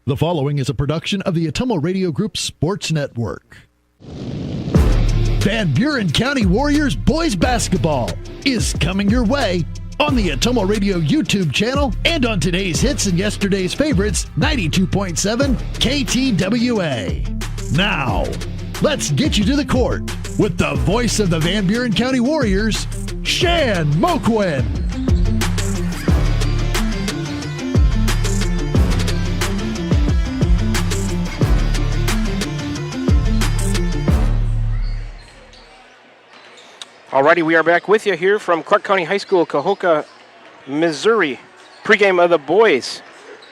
The following is a production of the Atomo Radio Group Sports Network. Van Buren County Warriors Boys Basketball is coming your way on the Atomo Radio YouTube channel and on today's hits and yesterday's favorites, 92.7 KTWA. Now, let's get you to the court with the voice of the Van Buren County Warriors, Shan Moquin. Alrighty, we are back with you here from Clark County High School, Kahoka, Missouri. Pregame of the boys,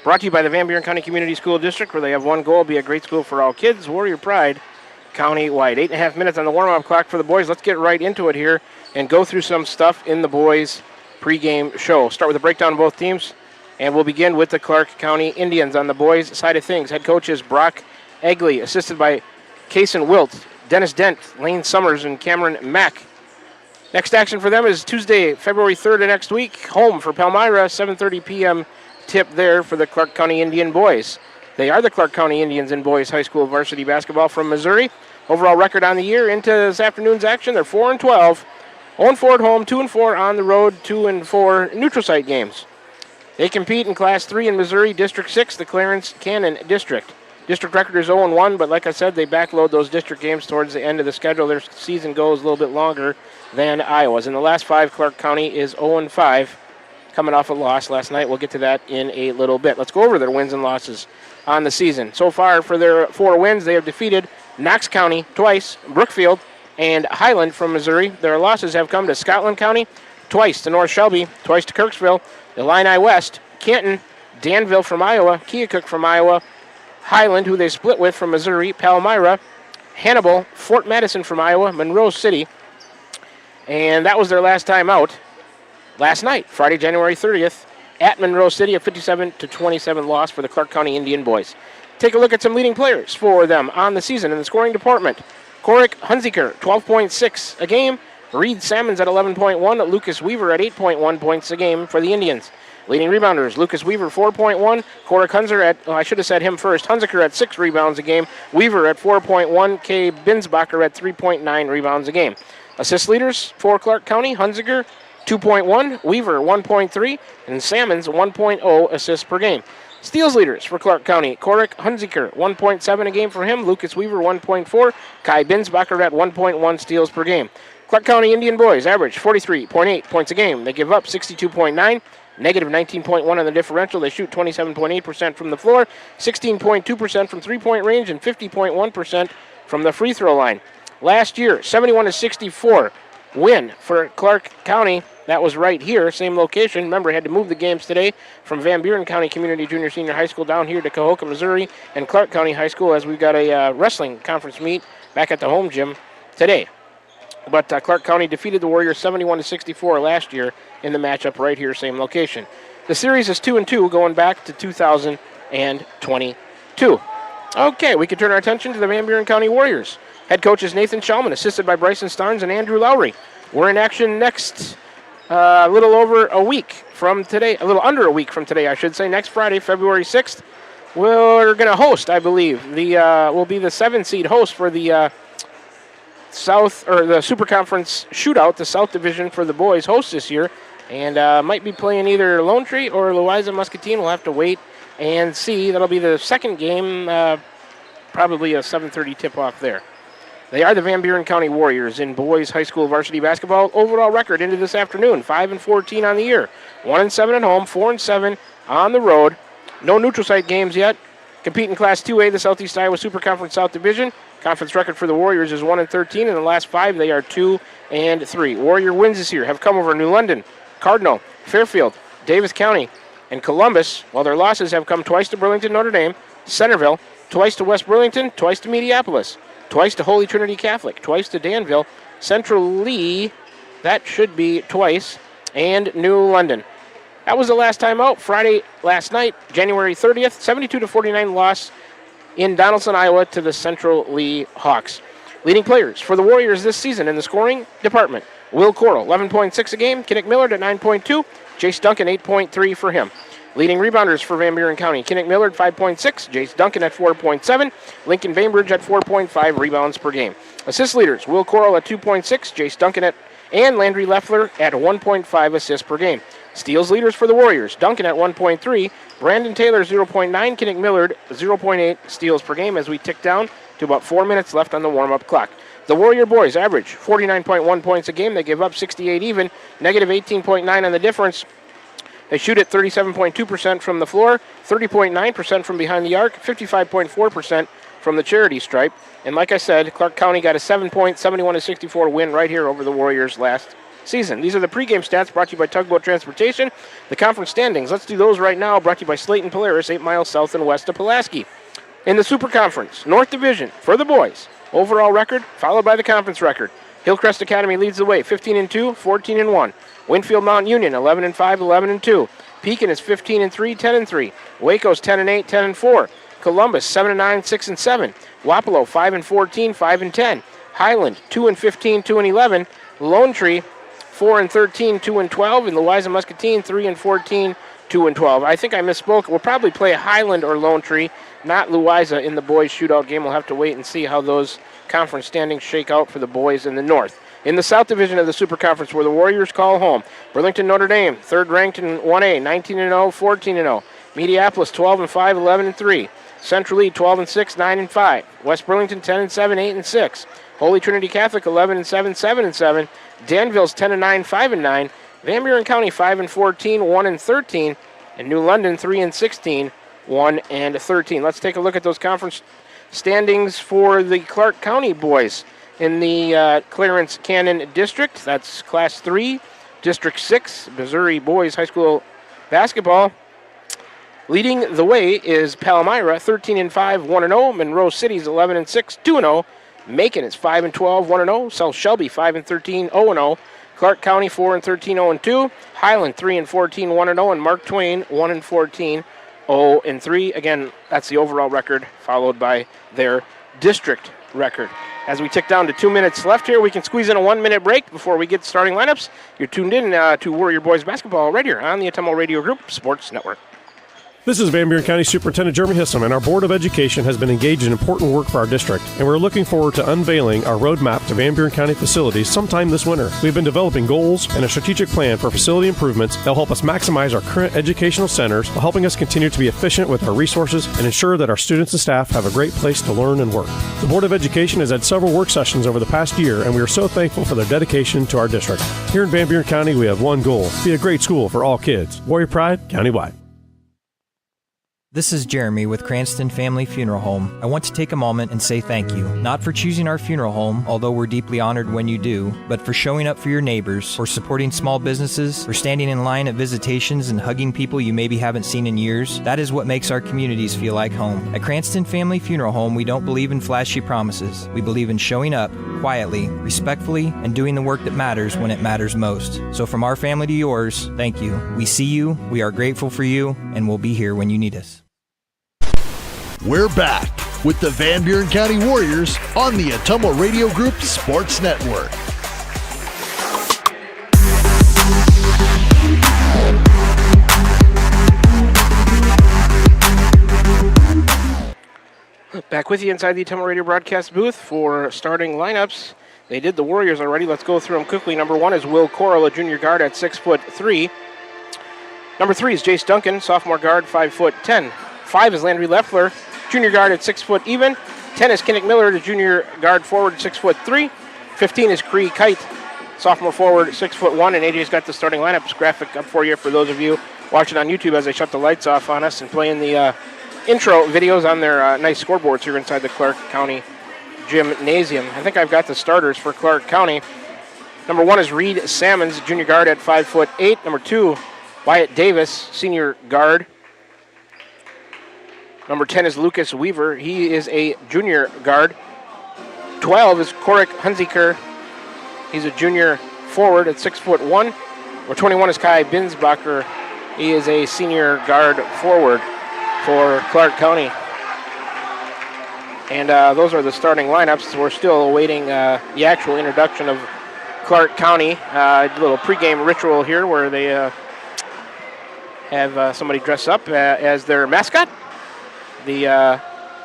brought to you by the Van Buren County Community School District, where they have one goal, be a great school for all kids, Warrior Pride, county-wide. 8.5 minutes on the warm-up clock for the boys. Let's get right into it here and go through some stuff in the boys' pregame show. Start with a breakdown of both teams, and we'll begin with the Clark County Indians on the boys' side of things. Head coach is Brock Egley, assisted by Kason Wilt, Dennis Dent, Lane Summers, and Cameron Mack. Next action for them is Tuesday, February 3rd of next week. Home for Palmyra, 7:30 p.m. tip there for the Clark County Indian boys. They are the Clark County Indians in boys high school varsity basketball from Missouri. Overall record on the year into this afternoon's action, they're 4-12. 0-4 at home, 2-4 on the road, 2-4 neutral site games. They compete in Class 3 in Missouri, District 6, the Clarence Cannon District. District record is 0-1, but like I said, they backload those district games towards the end of the schedule. Their season goes a little bit longer than Iowa's. In the last 5, Clark County is 0-5, coming off a loss last night. We'll get to that in a little bit. Let's go over their wins and losses on the season. So far, for their 4 wins, they have defeated Knox County twice, Brookfield, and Highland from Missouri. Their losses have come to Scotland County, twice to North Shelby, twice to Kirksville, Illini West, Canton, Danville from Iowa, Keokuk from Iowa, Highland, who they split with from Missouri, Palmyra, Hannibal, Fort Madison from Iowa, Monroe City. And that was their last time out last night, Friday, January 30th, at Monroe City, a 57-27 loss for the Clark County Indian boys. Take a look at some leading players for them on the season in the scoring department. Korik Hunziker, 12.6 a game. Reed Salmons at 11.1. Lucas Weaver at 8.1 points a game for the Indians. Leading rebounders, Lucas Weaver, 4.1. Korik Hunzer I should have said him first. Hunziker at 6 rebounds a game. Weaver at 4.1. Kay Binsbacher at 3.9 rebounds a game. Assist leaders for Clark County, Hunziker, 2.1. Weaver, 1.3. And Salmons, 1.0 assists per game. Steals leaders for Clark County, Korik Hunziker, 1.7 a game for him. Lucas Weaver, 1.4. Kai Binsbacher at 1.1 steals per game. Clark County Indian boys average 43.8 points a game. They give up 62.9. Negative 19.1 on the differential. They shoot 27.8% from the floor, 16.2% from three-point range, and 50.1% from the free throw line. Last year, 71-64 win for Clark County. That was right here, same location. Remember, had to move the games today from Van Buren County Community Junior Senior High School down here to Kahoka, Missouri, and Clark County High School, as we've got a wrestling conference meet back at the home gym today. But Clark County defeated the Warriors 71-64 last year in the matchup right here, same location. The series is 2-2 going back to 2022. Okay, we can turn our attention to the Van Buren County Warriors. Head coach is Nathan Shulman, assisted by Bryson Starnes and Andrew Lowry. We're in action next a little over a week from today, a little under a week from today, I should say. Next Friday, February 6th, we're going to host, I believe. We'll be the 7-seed host for the South, or the Super Conference Shootout, the South Division for the boys host this year, and might be playing either Lone Tree or Louisa Muscatine. We'll have to wait and see. That'll be the second game, probably a 7:30 tip-off there. They are the Van Buren County Warriors in boys high school varsity basketball. Overall record into this afternoon, 5-14 on the year, 1-7 at home, 4-7 on the road. No neutral site games yet. Compete in Class 2A, the Southeast Iowa Super Conference South Division. Conference record for the Warriors is 1-13. In the last 5, they are 2-3. Warrior wins this year have come over New London, Cardinal, Fairfield, Davis County, and Columbus, while their losses have come twice to Burlington, Notre Dame, Centerville, twice to West Burlington, twice to Mediapolis, twice to Holy Trinity Catholic, twice to Danville, Central Lee, that should be twice, and New London. That was the last time out. Friday last night, January 30th, 72-49 loss in Donaldson, Iowa to the Central Lee Hawks. Leading players for the Warriors this season in the scoring department. Will Coral, 11.6 a game. Kinnick Millard at 9.2. Chase Duncan, 8.3 for him. Leading rebounders for Van Buren County, Kinnick Millard 5.6, Jace Duncan at 4.7, Lincoln Bainbridge at 4.5 rebounds per game. Assist leaders, Will Coral at 2.6, Jace Duncan and Landry Leffler at 1.5 assists per game. Steals leaders for the Warriors, Duncan at 1.3, Brandon Taylor 0.9, Kinnick Millard 0.8 steals per game as we tick down to about 4 minutes left on the warm-up clock. The Warrior boys average 49.1 points a game. They give up 68 even, negative 18.9 on the difference. They shoot at 37.2% from the floor, 30.9% from behind the arc, 55.4% from the charity stripe. And like I said, Clark County got a 7-point, 71-64 win right here over the Warriors last season. These are the pregame stats brought to you by Tugboat Transportation. The conference standings, let's do those right now, brought to you by Slayton Polaris, 8 miles south and west of Pulaski. In the Super Conference, North Division for the boys, overall record followed by the conference record. Hillcrest Academy leads the way, 15-2, 14-1. Winfield Mount Union, 11-5, 11-2. Pekin is 15-3, 10-3. Waco's 10-8, 10-4. Columbus, 7-9, 6-7. Wapello, 5-14, 5-10. Highland, 2-15, 2-11. Lone Tree, 4-13, 2-12. And Louisa Muscatine, 3-14, 2-12. I think I misspoke. We'll probably play Highland or Lone Tree, not Louisa in the boys' shootout game. We'll have to wait and see how those conference standings shake out for the boys in the north. In the South Division of the Super Conference, where the Warriors call home, Burlington Notre Dame, third ranked in 1A, 19-0, 14-0. Mediapolis, 12-5, 11-3. Central Lee, 12-6, 9-5. West Burlington, 10-7, 8-6. Holy Trinity Catholic, 11-7, 7-7. Danville's 10-9, 5-9. Van Buren County, 5-14, 1-13. And New London, 3-16, 1-13. Let's take a look at those conference standings for the Clark County boys. In the Clarence Cannon District, that's Class 3, District 6, Missouri Boys High School Basketball. Leading the way is Palmyra, 13-5, 1-0. Monroe City's 11-6, 2-0. Macon is 5-12, 1-0. South Shelby, 5-13, 0-0. Clark County, 4-13, 0-2. Highland, 3-14, 1-0. And Mark Twain, 1-14, 0-3. Again, that's the overall record, followed by their district record. As we tick down to 2 minutes left here, we can squeeze in a 1 minute break before we get starting lineups. You're tuned in to Warrior Boys Basketball right here on the Atomo Radio Group Sports Network. This is Van Buren County Superintendent Jeremy Hissom, and our Board of Education has been engaged in important work for our district, and we're looking forward to unveiling our roadmap to Van Buren County facilities sometime this winter. We've been developing goals and a strategic plan for facility improvements that will help us maximize our current educational centers while helping us continue to be efficient with our resources and ensure that our students and staff have a great place to learn and work. The Board of Education has had several work sessions over the past year, and we are so thankful for their dedication to our district. Here in Van Buren County, we have one goal: be a great school for all kids. Warrior Pride, countywide. This is Jeremy with Cranston Family Funeral Home. I want to take a moment and say thank you, not for choosing our funeral home, although we're deeply honored when you do, but for showing up for your neighbors, for supporting small businesses, for standing in line at visitations and hugging people you maybe haven't seen in years. That is what makes our communities feel like home. At Cranston Family Funeral Home, we don't believe in flashy promises. We believe in showing up quietly, respectfully, and doing the work that matters when it matters most. So from our family to yours, thank you. We see you, we are grateful for you, and we'll be here when you need us. We're back with the Van Buren County Warriors on the Atomo Radio Group Sports Network. Back with you inside the Atomo Radio broadcast booth for starting lineups. They did the Warriors already. Let's go through them quickly. Number 1 is Will Coral, a junior guard at 6'3". Number 3 is Jace Duncan, sophomore guard, 5'10". 5 is Landry Leffler, junior guard at 6 foot even. 10 is Kinnick Millard, a junior guard forward at 6'3". 15 is Cree Kite, sophomore forward, 6'1". And AJ's got the starting lineups graphic up for you for those of you watching on YouTube as they shut the lights off on us and playing the intro videos on their nice scoreboards here inside the Clark County Gymnasium. I think I've got the starters for Clark County. Number 1 is Reed Salmons, junior guard at 5'8". Number 2, Wyatt Davis, senior guard. Number 10 is Lucas Weaver. He is a junior guard. 12 is Korik Hunziker. He's a junior forward at 6'1". Number 21 is Kai Binsbacher. He is a senior guard forward for Clark County. And those are the starting lineups. We're still awaiting the actual introduction of Clark County. A little pregame ritual here where they have somebody dress up as their mascot, the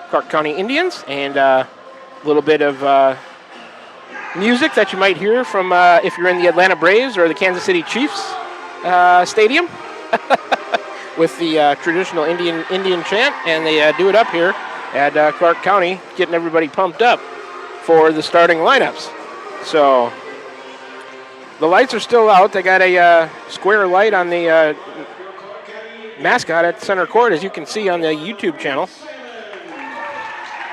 Clark County Indians, and a little bit of music that you might hear from if you're in the Atlanta Braves or the Kansas City Chiefs stadium with the traditional Indian chant, and they do it up here at Clark County, getting everybody pumped up for the starting lineups. So the lights are still out. They got a square light on the mascot at center court, as you can see on the YouTube channel.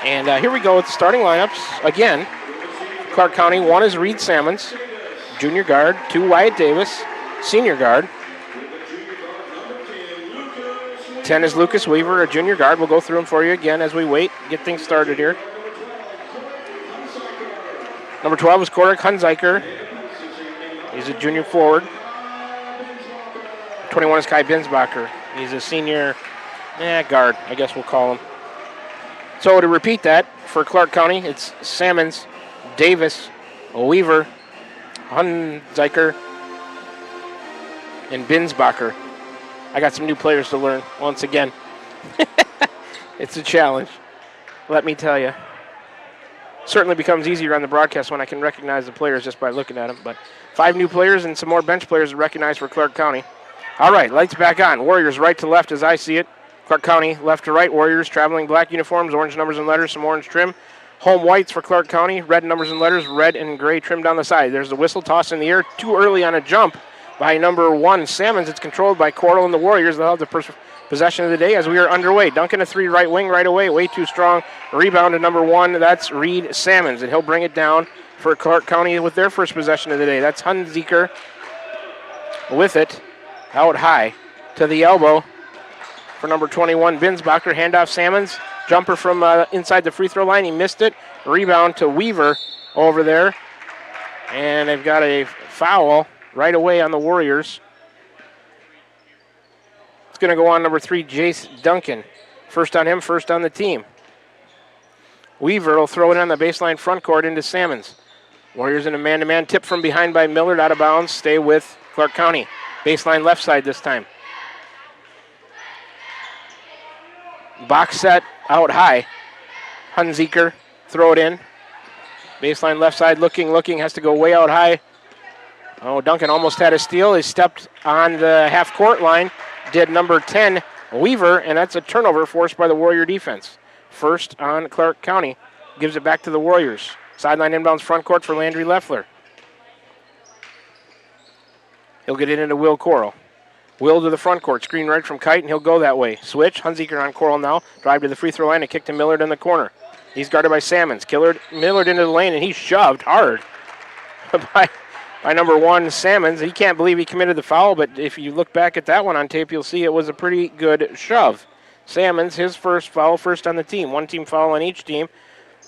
And here we go with the starting lineups. Again, Clark County, 1 is Reed Salmons, junior guard, 2 Wyatt Davis, senior guard. 10 is Lucas Weaver, a junior guard. We'll go through them for you again as we wait, get things started here. Number 12 is Korik Hunziker. He's a junior forward. 21 is Kai Binsbacher. He's a senior guard, I guess we'll call him. So to repeat that, for Clark County, it's Salmons, Davis, Weaver, Hunziker, and Binsbacher. I got some new players to learn once again. It's a challenge, let me tell you. Certainly becomes easier on the broadcast when I can recognize the players just by looking at them. But 5 new players and some more bench players to recognize for Clark County. All right, lights back on. Warriors right to left as I see it. Clark County left to right. Warriors traveling black uniforms, orange numbers and letters, some orange trim. Home whites for Clark County, red numbers and letters, red and gray trim down the side. There's the whistle toss in the air, too early on a jump by number 1, Salmons. It's controlled by Coral and the Warriors. They'll have the possession of the day as we are underway. Duncan a 3 right wing right away, way too strong. Rebound to number 1, that's Reed Salmons, and he'll bring it down for Clark County with their first possession of the day. That's Hunziker with it, out high to the elbow for number 21, Binsbacher. Handoff Salmons, jumper from inside the free throw line. He missed it. Rebound to Weaver over there, and they've got a foul right away on the Warriors. It's going to go on number 3, Jace Duncan. First on him, first on the team. Weaver will throw it on the baseline front court into Salmons. Warriors in a man-to-man tip from behind by Millard, out of bounds. Stay with Clark County. Baseline left side this time. Box set out high. Hunziker, throw it in. Baseline left side, looking, has to go way out high. Oh, Duncan almost had a steal. He stepped on the half-court line. Did number 10, Weaver, and that's a turnover forced by the Warrior defense. First on Clark County. Gives it back to the Warriors. Sideline inbounds front court for Landry Leffler. He'll get it into Will Coral. Will to the front court. Screen right from Kite, and he'll go that way. Switch. Hunziker on Coral now. Drive to the free throw line and kick to Millard in the corner. He's guarded by Salmons. Millard into the lane, and he's shoved hard by number 1, Salmons. He can't believe he committed the foul, but if you look back at that one on tape, you'll see it was a pretty good shove. Salmons, his first foul, first on the team. 1 team foul on each team.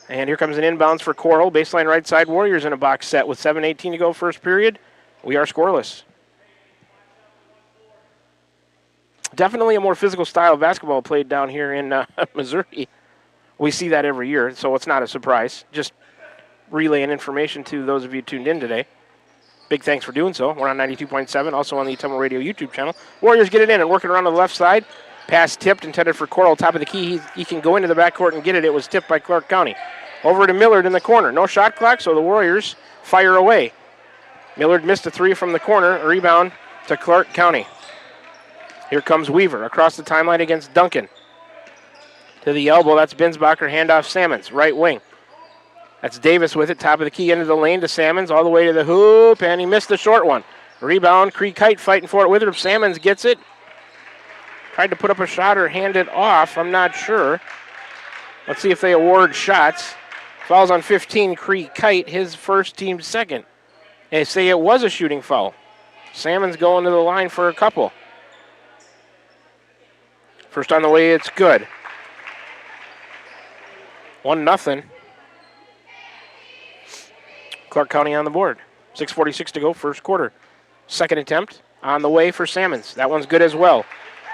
And here comes an inbounds for Coral. Baseline right side, Warriors in a box set with 7:18 to go first period. We are scoreless. Definitely a more physical style of basketball played down here in Missouri. We see that every year, so it's not a surprise. Just relaying information to those of you tuned in today. Big thanks for doing so. We're on 92.7, also on the Tumble Radio YouTube channel. Warriors get it in and working around to the left side. Pass tipped, intended for Coral, top of the key. He can go into the backcourt and get it. It was tipped by Clark County. Over to Millard in the corner. No shot clock, so the Warriors fire away. Millard missed a 3 from the corner. A rebound to Clark County. Here comes Weaver across the timeline against Duncan. To the elbow, that's Binsbacher. Handoff Salmons, right wing. That's Davis with it, top of the key, into the lane to Salmons, all the way to the hoop, and he missed the short one. Rebound, Cree Kite fighting for it with her. Salmons gets it. Tried to put up a shot or hand it off, I'm not sure. Let's see if they award shots. Fouls on 15, Cree Kite, his first, team's second. They say it was a shooting foul. Salmons going to the line for a couple. First on the way, it's good. 1-0. Clark County on the board. 6:46 to go, first quarter. Second attempt on the way for Salmons. That one's good as well.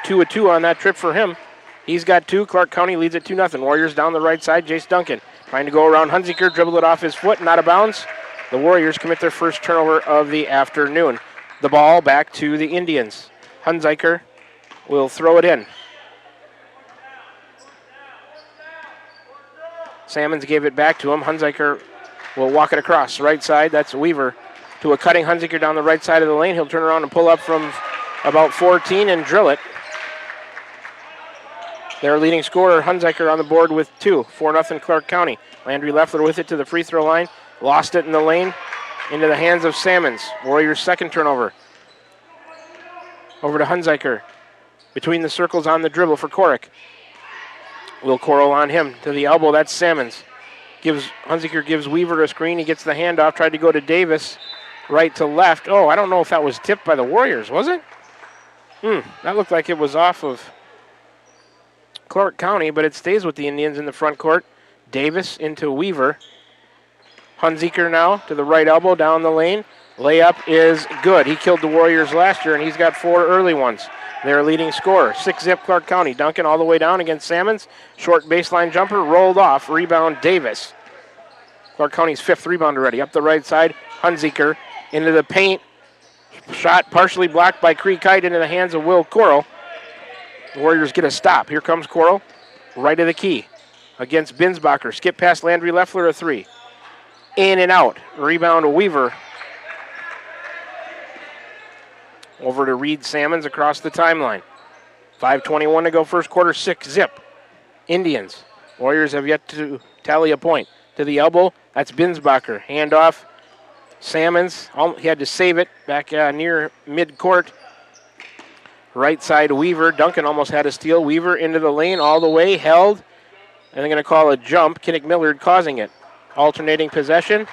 2-2 on that trip for him. He's got 2. Clark County leads at 2-0. Warriors down the right side. Jace Duncan trying to go around Hunziker, dribble it off his foot and out of bounds. The Warriors commit their first turnover of the afternoon. The ball back to the Indians. Hunziker will throw it in. Salmons gave it back to him. Hunziker will walk it across. Right side, that's Weaver to a cutting Hunziker down the right side of the lane. He'll turn around and pull up from about 14 and drill it. Their leading scorer, Hunziker, on the board with 2. 4-0 Clark County. Landry Leffler with it to the free throw line. Lost it in the lane into the hands of Salmons. Warriors' second turnover. Over to Hunziker. Between the circles on the dribble for Korick. Will Coral on him to the elbow. That's Salmons. Hunziker gives Weaver a screen. He gets the handoff. Tried to go to Davis. Right to left. Oh, I don't know if that was tipped by the Warriors, was it? That looked like it was off of Clark County, but it stays with the Indians in the front court. Davis into Weaver. Hunziker now to the right elbow down the lane. Layup is good. He killed the Warriors last year, and he's got 4 early ones. Their leading scorer. 6-zip Clark County. Duncan all the way down against Salmons. Short baseline jumper, rolled off. Rebound Davis. Clark County's 5th rebound already. Up the right side, Hunziker into the paint. Shot partially blocked by Cree Kite into the hands of Will Coral. The Warriors get a stop. Here comes Coral. Right of the key against Binsbacher. Skip past Landry Leffler, a 3. In and out. Rebound Weaver. Over to Reed Salmons across the timeline. 5:21 to go first quarter, 6-zip. Indians. Warriors have yet to tally a point. To the elbow, that's Binsbacher. Handoff. Salmons, he had to save it back near mid-court. Right side, Weaver. Duncan almost had a steal. Weaver into the lane all the way, held. And they're going to call a jump. Kinnick Millard causing it. Alternating possession.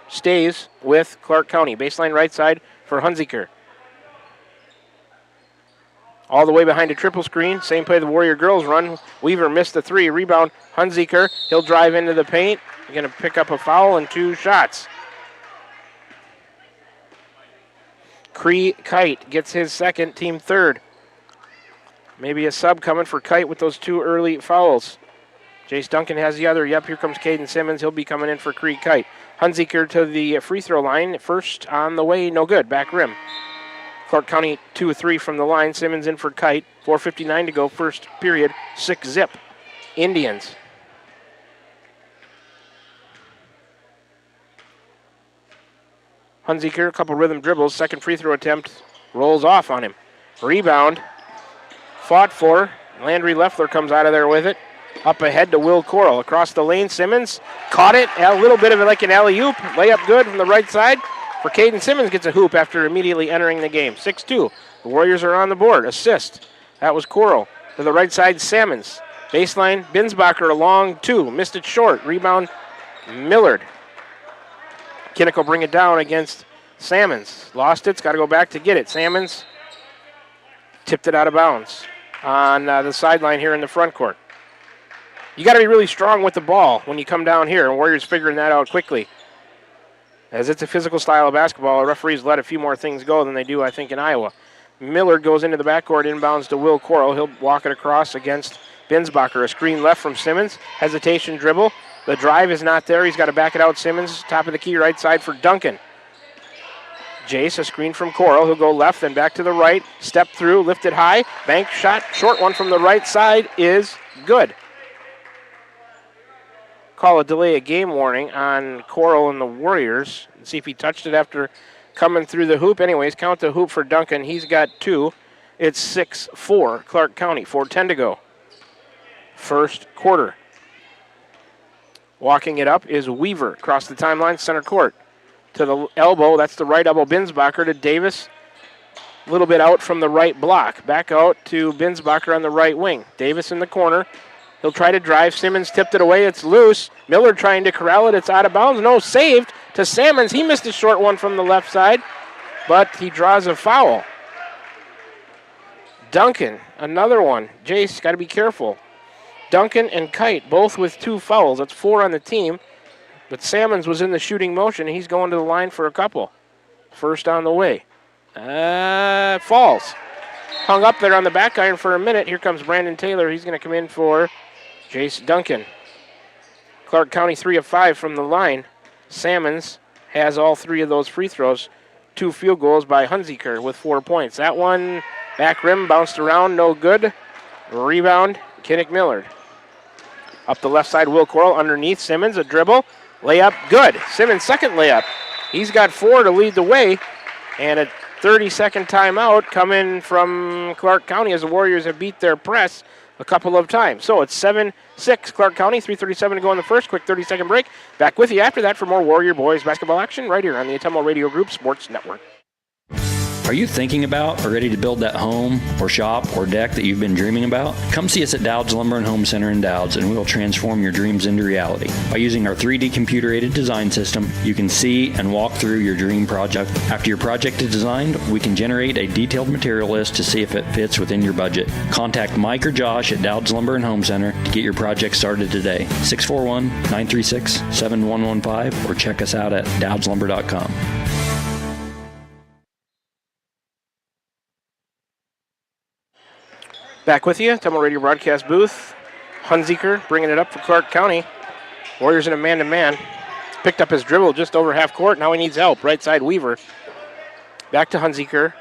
Stays with Clark County. Baseline right side for Hunziker. All the way behind a triple screen. Same play the Warrior girls run. Weaver missed the 3. Rebound, Hunziker. He'll drive into the paint. He's going to pick up a foul and 2 shots. Cree Kite gets his second, team 3rd. Maybe a sub coming for Kite with those 2 early fouls. Jace Duncan has the other. Yep, here comes Caden Simmons. He'll be coming in for Cree Kite. Hunziker to the free throw line. First on the way, no good. Back rim. Clark County 2-3 from the line. Simmons in for Kite. 4:59 to go, first period. 6-zip. Indians. Hunziker, a couple rhythm dribbles. Second free throw attempt. Rolls off on him. Rebound. Fought for. Landry Leffler comes out of there with it. Up ahead to Will Coral. Across the lane, Simmons caught it. A little bit of it like an alley-oop. Layup good from the right side. For Caden Simmons gets a hoop after immediately entering the game. 6-2. The Warriors are on the board. Assist. That was Coral. To the right side, Salmons. Baseline, Binsbacher a long 2. Missed it short. Rebound, Millard. Kinnick will bring it down against Salmons. Lost it. It's got to go back to get it. Salmons tipped it out of bounds on the sideline here in the front court. You got to be really strong with the ball when you come down here, and Warriors figuring that out quickly. As it's a physical style of basketball, referees let a few more things go than they do, I think, in Iowa. Millard goes into the backcourt, inbounds to Will Coral. He'll walk it across against Binsbacher. A screen left from Simmons. Hesitation dribble. The drive is not there. He's got to back it out. Simmons, top of the key, right side for Duncan. Jace, a screen from Coral. He'll go left, then back to the right. Step through, lifted high. Bank shot, short one from the right side is good. Call a delay of game warning on Coral and the Warriors. And see if he touched it after coming through the hoop. Anyways, count the hoop for Duncan. He's got 2. It's 6-4, Clark County. 4:10 to go. First quarter. Walking it up is Weaver across the timeline, center court. To the elbow, that's the right elbow, Binsbacher to Davis. A little bit out from the right block. Back out to Binsbacher on the right wing. Davis in the corner. He'll try to drive. Simmons tipped it away. It's loose. Miller trying to corral it. It's out of bounds. No, saved to Salmons. He missed a short one from the left side, but he draws a foul. Duncan, another one. Jace, got to be careful. Duncan and Kite, both with 2 fouls. That's 4 on the team. But Salmons was in the shooting motion. He's going to the line for a couple. First on the way. Falls. Hung up there on the back iron for a minute. Here comes Brandon Taylor. He's going to come in for Jace Duncan. Clark County 3 of 5 from the line. Salmons has all 3 of those free throws. 2 field goals by Hunziker with 4 points. That one Back rim, bounced around, no good. Rebound, Kinnick Millard. Up the left side, Will Coral underneath. Simmons, a dribble. Layup, good. Simmons' second layup. He's got 4 to lead the way. And a 30-second timeout coming from Clark County as the Warriors have beat their press a couple of times. So it's 7-6 Clark County, 3:37 to go in the first. Quick 30-second break. Back with you after that for more Warrior Boys basketball action right here on the Ottumwa Radio Group Sports Network. Are you thinking about or ready to build that home or shop or deck that you've been dreaming about? Come see us at Dowd's Lumber and Home Center in Dowd's, and we will transform your dreams into reality. By using our 3D computer-aided design system, you can see and walk through your dream project. After your project is designed, we can generate a detailed material list to see if it fits within your budget. Contact Mike or Josh at Dowd's Lumber and Home Center to get your project started today. 641-936-7115 or check us out at dowdslumber.com. Back with you, Ottumwa Radio broadcast booth. Hunziker bringing it up for Clark County. Warriors in a man-to-man. Picked up his dribble just over half court. Now he needs help. Right side, Weaver. Back to Hunziker.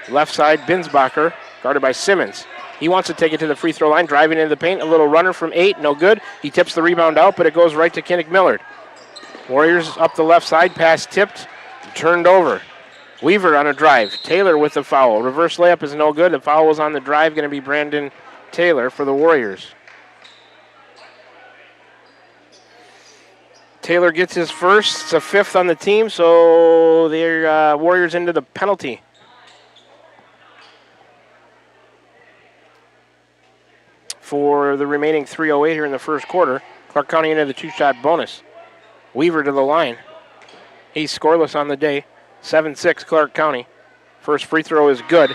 Left side, Binsbacher, guarded by Simmons. He wants to take it to the free throw line, driving into the paint. A little runner from 8, no good. He tips the rebound out, but it goes right to Kinnick Millard. Warriors up the left side, pass tipped, turned over. Weaver on a drive. Taylor with the foul. Reverse layup is no good. The foul was on the drive. Going to be Brandon Taylor for the Warriors. Taylor gets his first. It's a 5th on the team, so the Warriors into the penalty. For the remaining 3:08 here in the first quarter. Clark County into the 2-shot bonus. Weaver to the line. He's scoreless on the day. 7-6 Clark County. First free throw is good.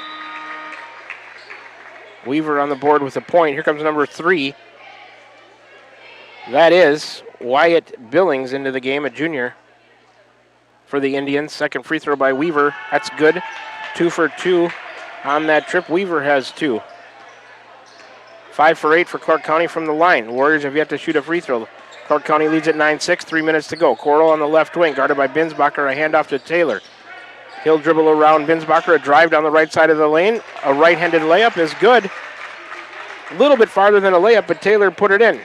Weaver on the board with a point. Here comes number 3. That is Wyatt Billings into the game, a junior for the Indians. Second free throw by Weaver. That's good. 2 for 2 on that trip. Weaver has 2. 5 for 8 for Clark County from the line. Warriors have yet to shoot a free throw. Clark County leads at 9-6, 3 minutes to go. Coral on the left wing, guarded by Binsbacher. A handoff to Taylor. He'll dribble around Binsbacher, a drive down the right side of the lane. A right-handed layup is good. A little bit farther than a layup, but Taylor put it in.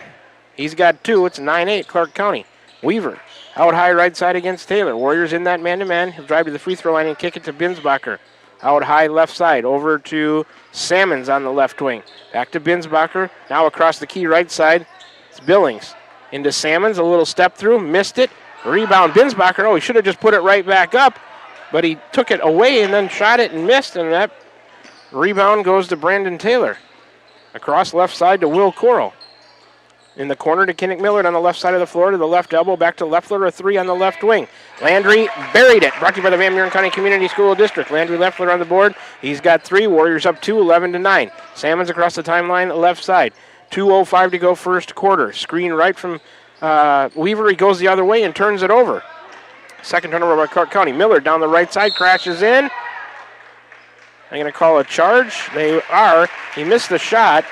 He's got 2. It's 9-8 Clark County. Weaver out high right side against Taylor. Warriors in that man-to-man. He'll drive to the free throw line and kick it to Binsbacher. Out high left side, over to Salmons on the left wing. Back to Binsbacher. Now across the key right side, it's Billings. Into Salmons, a little step through, missed it. Rebound, Binsbacher. Oh, he should have just put it right back up. But he took it away and then shot it and missed, and that rebound goes to Brandon Taylor. Across left side to Will Coral. In the corner to Kinnick Millard on the left side of the floor to the left elbow. Back to Leffler, a 3 on the left wing. Landry buried it. Brought to you by the Van Buren County Community School District. Landry Leffler on the board. He's got 3. Warriors up 2, 11-9. Salmons across the timeline, left side. 2:05 to go first quarter. Screen right from Weaver. He goes the other way and turns it over. Second turnover by Clark County. Miller down the right side, crashes in. I'm going to call a charge. They are. He missed the shot.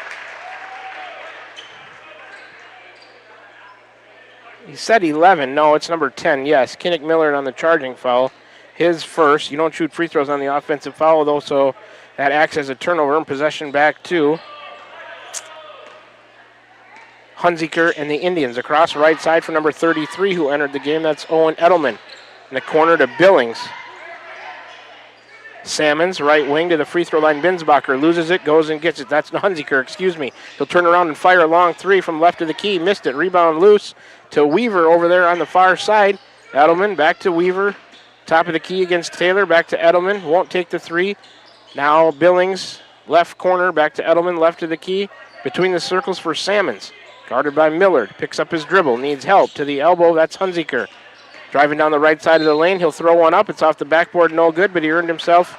He said 11. No, it's number 10. Yes, Kinnick Millard on the charging foul. His first. You don't shoot free throws on the offensive foul, though, so that acts as a turnover and possession back to Hunziker and the Indians. Across right side for number 33 who entered the game. That's Owen Edelman. In the corner to Billings. Salmons, right wing to the free throw line. Binsbacher loses it, goes and gets it. That's Hunziker, excuse me. He'll turn around and fire a long 3 from left of the key. Missed it. Rebound loose to Weaver over there on the far side. Edelman back to Weaver. Top of the key against Taylor. Back to Edelman. Won't take the 3. Now Billings, left corner. Back to Edelman, left of the key. Between the circles for Salmons. Guarded by Millard. Picks up his dribble. Needs help to the elbow. That's Hunziker. Driving down the right side of the lane. He'll throw one up. It's off the backboard. No good, but he earned himself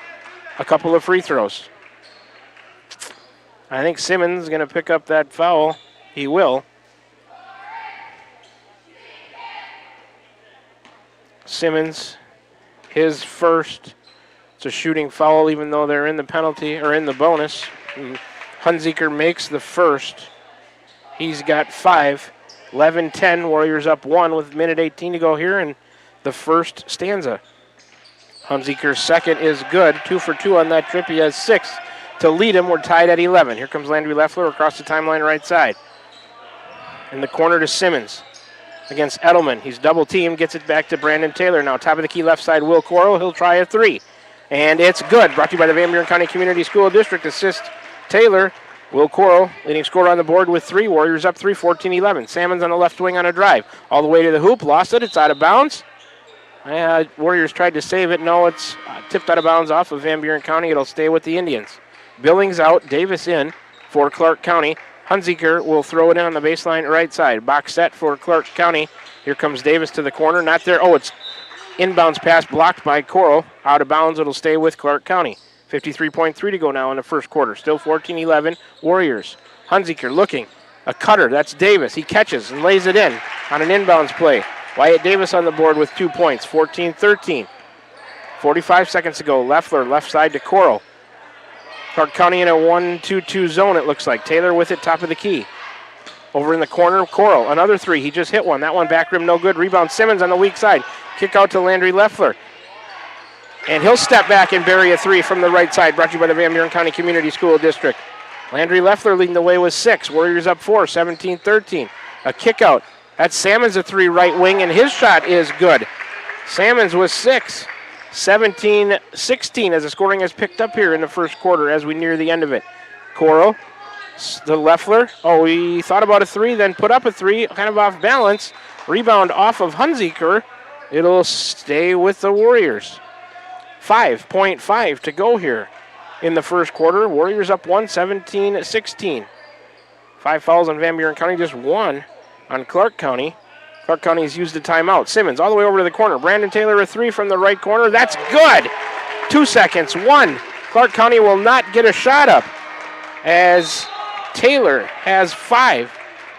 a couple of free throws. I think Simmons is going to pick up that foul. He will. Simmons, his first. It's a shooting foul, even though they're in the penalty or in the bonus. Hunziker makes the first. He's got 5. 11-10, Warriors up 1 with minute 18 to go here in the first stanza. Hunziker's second is good. 2 for 2 on that trip. He has 6. to lead him. We're tied at 11. Here comes Landry Leffler across the timeline right side. In the corner to Simmons against Edelman. He's double teamed, gets it back to Brandon Taylor. Now top of the key left side, Will Coral. He'll try a three. And it's good. Brought to you by the Van Buren County Community School District. Assist Taylor. Will Coral, leading scorer on the board with three. Warriors up 3, 14-11. Salmons on the left wing on a drive. All the way to the hoop. Lost it. It's out of bounds. Warriors tried to save it. No, it's tipped out of bounds off of Van Buren County. It'll stay with the Indians. Billings out. Davis in for Clark County. Hunziker will throw it in on the baseline right side. Box set for Clark County. Here comes Davis to the corner. Not there. Oh, it's inbounds pass blocked by Coral. Out of bounds. It'll stay with Clark County. 53.3 to go now in the first quarter. Still 14-11 Warriors. Hunziker looking. A cutter. That's Davis. He catches and lays it in on an inbounds play. Wyatt Davis on the board with 2 points. 14-13. 45 seconds to go. Leffler left side to Coral. Clark County in a 1-2-2 zone, it looks like. Taylor with it, top of the key. Over in the corner, Coral. Another three. He just hit one. That one back rim, no good. Rebound, Simmons on the weak side. Kick out to Landry Leffler. And he'll step back and bury a three from the right side. Brought to you by the Van Buren County Community School District. Landry Leffler leading the way with 6. Warriors up 4, 17-13. A kick out. That's Salmons a three right wing, and his shot is good. Salmons with 6. 17-16 as the scoring has picked up here in the first quarter as we near the end of it. Coral, the Leffler. Oh, he thought about a three, then put up a three, kind of off balance. Rebound off of Hunziker. It'll stay with the Warriors. 5.5 to go here in the first quarter. Warriors up 1, 17-16. 5 fouls on Van Buren County, just 1 on Clark County. Clark County has used a timeout. Simmons all the way over to the corner. Brandon Taylor a three from the right corner. That's good. 2 seconds. 1. Clark County will not get a shot up as Taylor has 5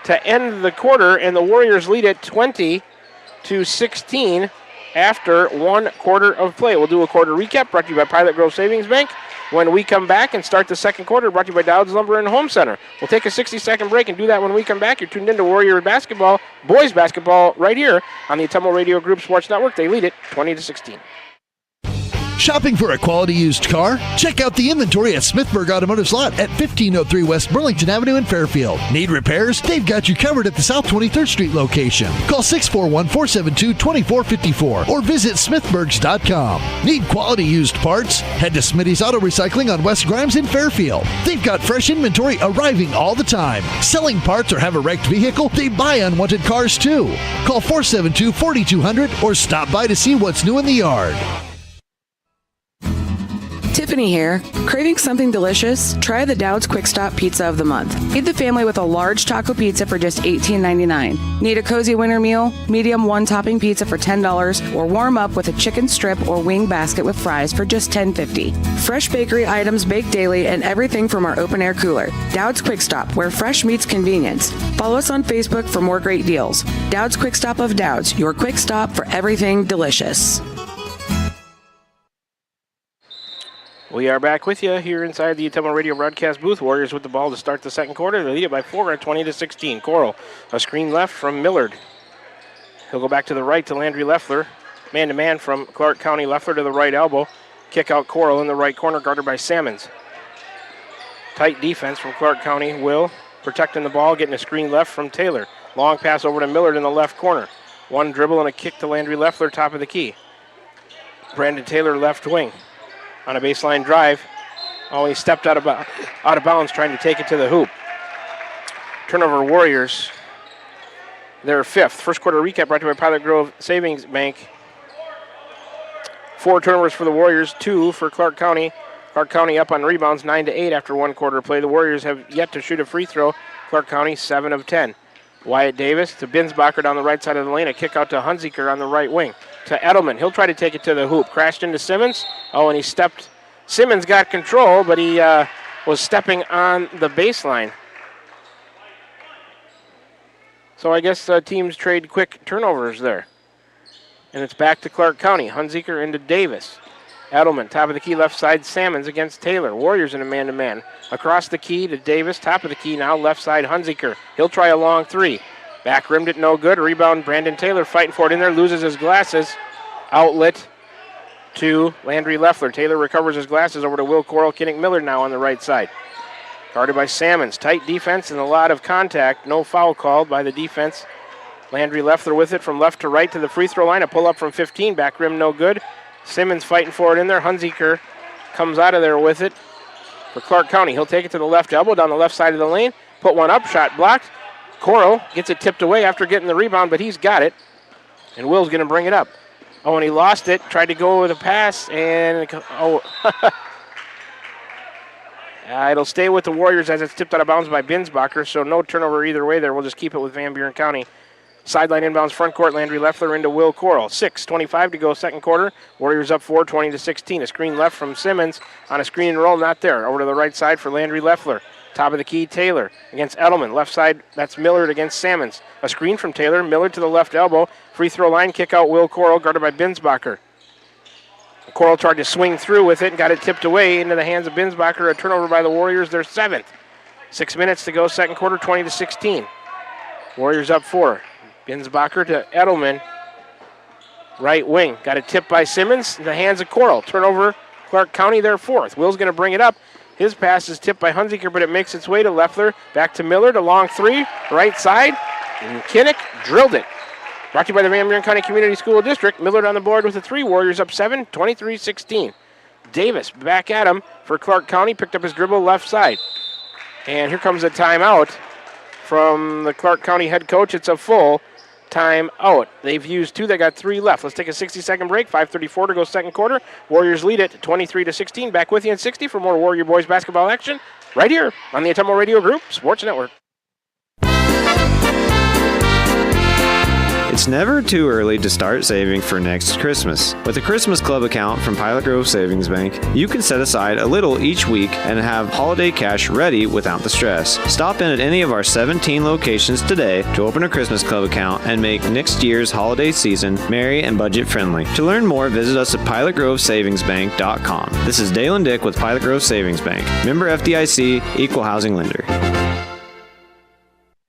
to end the quarter, and the Warriors lead at 20-16 after 1 quarter of play. We'll do a quarter recap brought to you by Pilot Grove Savings Bank. When we come back and start the second quarter, brought to you by Dowd's Lumber and Home Center. We'll take a 60-second break and do that when we come back. You're tuned into Warrior Basketball, Boys Basketball, right here on the Atomo Radio Group Sports Network. They lead it 20-16. Shopping for a quality used car? Check out the inventory at Smithburg Automotive Lot at 1503 West Burlington Avenue in Fairfield. Need repairs? They've got you covered at the South 23rd Street location. Call 641-472-2454 or visit smithburgs.com. Need quality used parts? Head to Smitty's Auto Recycling on West Grimes in Fairfield. They've got fresh inventory arriving all the time. Selling parts or have a wrecked vehicle? They buy unwanted cars too. Call 472-4200 or stop by to see what's new in the yard. Tiffany here. Craving something delicious? Try the Dowd's Quick Stop Pizza of the Month. Feed the family with a large taco pizza for just $18.99. Need a cozy winter meal? Medium 1-topping pizza for $10, or warm up with a chicken strip or wing basket with fries for just $10.50. Fresh bakery items baked daily and everything from our open-air cooler. Dowd's Quick Stop, where fresh meets convenience. Follow us on Facebook for more great deals. Dowd's Quick Stop of Dowd's, your quick stop for everything delicious. We are back with you here inside the Atomo Radio broadcast booth. Warriors with the ball to start the second quarter. They lead it by 4 at 20-16. Coral, a screen left from Millard. He'll go back to the right to Landry Leffler. Man-to-man from Clark County. Leffler to the right elbow. Kick out Coral in the right corner, guarded by Salmons. Tight defense from Clark County. Will protecting the ball, getting a screen left from Taylor. Long pass over to Millard in the left corner. 1 dribble and a kick to Landry Leffler, top of the key. Brandon Taylor, left wing. On a baseline drive. Oh, he stepped out of bounds trying to take it to the hoop. Turnover Warriors. They're 5th. First quarter recap brought to you by Pilot Grove Savings Bank. 4 turnovers for the Warriors, 2 for Clark County. Clark County up on rebounds 9-8 after 1 quarter play. The Warriors have yet to shoot a free throw. Clark County 7 of 10. Wyatt Davis to Binsbacher down the right side of the lane. A kick out to Hunziker on the right wing. To Edelman. He'll try to take it to the hoop. Crashed into Simmons. Oh, and he stepped. Simmons got control, but he was stepping on the baseline. So I guess teams trade quick turnovers there. And it's back to Clark County. Hunziker into Davis. Edelman, top of the key left side. Salmons against Taylor. Warriors in a man-to-man. Across the key to Davis. Top of the key now left side Hunziker. He'll try a long 3. Back rimmed it, no good. Rebound, Brandon Taylor fighting for it in there. Loses his glasses. Outlet to Landry Leffler. Taylor recovers his glasses over to Will Coral. Kinnick Millard now on the right side. Guarded by Salmons. Tight defense and a lot of contact. No foul called by the defense. Landry Leffler with it from left to right to the free throw line. A pull up from 15. Back rim no good. Simmons fighting for it in there. Hunziker comes out of there with it for Clark County. He'll take it to the left elbow down the left side of the lane. Put one up. Shot blocked. Coral gets it tipped away after getting the rebound, but he's got it. And Will's going to bring it up. Oh, and he lost it. Tried to go with a pass, and it'll stay with the Warriors as it's tipped out of bounds by Binsbacher, so no turnover either way there. We'll just keep it with Van Buren County. Sideline inbounds front court, Landry Leffler into Will Coral. 6:25 to go second quarter. Warriors up 4, 20-16. A screen left from Simmons on a screen and roll, not there. Over to the right side for Landry Leffler. Top of the key, Taylor against Edelman. Left side, that's Millard against Salmons. A screen from Taylor. Millard to the left elbow. Free throw line, kick out Will Coral, guarded by Binsbacher. Coral tried to swing through with it and got it tipped away into the hands of Binsbacher. A turnover by the Warriors, their 7th. 6 minutes to go, second quarter, 20-16. Warriors up 4. Binsbacher to Edelman. Right wing. Got it tipped by Simmons in the hands of Coral. Turnover, Clark County, their 4th. Will's going to bring it up. His pass is tipped by Hunziker, but it makes its way to Leffler. Back to Millard, a long 3, right side. And Kinnick drilled it. Brought to you by the Van Buren County Community School District. Millard on the board with a 3. Warriors up 7, 23-16. Davis back at him for Clark County. Picked up his dribble left side. And here comes a timeout from the Clark County head coach. It's a full timeout. They've used 2. They got 3 left. Let's take a 60-second break. 5:34 to go second quarter. Warriors lead it 23-16. Back with you in 60 for more Warrior Boys basketball action right here on the Atomo Radio Group Sports Network. It's never too early to start saving for next Christmas. With a Christmas Club account from Pilot Grove Savings Bank, you can set aside a little each week and have holiday cash ready without the stress. Stop in at any of our 17 locations today to open a Christmas Club account and make next year's holiday season merry and budget friendly. To learn more, visit us at pilotgrovesavingsbank.com. This is Dale and Dick with Pilot Grove Savings Bank. Member FDIC, Equal Housing Lender.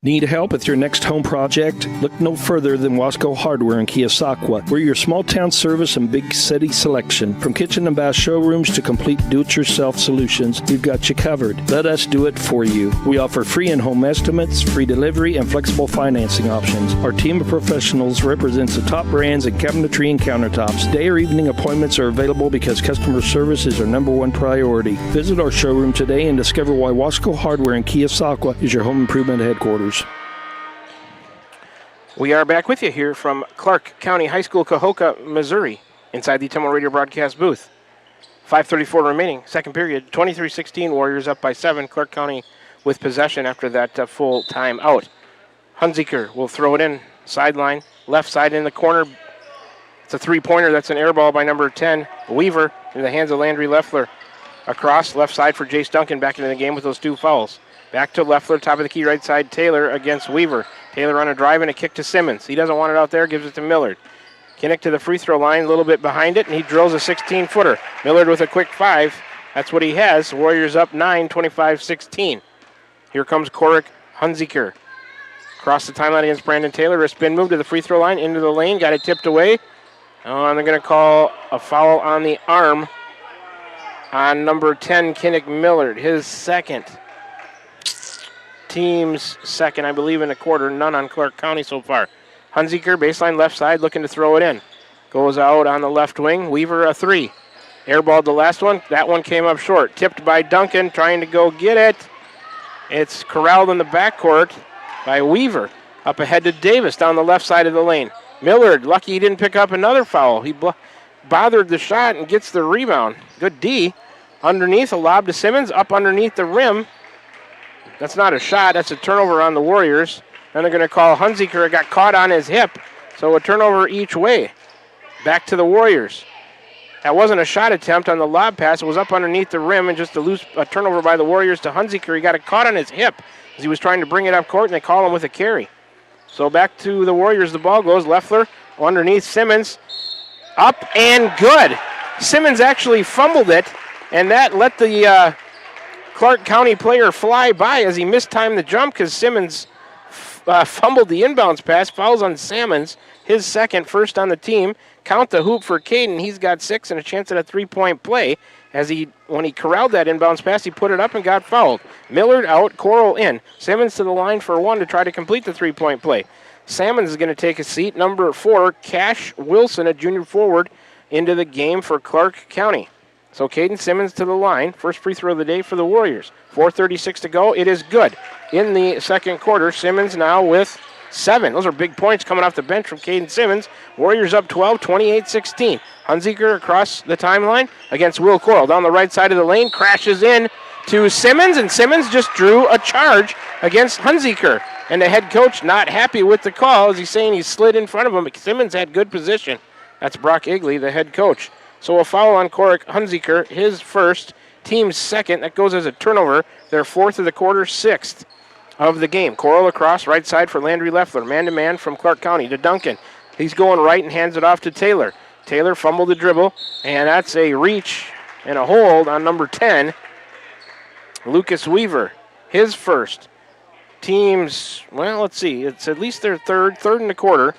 Need help with your next home project? Look no further than Wasco Hardware in Keosauqua. We're your small town service and big city selection. From kitchen and bath showrooms to complete do-it-yourself solutions, we've got you covered. Let us do it for you. We offer free in-home estimates, free delivery, and flexible financing options. Our team of professionals represents the top brands in cabinetry and countertops. Day or evening appointments are available because customer service is our #1 priority. Visit our showroom today and discover why Wasco Hardware in Keosauqua is your home improvement headquarters. We are back with you here from Clark County High School, Cahokia, Missouri, inside the Atomo Radio broadcast booth. 5:34 remaining, second period, 23-16, Warriors up by 7. Clark County with possession after that full timeout. Hunziker will throw it in, sideline, left side in the corner. It's a three-pointer. That's an air ball by number 10, Weaver, in the hands of Landry Leffler. Across, left side for Jace Duncan, back into the game with those 2 fouls. Back to Leffler, top of the key right side, Taylor against Weaver. Taylor on a drive and a kick to Simmons. He doesn't want it out there, gives it to Millard. Kinnick to the free throw line, a little bit behind it, and he drills a 16-footer. Millard with a quick 5. That's what he has. Warriors up 9, 25-16. Here comes Korik Hunziker. Across the timeline against Brandon Taylor. A spin move to the free throw line, into the lane, got it tipped away. Oh, and they're going to call a foul on the arm on number 10, Kinnick Millard, his second. Team's second, I believe, in a quarter. None on Clark County so far. Hunziker, baseline left side, looking to throw it in. Goes out on the left wing. Weaver, a 3. Airballed the last one. That one came up short. Tipped by Duncan, trying to go get it. It's corralled in the backcourt by Weaver. Up ahead to Davis down the left side of the lane. Millard, lucky he didn't pick up another foul. He bothered the shot and gets the rebound. Good D. Underneath, a lob to Simmons, up underneath the rim. That's not a shot. That's a turnover on the Warriors. Then they're going to call Hunziker. It got caught on his hip. So a turnover each way. Back to the Warriors. That wasn't a shot attempt on the lob pass. It was up underneath the rim and just a turnover by the Warriors to Hunziker. He got it caught on his hip as he was trying to bring it up court, and they call him with a carry. So back to the Warriors. The ball goes. Leffler underneath Simmons. Up and good. Simmons actually fumbled it, and that let the Clark County player fly by as he mistimed the jump because Simmons fumbled the inbounds pass. Fouls on Salmons, his second, first on the team. Count the hoop for Caden. He's got 6 and a chance at a three-point play. When he corralled that inbounds pass, he put it up and got fouled. Millard out, Coral in. Simmons to the line for 1 to try to complete the three-point play. Salmons is going to take a seat. Number 4, Cash Wilson, a junior forward, into the game for Clark County. So Caden Simmons to the line. First free throw of the day for the Warriors. 4:36 to go. It is good. In the second quarter, Simmons now with 7. Those are big points coming off the bench from Caden Simmons. Warriors up 12, 28-16. Hunziker across the timeline against Will Coral. Down the right side of the lane, crashes in to Simmons, and Simmons just drew a charge against Hunziker. And the head coach not happy with the call as he's saying he slid in front of him. Simmons had good position. That's Brock Igley, the head coach. So a foul on Corrick Hunziker, his first, team's second. That goes as a turnover. Their 4th of the quarter, 6th of the game. Coral across, right side for Landry Leffler. Man-to-man from Clark County to Duncan. He's going right and hands it off to Taylor. Taylor fumbled the dribble, and that's a reach and a hold on number 10, Lucas Weaver. His first. Team's, well, let's see. It's at least their third in the quarter.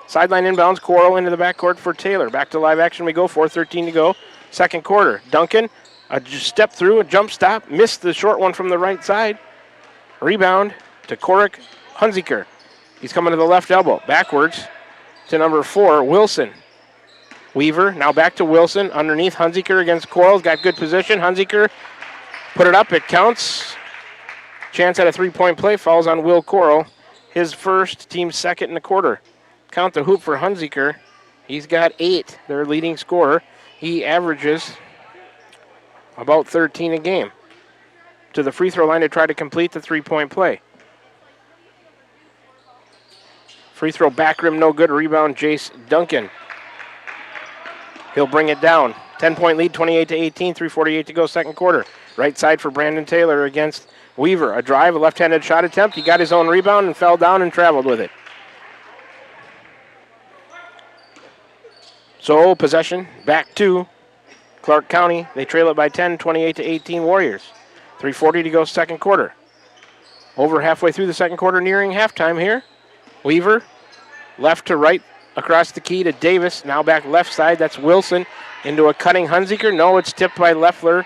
Sideline inbounds, Coral into the backcourt for Taylor. Back to live action we go, 4:13 to go. Second quarter. Duncan, a step through, a jump stop, missed the short one from the right side. Rebound to Corrick Hunziker. He's coming to the left elbow. Backwards to number 4, Wilson. Weaver, now back to Wilson. Underneath, Hunziker against Coral. Got good position. Hunziker put it up. It counts. Chance at a three-point play. Falls on Will Coral. His first, team's second in the quarter. Count the hoop for Hunziker. He's got 8, their leading scorer. He averages about 13 a game. To the free throw line to try to complete the three-point play. Free throw back rim, no good. Rebound, Jace Duncan. He'll bring it down. 10-point lead, 28-18, 3:48 to go, second quarter. Right side for Brandon Taylor against Weaver. A drive, a left-handed shot attempt. He got his own rebound and fell down and traveled with it. So possession back to Clark County. They trail it by 10, 28-18 Warriors. 3:40 to go, second quarter. Over halfway through the second quarter, nearing halftime here. Weaver, left to right, across the key to Davis. Now back left side, that's Wilson. Into a cutting Hunziker. No, it's tipped by Leffler.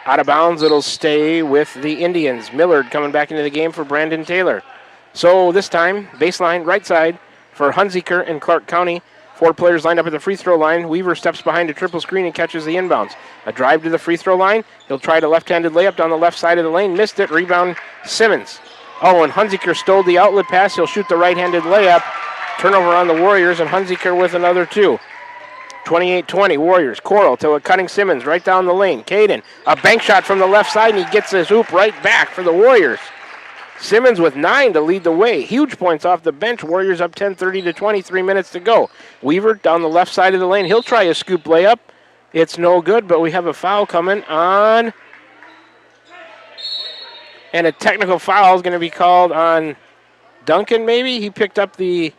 Out of bounds, it'll stay with the Indians. Millard coming back into the game for Brandon Taylor. So this time, baseline right side for Hunziker and Clark County. 4 players lined up at the free throw line. Weaver steps behind a triple screen and catches the inbounds. A drive to the free throw line. He'll try the left-handed layup down the left side of the lane. Missed it. Rebound, Simmons. Oh, and Hunziker stole the outlet pass. He'll shoot the right-handed layup. Turnover on the Warriors, and Hunziker with another 2. 28-20, Warriors. Coral to a cutting Simmons right down the lane. Caden, a bank shot from the left side, and he gets his hoop right back for the Warriors. Simmons with 9 to lead the way. Huge points off the bench. Warriors up 10, 30 to 23 minutes to go. Weaver down the left side of the lane. He'll try a scoop layup. It's no good, but we have a foul coming on. And a technical foul is going to be called on Duncan, maybe? He picked up the...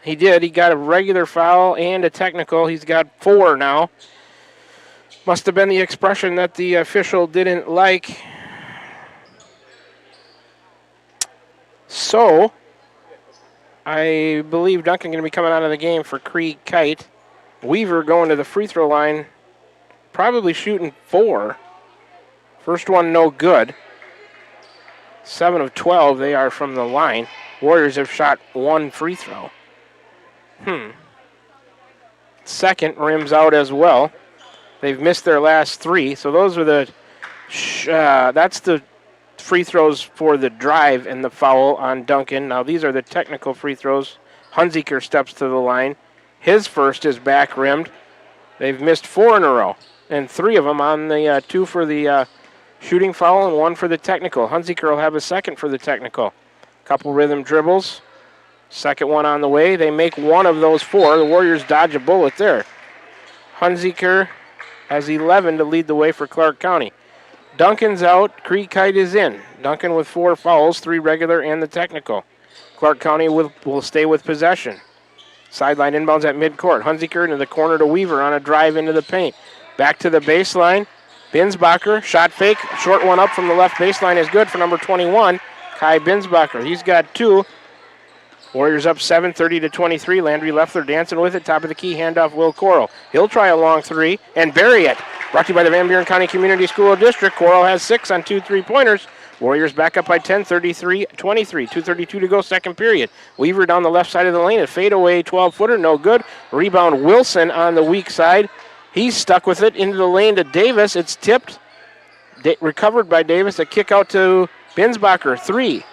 He did. He got a regular foul and a technical. He's got 4 now. Must have been the expression that the official didn't like. So, I believe Duncan going to be coming out of the game for Cree Kite. Weaver going to the free throw line, probably shooting 4. First one no good. 7 of 12 they are from the line. Warriors have shot 1 free throw. Second rims out as well. They've missed their last 3, so those are the that's the free throws for the drive and the foul on Duncan. Now these are the technical free throws. Hunziker steps to the line. His first is back rimmed. They've missed 4 in a row, and 3 of them on the 2 for the shooting foul and 1 for the technical. Hunziker will have a second for the technical. Couple rhythm dribbles. Second one on the way. They make 1 of those 4. The Warriors dodge a bullet there. Hunziker has 11 to lead the way for Clark County. Duncan's out. Cree Kite is in. Duncan with 4 fouls, 3 regular and the technical. Clark County will stay with possession. Sideline inbounds at midcourt. Hunziker into the corner to Weaver on a drive into the paint. Back to the baseline. Binsbacher, shot fake, short one up from the left baseline is good for number 21, Kai Binsbacher. He's got 2. Warriors up 7, 30-23. Landry Leffler dancing with it. Top of the key, handoff Will Coral. He'll try a long 3 and bury it. Brought to you by the Van Buren County Community School District. Coral has 6 on 2 3-pointers. Warriors back up by 10, 33-23. 2:32 to go, second period. Weaver down the left side of the lane. A fadeaway 12-footer, no good. Rebound Wilson on the weak side. He's stuck with it into the lane to Davis. It's tipped. Recovered by Davis. A kick out to Binsbacher. 3.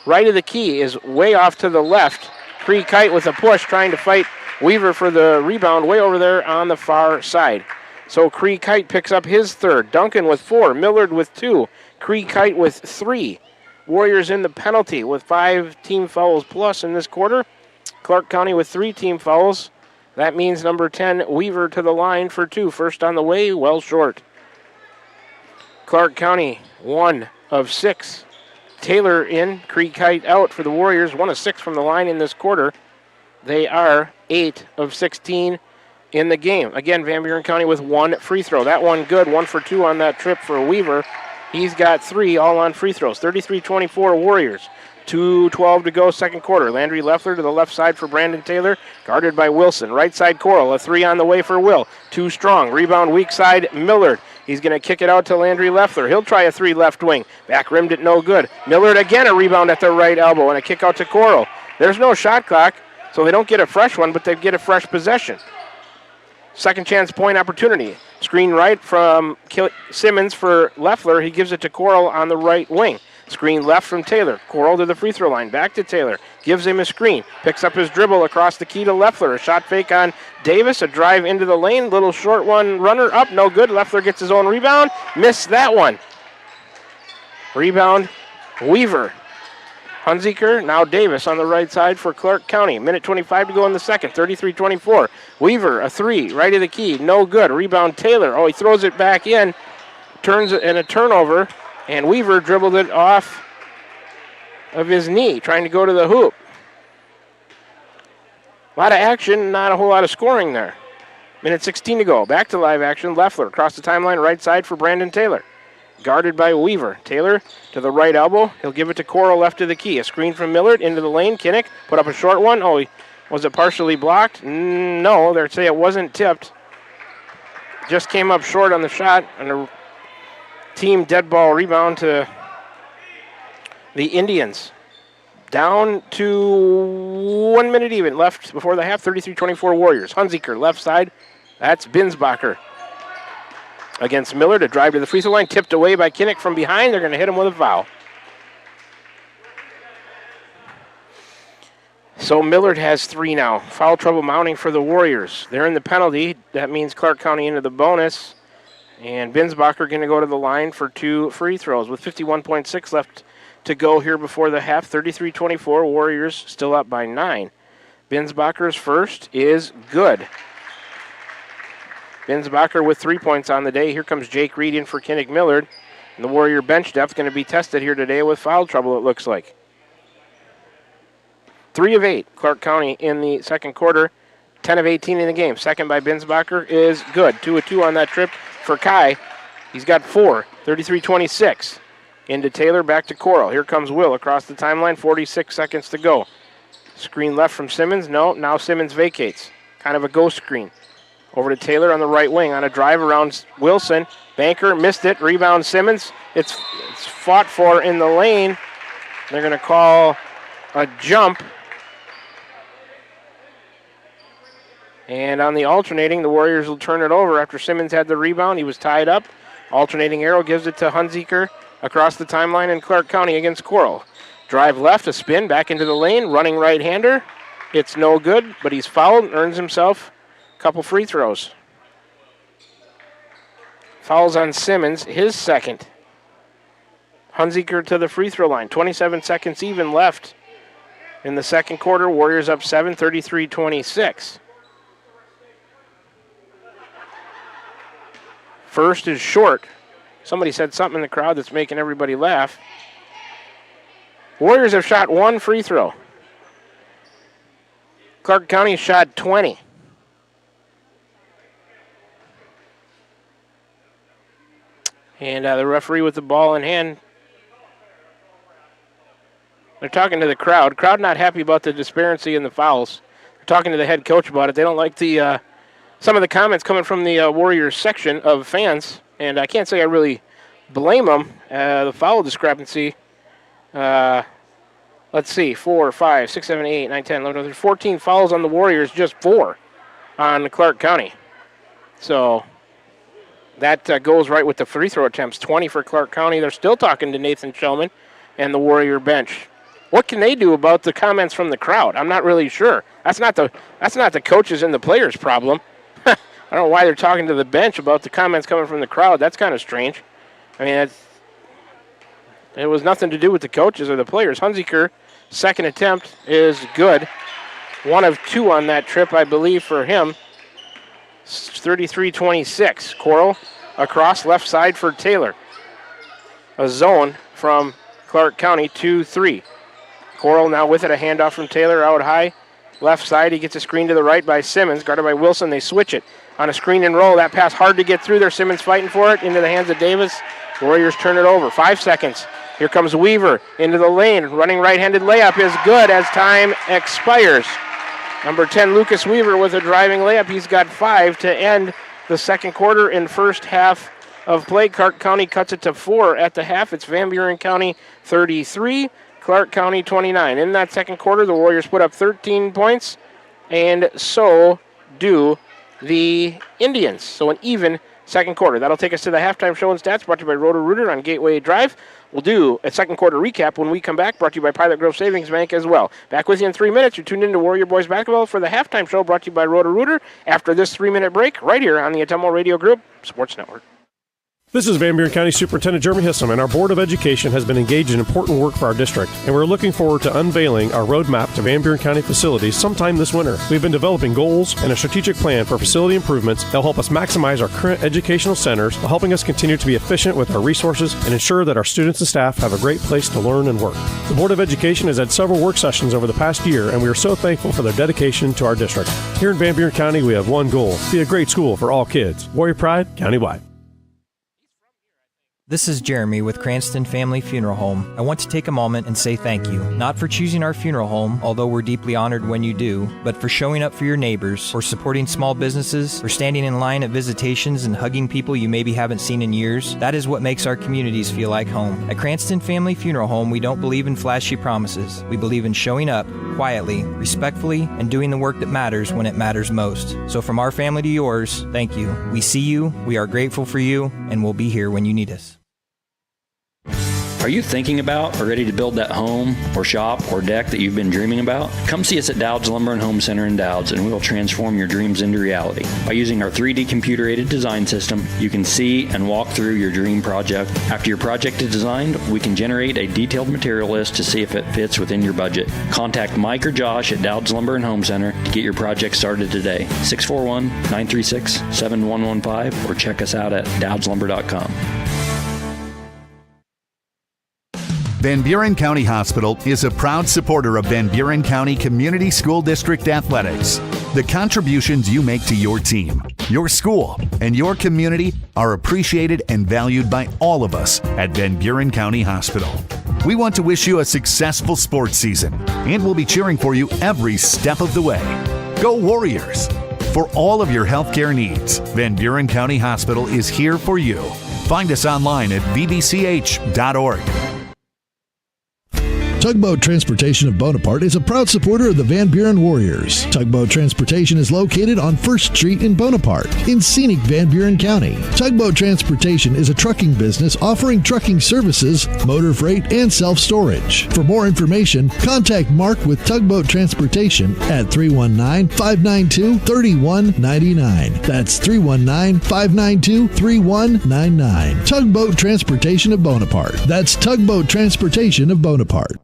Right of the key is way off to the left. Cree Kite with a push trying to fight Weaver for the rebound way over there on the far side. So Cree Kite picks up his 3rd. Duncan with 4. Millard with 2. Cree Kite with 3. Warriors in the penalty with 5 team fouls plus in this quarter. Clark County with 3 team fouls. That means number 10, Weaver, to the line for 2. First on the way, well short. Clark County, 1 of 6. Taylor in, Cree Kite out for the Warriors. 1 of 6 from the line in this quarter. They are 8 of 16 in the game. Again, Van Buren County with 1 free throw. That one good, 1 for 2 on that trip for Weaver. He's got 3 all on free throws. 33-24 Warriors. 2:12 to go, second quarter. Landry Leffler to the left side for Brandon Taylor, guarded by Wilson. Right side Coral, a 3 on the way for Will. 2 strong. Rebound weak side Millard. He's going to kick it out to Landry Leffler. He'll try a 3 left wing. Back rimmed it, no good. Millard again, a rebound at the right elbow and a kick out to Coral. There's no shot clock, so they don't get a fresh one, but they get a fresh possession. Second chance point opportunity. Screen right from Simmons for Leffler. He gives it to Coral on the right wing. Screen left from Taylor. Coral to the free throw line. Back to Taylor. Gives him a screen. Picks up his dribble across the key to Leffler. A shot fake on Davis. A drive into the lane. Little short one. Runner up. No good. Leffler gets his own rebound. Missed that one. Rebound Weaver. Hunziker, now Davis on the right side for Clark County. Minute 25 to go in the second. 33-24. Weaver, a 3. Right of the key. No good. Rebound Taylor. Oh, he throws it back in. Turns it in a turnover. And Weaver dribbled it off of his knee, trying to go to the hoop. A lot of action, not a whole lot of scoring there. Minute 16 to go. Back to live action. Leffler across the timeline, right side for Brandon Taylor. Guarded by Weaver. Taylor to the right elbow. He'll give it to Coral left of the key. A screen from Millard into the lane. Kinnick put up a short one. Oh, was it partially blocked? No, they'd say it wasn't tipped. Just came up short on the shot, and a team dead ball rebound to the Indians. Down to 1 minute even left before the half. 33-24 Warriors. Hunziker left side. That's Binsbacher against Miller to drive to the free throw line. Tipped away by Kinnick from behind. They're going to hit him with a foul. So Millard has 3 now. Foul trouble mounting for the Warriors. They're in the penalty. That means Clark County into the bonus. And Binsbacher going to go to the line for 2 free throws with 51.6 left to go here before the half. 33-24, Warriors still up by 9. Binsbacher's first is good. Binsbacher with 3 points on the day. Here comes Jake Reed in for Kinnick Millard. And the Warrior bench depth going to be tested here today with foul trouble, it looks like. 3 of 8, Clark County in the second quarter. 10 of 18 in the game. Second by Binsbacher is good. 2 of 2 on that trip for Kai. He's got 4. 33-26. Into Taylor, back to Coral. Here comes Will across the timeline. 46 seconds to go. Screen left from Simmons. No, now Simmons vacates. Kind of a ghost screen. Over to Taylor on the right wing on a drive around Wilson. Banker missed it. Rebound Simmons. It's fought for in the lane. They're going to call a jump. And on the alternating, the Warriors will turn it over after Simmons had the rebound. He was tied up. Alternating arrow gives it to Hunziker across the timeline in Clark County against Coral. Drive left, a spin, back into the lane, running right-hander. It's no good, but he's fouled, earns himself a couple free throws. Fouls on Simmons, his second. Hunziker to the free throw line. 27 seconds even left in the second quarter. Warriors up 7, 33-26. First is short. Somebody said something in the crowd that's making everybody laugh. Warriors have shot 1 free throw. Clark County shot 20. And the referee with the ball in hand. They're talking to the crowd. Crowd not happy about the disparity in the fouls. They're talking to the head coach about it. They don't like the some of the comments coming from the Warriors section of fans. And I can't say I really blame them. The foul discrepancy. Let's see. 4, 5, 6, 7, 8, 9, 10, 11, 12, 14 fouls on the Warriors, just 4 on Clark County. So that goes right with the free throw attempts. 20 for Clark County. They're still talking to Nathan Shellman and the Warrior bench. What can they do about the comments from the crowd? I'm not really sure. That's not the coaches and the players' problem. I don't know why they're talking to the bench about the comments coming from the crowd. That's kind of strange. I mean, it was nothing to do with the coaches or the players. Hunziker, second attempt is good. 1 of 2 on that trip, I believe, for him. 33-26. Coral across left side for Taylor. A zone from Clark County, 2-3. Coral now with it, a handoff from Taylor out high. Left side, he gets a screen to the right by Simmons. Guarded by Wilson, they switch it. On a screen and roll, that pass hard to get through there. Simmons fighting for it, into the hands of Davis. Warriors turn it over, 5 seconds. Here comes Weaver into the lane. Running right-handed layup is good as time expires. Number 10, Lucas Weaver with a driving layup. He's got 5 to end the second quarter and first half of play. Clark County cuts it to 4 at the half. It's Van Buren County 33, Clark County 29. In that second quarter, the Warriors put up 13 points, and so do the Indians. So an even second quarter. That'll take us to the halftime show and stats brought to you by Roto-Rooter on Gateway Drive. We'll do a second quarter recap when we come back, brought to you by Pilot Grove Savings Bank as well. Back with you in 3 minutes. You're tuned into Warrior Boys Basketball for the halftime show brought to you by Roto-Rooter after this 3-minute break right here on the Atomo Radio Group Sports Network. This is Van Buren County Superintendent Jeremy Hissam, and our Board of Education has been engaged in important work for our district, and we're looking forward to unveiling our roadmap to Van Buren County facilities sometime this winter. We've been developing goals and a strategic plan for facility improvements that will help us maximize our current educational centers while helping us continue to be efficient with our resources and ensure that our students and staff have a great place to learn and work. The Board of Education has had several work sessions over the past year, and we are so thankful for their dedication to our district. Here in Van Buren County, we have one goal: be a great school for all kids. Warrior Pride, countywide. This is Jeremy with Cranston Family Funeral Home. I want to take a moment and say thank you, not for choosing our funeral home, although we're deeply honored when you do, but for showing up for your neighbors, for supporting small businesses, for standing in line at visitations and hugging people you maybe haven't seen in years. That is what makes our communities feel like home. At Cranston Family Funeral Home, we don't believe in flashy promises. We believe in showing up quietly, respectfully, and doing the work that matters when it matters most. So from our family to yours, thank you. We see you, we are grateful for you, and we'll be here when you need us. Are you thinking about or ready to build that home or shop or deck that you've been dreaming about? Come see us at Dowd's Lumber and Home Center in Dowd's, and we will transform your dreams into reality. By using our 3D computer-aided design system, you can see and walk through your dream project. After your project is designed, we can generate a detailed material list to see if it fits within your budget. Contact Mike or Josh at Dowd's Lumber and Home Center to get your project started today. 641-936-7115 or check us out at dowdslumber.com. Van Buren County Hospital is a proud supporter of Van Buren County Community School District Athletics. The contributions you make to your team, your school, and your community are appreciated and valued by all of us at Van Buren County Hospital. We want to wish you a successful sports season, and we'll be cheering for you every step of the way. Go Warriors! For all of your healthcare needs, Van Buren County Hospital is here for you. Find us online at vbch.org. Tugboat Transportation of Bonaparte is a proud supporter of the Van Buren Warriors. Tugboat Transportation is located on 1st Street in Bonaparte, in scenic Van Buren County. Tugboat Transportation is a trucking business offering trucking services, motor freight, and self-storage. For more information, contact Mark with Tugboat Transportation at 319-592-3199. That's 319-592-3199. Tugboat Transportation of Bonaparte. That's Tugboat Transportation of Bonaparte.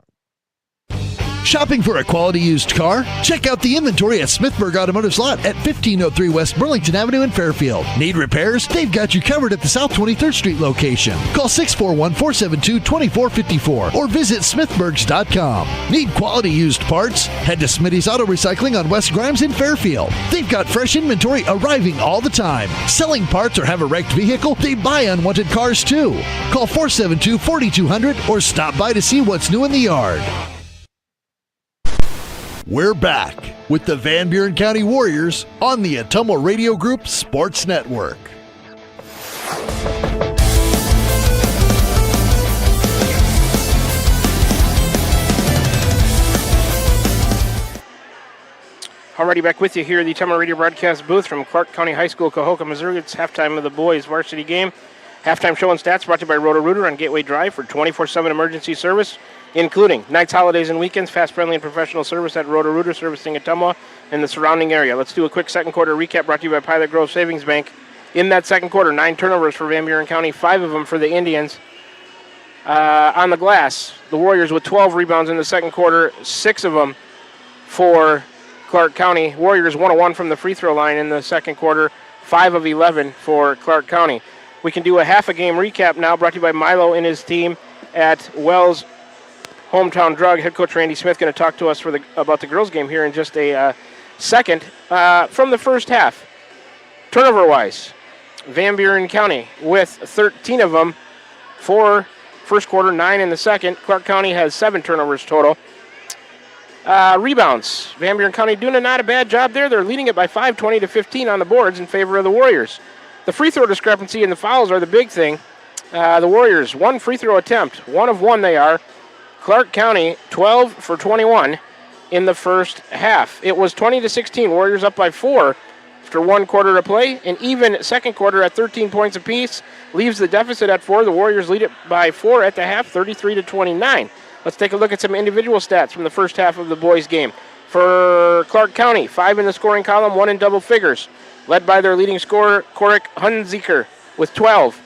Shopping for a quality used car? Check out the inventory at Smithburg Automotive's lot at 1503 West Burlington Avenue in Fairfield. Need repairs? They've got you covered at the South 23rd Street location. Call 641-472-2454 or visit smithburgs.com. Need quality used parts? Head to Smitty's Auto Recycling on West Grimes in Fairfield. They've got fresh inventory arriving all the time. Selling parts or have a wrecked vehicle? They buy unwanted cars too. Call 472-4200 or stop by to see what's new in the yard. We're back with the Van Buren County Warriors on the Ottumwa Radio Group Sports Network. Alrighty, back with you here at the Ottumwa Radio broadcast booth from Clark County High School, Cahokia, Missouri. It's halftime of the boys' varsity game. Halftime show and stats brought to you by Roto-Rooter on Gateway Drive for 24/7 emergency service, including nights, holidays, and weekends. Fast, friendly, and professional service at Roto-Rooter, servicing Ottumwa and the surrounding area. Let's do a quick second quarter recap brought to you by Pilot Grove Savings Bank. In that second quarter, 9 turnovers for Van Buren County, 5 of them for the Indians. On the glass, the Warriors with 12 rebounds in the second quarter, 6 of them for Clark County. Warriors 1-1 from the free throw line in the second quarter, 5 of 11 for Clark County. We can do a half a game recap now, brought to you by Milo and his team at Wells Hometown Drug. Head coach Randy Smith going to talk to us about the girls game here in just a second. From the first half, turnover-wise, Van Buren County with 13 of them for first quarter, 9 in the second. Clark County has 7 turnovers total. Rebounds, Van Buren County doing not a bad job there. They're leading it by 5, 20-15 on the boards in favor of the Warriors. The free throw discrepancy and the fouls are the big thing. The Warriors, 1 free throw attempt, 1 of 1 they are. Clark County, 12 for 21 in the first half. It was 20-16, Warriors up by 4 after 1 quarter to play. And even second quarter at 13 points apiece leaves the deficit at 4. The Warriors lead it by 4 at the half, 33-29. Let's take a look at some individual stats from the first half of the boys' game. For Clark County, 5 in the scoring column, 1 in double figures, led by their leading scorer, Korik Hunziker, with 12.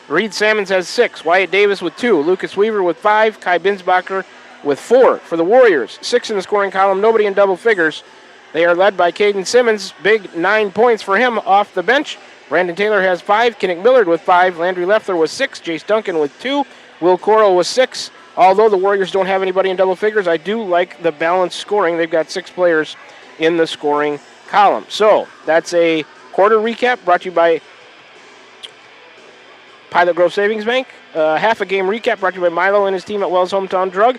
Reed Salmons has 6. Wyatt Davis with 2. Lucas Weaver with 5. Kai Binsbacher with 4. For the Warriors, 6 in the scoring column, nobody in double figures. They are led by Caden Simmons, big 9 points for him off the bench. Brandon Taylor has 5. Kinnick Millard with 5. Landry Leffler with 6. Jace Duncan with 2. Will Coral with 6. Although the Warriors don't have anybody in double figures, I do like the balanced scoring. They've got 6 players in the scoring column. So that's a quarter recap brought to you by Pilot Grove Savings Bank. Half a game recap brought to you by Milo and his team at Wells Hometown Drug.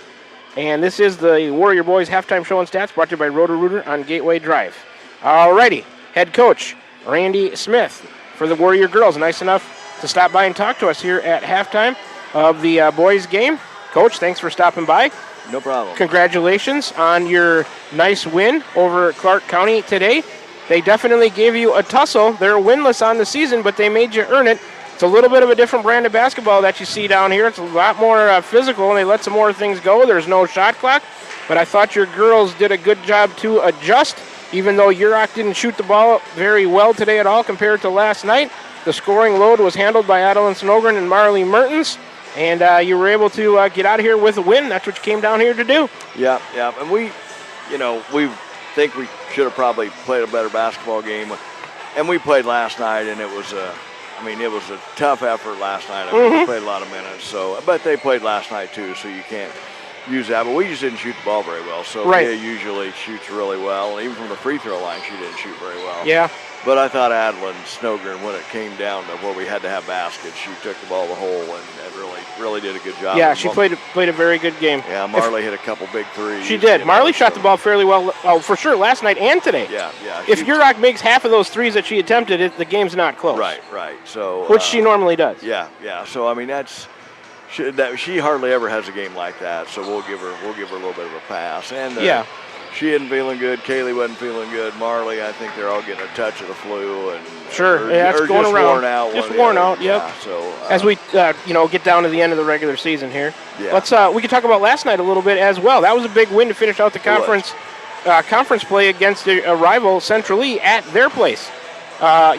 And this is the Warrior Boys halftime show and stats brought to you by Roto-Rooter on Gateway Drive. Alrighty, head coach Randy Smith for the Warrior girls, nice enough to stop by and talk to us here at halftime of the boys game. Coach, thanks for stopping by. No problem. Congratulations on your nice win over Clark County today. They definitely gave you a tussle. They're winless on the season, but they made you earn it. It's a little bit of a different brand of basketball that you see down here. It's a lot more physical, and they let some more things go. There's no shot clock, but I thought your girls did a good job to adjust, even though Urok didn't shoot the ball very well today at all compared to last night. The scoring load was handled by Adeline Snogren and Marley Mertens. And you were able to get out of here with a win. That's what you came down here to do. Yeah. And we think we should have probably played a better basketball game. And we played last night, and it was a tough effort last night. We played a lot of minutes. But they played last night too, so you can't use that. But we just didn't shoot the ball very well. So Leah usually shoots really well. Even from the free throw line, she didn't shoot very well. Yeah. But I thought Adeline Snogren, when it came down to where we had to have baskets, she took the ball to the hole and really did a good job. Yeah, she played a very good game. Yeah, Marley hit a couple big threes. She did. Marley shot the ball fairly well, for sure, last night and today. Yeah. If Urok makes half of those threes that she attempted, the game's not close. Right. So which she normally does. Yeah. So I mean, she hardly ever has a game like that. So we'll give her a little bit of a pass. And she isn't feeling good. Kaylee wasn't feeling good. Marley, I think they're all getting a touch of the flu and it's going around. Just worn out. Yep. Yeah, so as we get down to the end of the regular season here, let's we can talk about last night a little bit as well. That was a big win to finish out the conference play against a rival Central E at their place.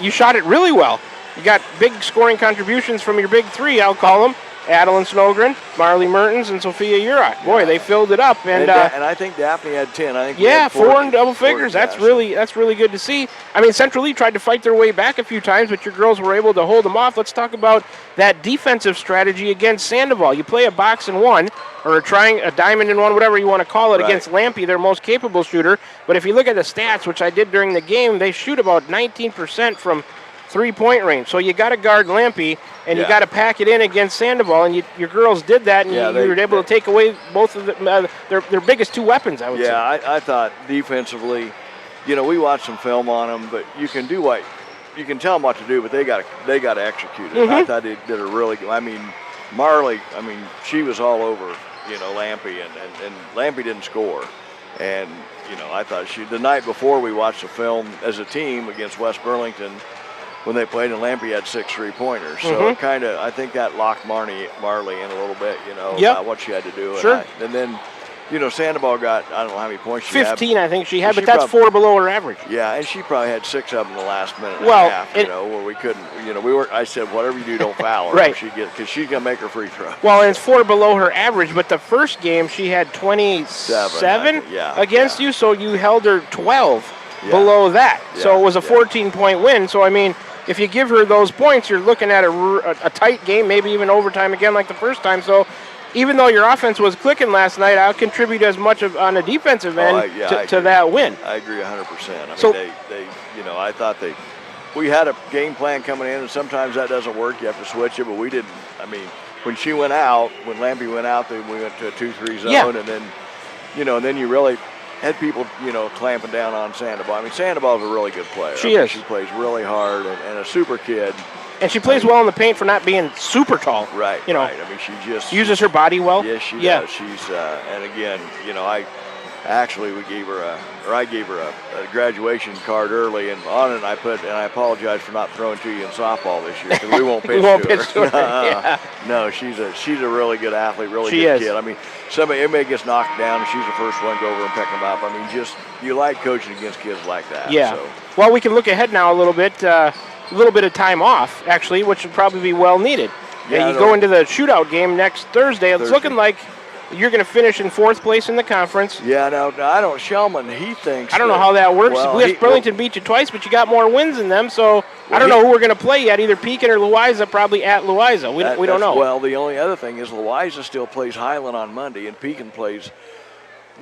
You shot it really well. You got big scoring contributions from your big three, I'll call them. Adeline Snogren, Marley Mertens, and Sophia Urach. Boy, they filled it up. And I think Daphne had 10. I think we yeah, had 4 in double figures. That's yeah, really good to see. I mean, Central Lee tried to fight their way back a few times, but your girls were able to hold them off. Let's talk about that defensive strategy against Sandoval. You play a box and one, or a diamond and one, whatever you want to call it, Right. against Lampe, their most capable shooter. But if you look at the stats, which I did during the game, they shoot about 19% from three-point range. So you got to guard Lampe, and you got to pack it in against Sandoval, and your girls did that, and you were able to take away both of their biggest two weapons, I would say. Yeah, I thought defensively, we watched some film on them, but you can tell them what to do, but they got to execute it. I thought they did a really good. I mean, Marley, she was all over, Lampe, and Lampe didn't score, and I thought the night before we watched the film as a team against West Burlington, when they played, and Lampe had 6 3-pointers. So it I think that locked Marley in a little bit, about what she had to do. Sure. And then, Sandoval got, I don't know how many points she had. 15, I think she had, but that's 4 below her average. Yeah, and she probably had 6 of them in the last minute and a half, where we couldn't, I said, whatever you do, don't foul her. Right. Because she's going to make her free throw. Well, and it's 4 below her average, but the first game she had 27 against you, so you held her 12 below that. So it was a 14-point win. So, if you give her those points, you're looking at a tight game, maybe even overtime again like the first time. So even though your offense was clicking last night, I'll contribute as much on the defensive end to that win. I agree 100%. I thought we had a game plan coming in, and sometimes that doesn't work. You have to switch it, but we didn't. When she went out, when Lampe went out, then we went to a 2-3 zone, and then, then you really had people, clamping down on Sandoval. Sandoval's a really good player. She is. She plays really hard and a super kid. And she plays well in the paint for not being super tall. Right, right. She just uses her body well. Yes, she does. She's, and again, I gave her a graduation card early, and on it I apologize for not throwing to you in softball this year because we won't pitch to her. No, she's a really good athlete, really good kid. Somebody gets knocked down, and she's the first one to go over and pick them up. You like coaching against kids like that. Yeah. So. Well, we can look ahead now a little bit of time off, actually, which would probably be well needed. Yeah, you go into the shootout game next Thursday. It's looking like you're going to finish in 4th place in the conference. Yeah, no, I don't. Shellman, he thinks. I don't know how that works. Burlington beat you twice, but you got more wins than them, so I don't know who we're going to play yet, either Pekin or Louisa, probably at Louisa. We don't know. Well, the only other thing is Louisa still plays Highland on Monday, and Pekin plays.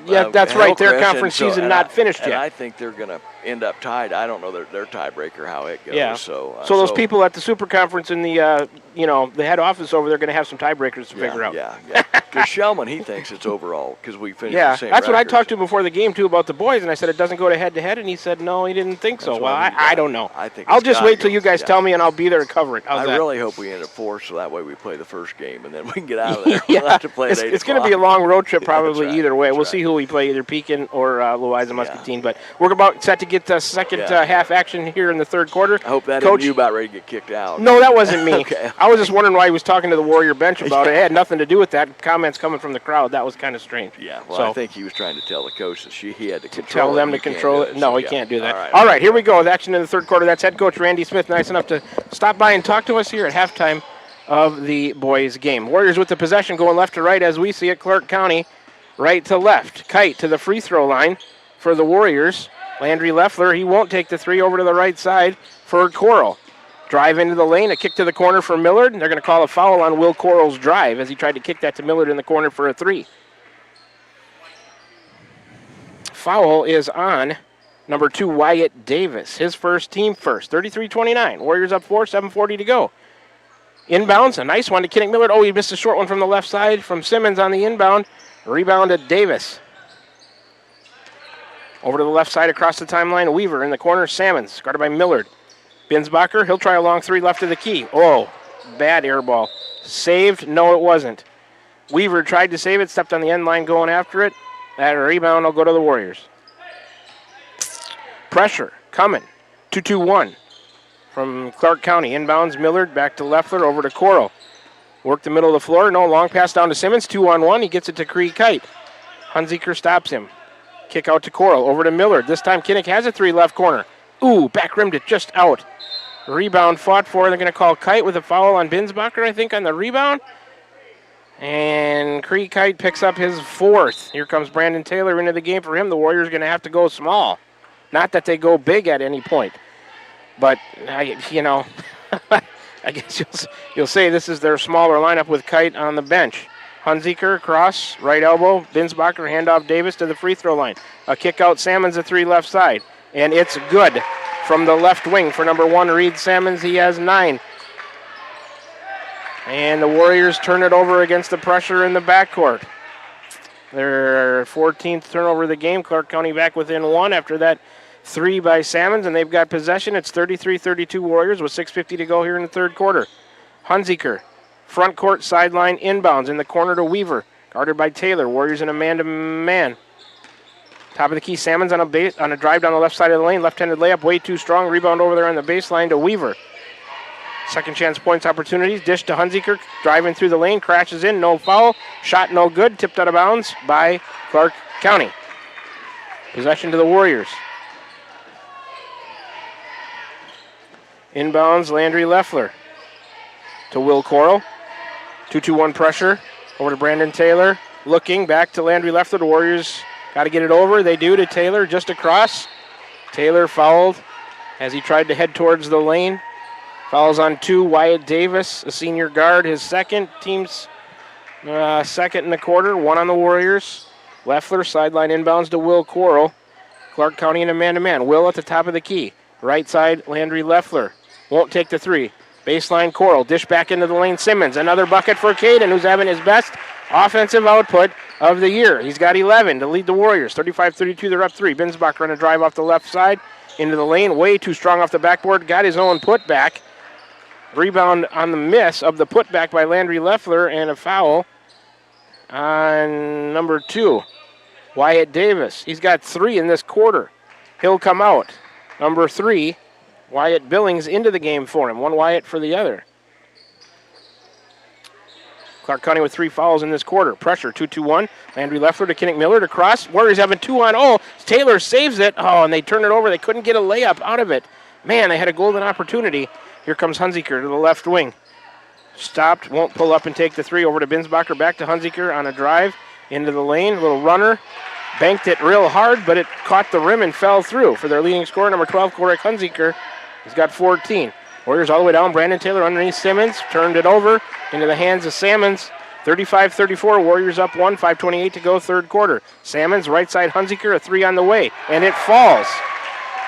Yeah, that's right. Their Hillcrest, conference season not finished yet. And I think they're going to end up tied. I don't know their tiebreaker how it goes. Yeah. So those people at the Super Conference in the the head office over there are going to have some tiebreakers to figure out. Yeah. Because Shellman, he thinks it's overall because we finished the same that's what I records. talked to before the game too about the boys, and I said it doesn't go to head, and he said no, he didn't think so. Well, I don't know. I think I'll just wait till you guys tell me, and I'll be there to cover it. I really hope we end at 4, so that way we play the first game, and then we can get out of there. We'll have to play at 8 It's going to be a long road trip probably right. either way. That's We'll right. see who we play, either Pekin or Louisa Muscatine. But we're about set to get the second half action here in the third quarter. I hope that Coach, isn't you about ready to get kicked out. No, that wasn't me. Okay. I was just wondering why he was talking to the Warrior bench about it. It had nothing to do with that. Comments coming from the crowd. That was kind of strange. Yeah, well, so, I think he was trying to tell the coach that he had to control tell them it. to control it. No, he can't do that. All right, here we go with action in the third quarter. That's head coach Randy Smith, nice enough to stop by and talk to us here at halftime of the boys' game. Warriors with the possession going left to right as we see it. Clark County right to left. Kite to the free throw line for the Warriors. Landry Leffler, he won't take the three, over to the right side for Coral. Drive into the lane, a kick to the corner for Millard. They're going to call a foul on Will Coral's drive as he tried to kick that to Millard in the corner for a three. Foul is on number 2, Wyatt Davis. His first, team first. 33-29. Warriors up 4, 7:40 to go. Inbounds, a nice one to Kinnick Millard. Oh, he missed a short one from the left side from Simmons on the inbound. Rebound to Davis. Over to the left side across the timeline. Weaver in the corner. Sammons guarded by Millard. Binsbacher, he'll try a long three left of the key. Oh, bad air ball. Saved? No, it wasn't. Weaver tried to save it, stepped on the end line going after it. That rebound will go to the Warriors. Pressure coming. 2-2-1 from Clark County. Inbounds Millard, back to Leffler, over to Coral. Work the middle of the floor. No, long pass down to Simmons. 2-on-1. He gets it to Cree Kite. Hunziker stops him. Kick out to Coral. Over to Millard. This time Kinnick has a three left corner. Ooh, back rimmed it just out. Rebound fought for. They're going to call Kite with a foul on Binsbacher, I think, on the rebound. And Creekite picks up his 4th. Here comes Brandon Taylor into the game for him. The Warriors going to have to go small. Not that they go big at any point. But, I guess you'll say this is their smaller lineup with Kite on the bench. Hunziker, cross, right elbow. Binsbacher, handoff Davis to the free throw line. A kick out, Salmons, a 3 left side. And it's good from the left wing for number 1, Reed Salmons. He has 9. And the Warriors turn it over against the pressure in the backcourt. Their 14th turnover of the game. Clark County back within 1 after that 3 by Salmons, and they've got possession. It's 33-32 Warriors with 6:50 to go here in the third quarter. Hunziker, front court sideline inbounds in the corner to Weaver, guarded by Taylor. Warriors in a man-to-man. Top of the key, Salmons on a drive down the left side of the lane. Left-handed layup, way too strong. Rebound over there on the baseline to Weaver. Second chance points opportunities. Dish to Hunziker, driving through the lane, crashes in, no foul. Shot no good, tipped out of bounds by Clark County. Possession to the Warriors. Inbounds, Landry Leffler to Will Coral. 2-2-1 pressure over to Brandon Taylor. Looking back to Landry Leffler. The Warriors got to get it over. They do to Taylor just across. Taylor fouled as he tried to head towards the lane. Fouls on 2. Wyatt Davis, a senior guard, his second. Team's second in the quarter. 1 on the Warriors. Leffler, sideline inbounds to Will Coral. Clark County in a man-to-man. Will at the top of the key. Right side, Landry Leffler. Won't take the 3. Baseline, Coral. Dish back into the lane, Simmons. Another bucket for Caden, who's having his best offensive output of the year. He's got 11 to lead the Warriors. 35-32, they're up 3. Binsbacher on a drive off the left side into the lane. Way too strong off the backboard. Got his own putback. Rebound on the miss of the putback by Landry Leffler, and a foul on number 2, Wyatt Davis. He's got 3 in this quarter. He'll come out. Number 3, Wyatt Billings into the game for him. 1 Wyatt for the other. Clark County with 3 fouls in this quarter. Pressure, 2-2-1. Landry Leffler to Kinnick Miller to cross. Warriors having 2 on 0. Taylor saves it. Oh, and they turn it over. They couldn't get a layup out of it. Man, they had a golden opportunity. Here comes Hunziker to the left wing. Stopped, won't pull up and take the 3. Over to Binsbacher, back to Hunziker on a drive into the lane. Little runner. Banked it real hard, but it caught the rim and fell through for their leading scorer, number 12, Corey Hunziker. He's got 14. Warriors all the way down. Brandon Taylor underneath Simmons. Turned it over into the hands of Salmons. 35-34. Warriors up 1. 5:28 to go, third quarter. Salmons, right side Hunziker, a 3 on the way. And it falls.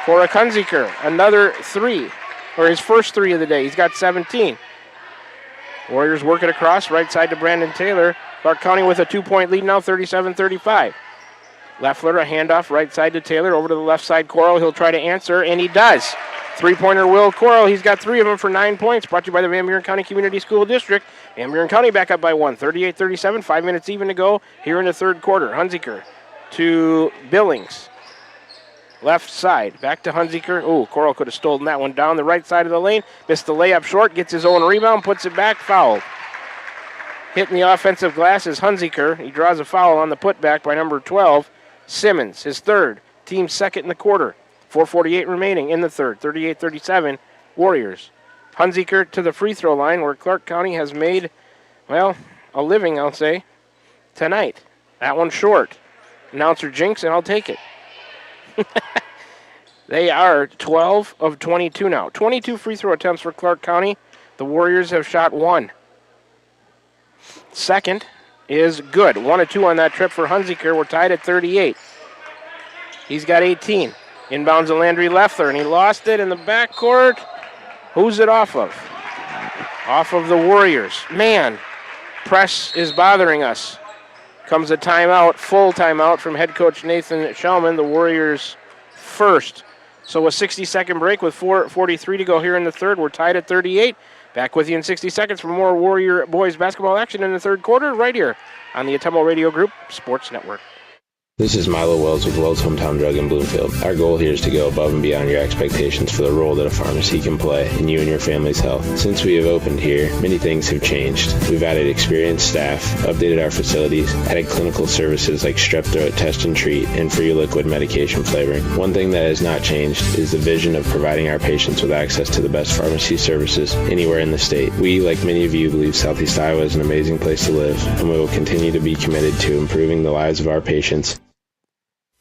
Corey Hunziker, another 3. Or his first 3 of the day. He's got 17. Warriors work it across. Right side to Brandon Taylor. Clark County with a 2-point lead now, 37-35. Leffler, a handoff right side to Taylor. Over to the left side, Coral. He'll try to answer, and he does. 3-pointer Will Coral. He's got 3 of them for 9 points. Brought to you by the Van Buren County Community School District. Van Buren County back up by 1. 38-37. 5 minutes even to go here in the third quarter. Hunziker to Billings. Left side. Back to Hunziker. Oh, Coral could have stolen that one down the right side of the lane. Missed the layup short. Gets his own rebound. Puts it back. Fouled. Hitting the offensive glass is Hunziker. He draws a foul on the putback by number 12. Simmons, his third, team second in the quarter. 4:48 remaining in the third. 38-37, Warriors. Hunziker to the free throw line where Clark County has made, well, a living, I'll say, tonight. That one short. Announcer jinx, and I'll take it. They are 12 of 22 now. 22 free throw attempts for Clark County. The Warriors have shot 1. Second is good. 1 of 2 on that trip for Hunziker. We're tied at 38. He's got 18. Inbounds to Landry Leffler, and he lost it in the backcourt. Who's it off of? Off of the Warriors. Man, press is bothering us. Comes a timeout, full timeout from head coach Nathan Shellman, the Warriors' first. So a 60-second break with 4:43 to go here in the third. We're tied at 38. Back with you in 60 seconds for more Warrior Boys basketball action in the third quarter right here on the Atomo Radio Group Sports Network. This is Milo Wells with Wells Hometown Drug in Bloomfield. Our goal here is to go above and beyond your expectations for the role that a pharmacy can play in you and your family's health. Since we have opened here, many things have changed. We've added experienced staff, updated our facilities, added clinical services like strep throat test and treat, and free liquid medication flavoring. One thing that has not changed is the vision of providing our patients with access to the best pharmacy services anywhere in the state. We, like many of you, believe Southeast Iowa is an amazing place to live, and we will continue to be committed to improving the lives of our patients.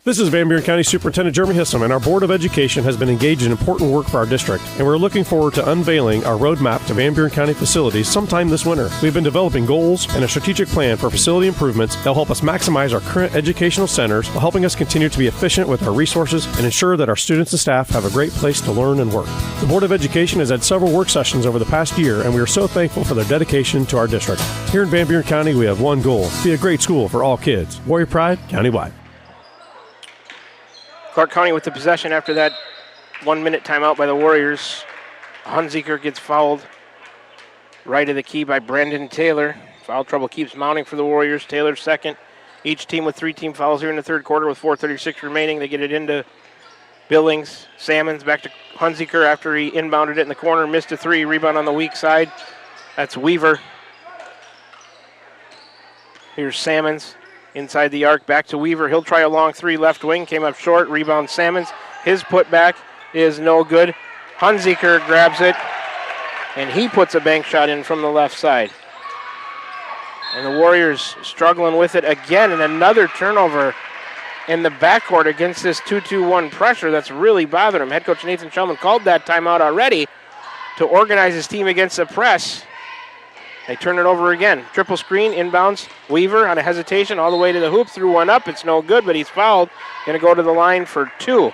This is Van Buren County Superintendent Jeremy Hissom, and our Board of Education has been engaged in important work for our district, and we're looking forward to unveiling our roadmap to Van Buren County facilities sometime this winter. We've been developing goals and a strategic plan for facility improvements that will help us maximize our current educational centers while helping us continue to be efficient with our resources and ensure that our students and staff have a great place to learn and work. The Board of Education has had several work sessions over the past year, and we are so thankful for their dedication to our district. Here in Van Buren County, we have one goal: be a great school for all kids. Warrior Pride, countywide. Clark County with the possession after that 1-minute timeout by the Warriors. Hunziker gets fouled right of the key by Brandon Taylor. Foul trouble keeps mounting for the Warriors. Taylor's second. Each team with 3 team fouls here in the third quarter with 4:36 remaining. They get it into Billings. Salmons back to Hunziker after he inbounded it in the corner. Missed a 3. Rebound on the weak side. That's Weaver. Here's Salmons. Inside the arc, back to Weaver. He'll try a long 3 left wing. Came up short. Rebound Salmons. His putback is no good. Hunziker grabs it, and he puts a bank shot in from the left side. And the Warriors struggling with it again, and another turnover in the backcourt against this 2-2-1 pressure that's really bothered him. Head coach Nathan Shellman called that timeout already to organize his team against the press. They turn it over again. Triple screen, inbounds. Weaver on a hesitation all the way to the hoop. Threw one up. It's no good, but he's fouled. Going to go to the line for 2.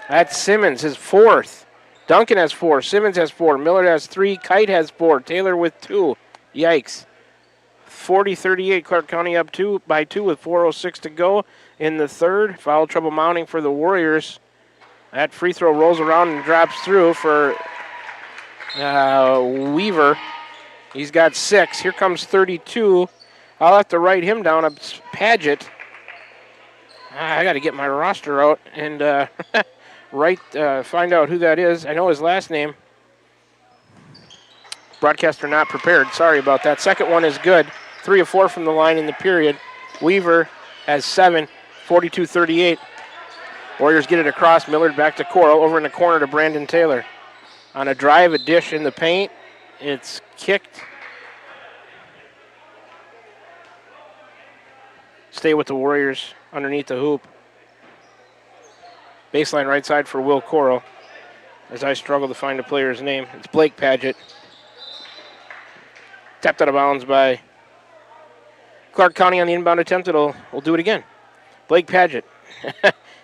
That's Simmons, his 4th. Duncan has 4. Simmons has 4. Miller has 3. Kite has 4. Taylor with 2. Yikes. 40-38, Clark County up 2 by 2 with 4:06 to go in the third. Foul trouble mounting for the Warriors. That free throw rolls around and drops through for Weaver. He's got 6. Here comes 32. I'll have to write him down. It's Paget. I got to get my roster out and find out who that is. I know his last name. Broadcaster not prepared. Sorry about that. Second one is good. 3 of 4 from the line in the period. Weaver has 7. 42-38. Warriors get it across. Millard back to Coral. Over in the corner to Brandon Taylor. On a drive, a dish in the paint. It's kicked. Stay with the Warriors underneath the hoop. Baseline right side for Will Coral. As I struggle to find a player's name. It's Blake Paget. Tapped out of bounds by Clark County on the inbound attempt. We'll do it again. Blake Paget.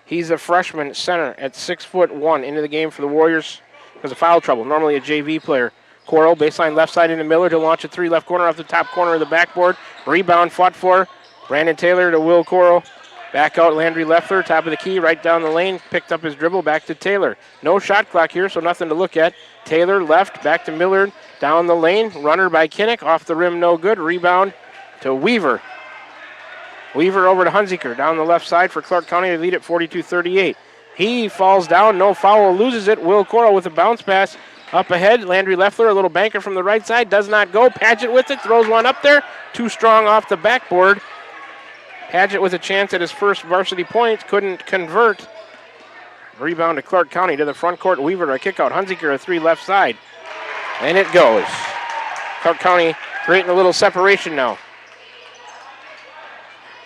He's a freshman center at 6'1" into the game for the Warriors. Because of foul trouble, normally a JV player. Coral, baseline left side into Miller to launch a 3 left corner off the top corner of the backboard. Rebound fought for. Brandon Taylor to Will Coral. Back out Landry Leffler, top of the key, right down the lane. Picked up his dribble, back to Taylor. No shot clock here, so nothing to look at. Taylor left, back to Millard. Down the lane, runner by Kinnick. Off the rim, no good. Rebound to Weaver. Weaver over to Hunziker. Down the left side for Clark County to lead at 42-38. He falls down, no foul, loses it. Will Coral with a bounce pass up ahead. Landry Leffler, a little banker from the right side, does not go. Paget with it, throws one up there. Too strong off the backboard. Paget with a chance at his first varsity points, couldn't convert. Rebound to Clark County to the front court. Weaver to a kick out. Hunziker a 3 left side. And it goes. Clark County creating a little separation now.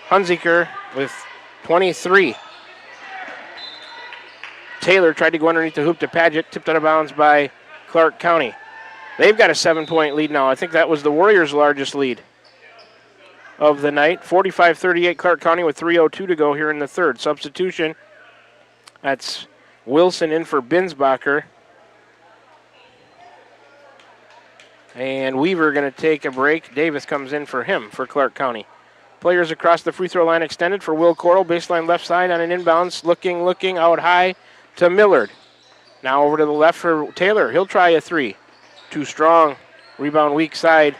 Hunziker with 23. Taylor tried to go underneath the hoop to Paget, tipped out of bounds by Clark County. They've got a 7-point lead now. I think that was the Warriors' largest lead of the night. 45-38 Clark County with 3:02 to go here in the third. Substitution. That's Wilson in for Binsbacher. And Weaver going to take a break. Davis comes in for him for Clark County. Players across the free throw line extended for Will Coral. Baseline left side on an inbounds. Looking out high to Millard. Now over to the left for Taylor. He'll try a 3. Too strong. Rebound weak side.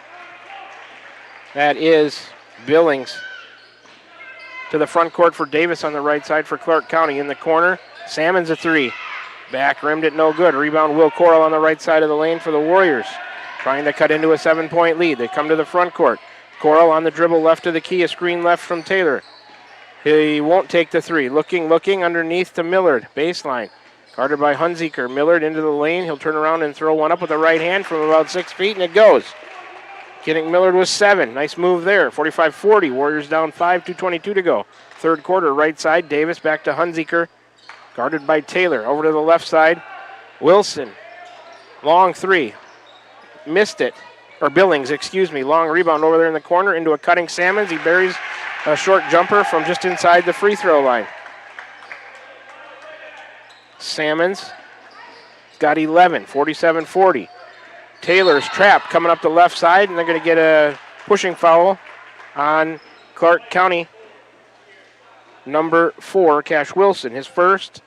That is Billings. to the front court for Davis on the right side for Clark County. In the corner, Salmon's a three. Back rimmed it, no good. Rebound, Will Coral on the right side of the lane for the Warriors. Trying to cut into a 7-point lead. They come to the front court. Coral on the dribble left of the key, a screen left from Taylor. He won't take the three. Looking underneath to Millard. Baseline. Guarded by Hunziker. Millard into the lane. He'll turn around and throw one up with the right hand from about 6 feet, and it goes. Getting Millard with 7. Nice move there. 45-40. Warriors down 5, 2:22 to go. Third quarter, right side. Davis back to Hunziker. Guarded by Taylor. Over to the left side. Wilson. Long three. Missed it. Or Billings, excuse me. Long rebound over there in the corner into a cutting Salmons. He buries a short jumper from just inside the free throw line. Salmons got 11, 47-40. Taylor's trapped coming up the left side, and they're going to get a pushing foul on Clark County. Number 4, Cash Wilson. His first.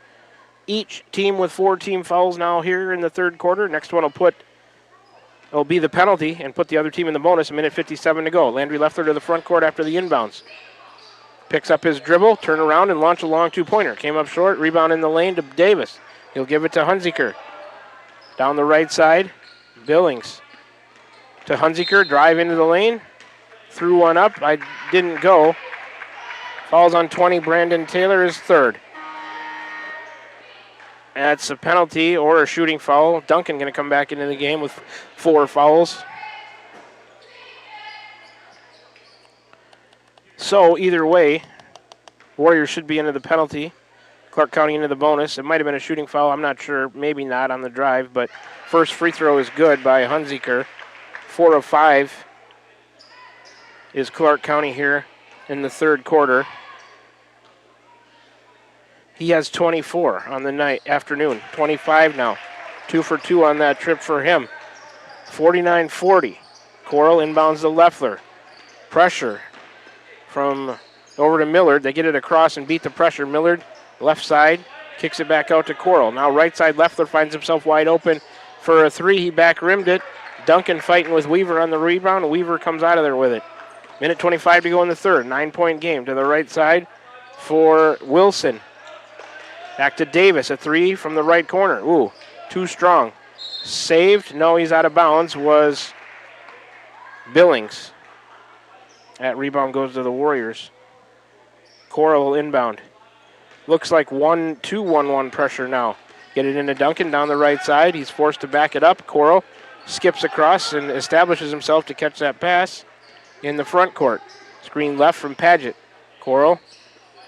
Each team with 4 team fouls now here in the third quarter. Next one will be the penalty and put the other team in the bonus. 1:57 to go. Landry Leffler to the front court after the inbounds. Picks up his dribble, turn around, and launch a long two-pointer. Came up short, rebound in the lane to Davis. He'll give it to Hunziker. Down the right side, Billings to Hunziker, drive into the lane. Threw one up, didn't go. Falls on 20, Brandon Taylor is third. That's a penalty or a shooting foul. Duncan going to come back into the game with 4 fouls. So either way, Warriors should be into the penalty. Clark County into the bonus. It might have been a shooting foul. I'm not sure. Maybe not on the drive, but first free throw is good by Hunziker. 4 of 5 is Clark County here in the third quarter. He has 24 on the afternoon. 25 now. 2 for 2 on that trip for him. 49-40. Coral inbounds to Leffler. Pressure from over to Millard. They get it across and beat the pressure. Millard, left side, kicks it back out to Coral. Now right side, Leffler finds himself wide open for a 3. He back rimmed it. Duncan fighting with Weaver on the rebound. Weaver comes out of there with it. 1:25 to go in the third. 9-point game to the right side for Wilson. Back to Davis, a 3 from the right corner. Ooh, too strong. Saved. No, he's out of bounds. Was Billings. That rebound goes to the Warriors. Coral inbound. Looks like 1-2-1-1 pressure now. Get it into Duncan down the right side. He's forced to back it up. Coral skips across and establishes himself to catch that pass in the front court. Screen left from Paget. Coral.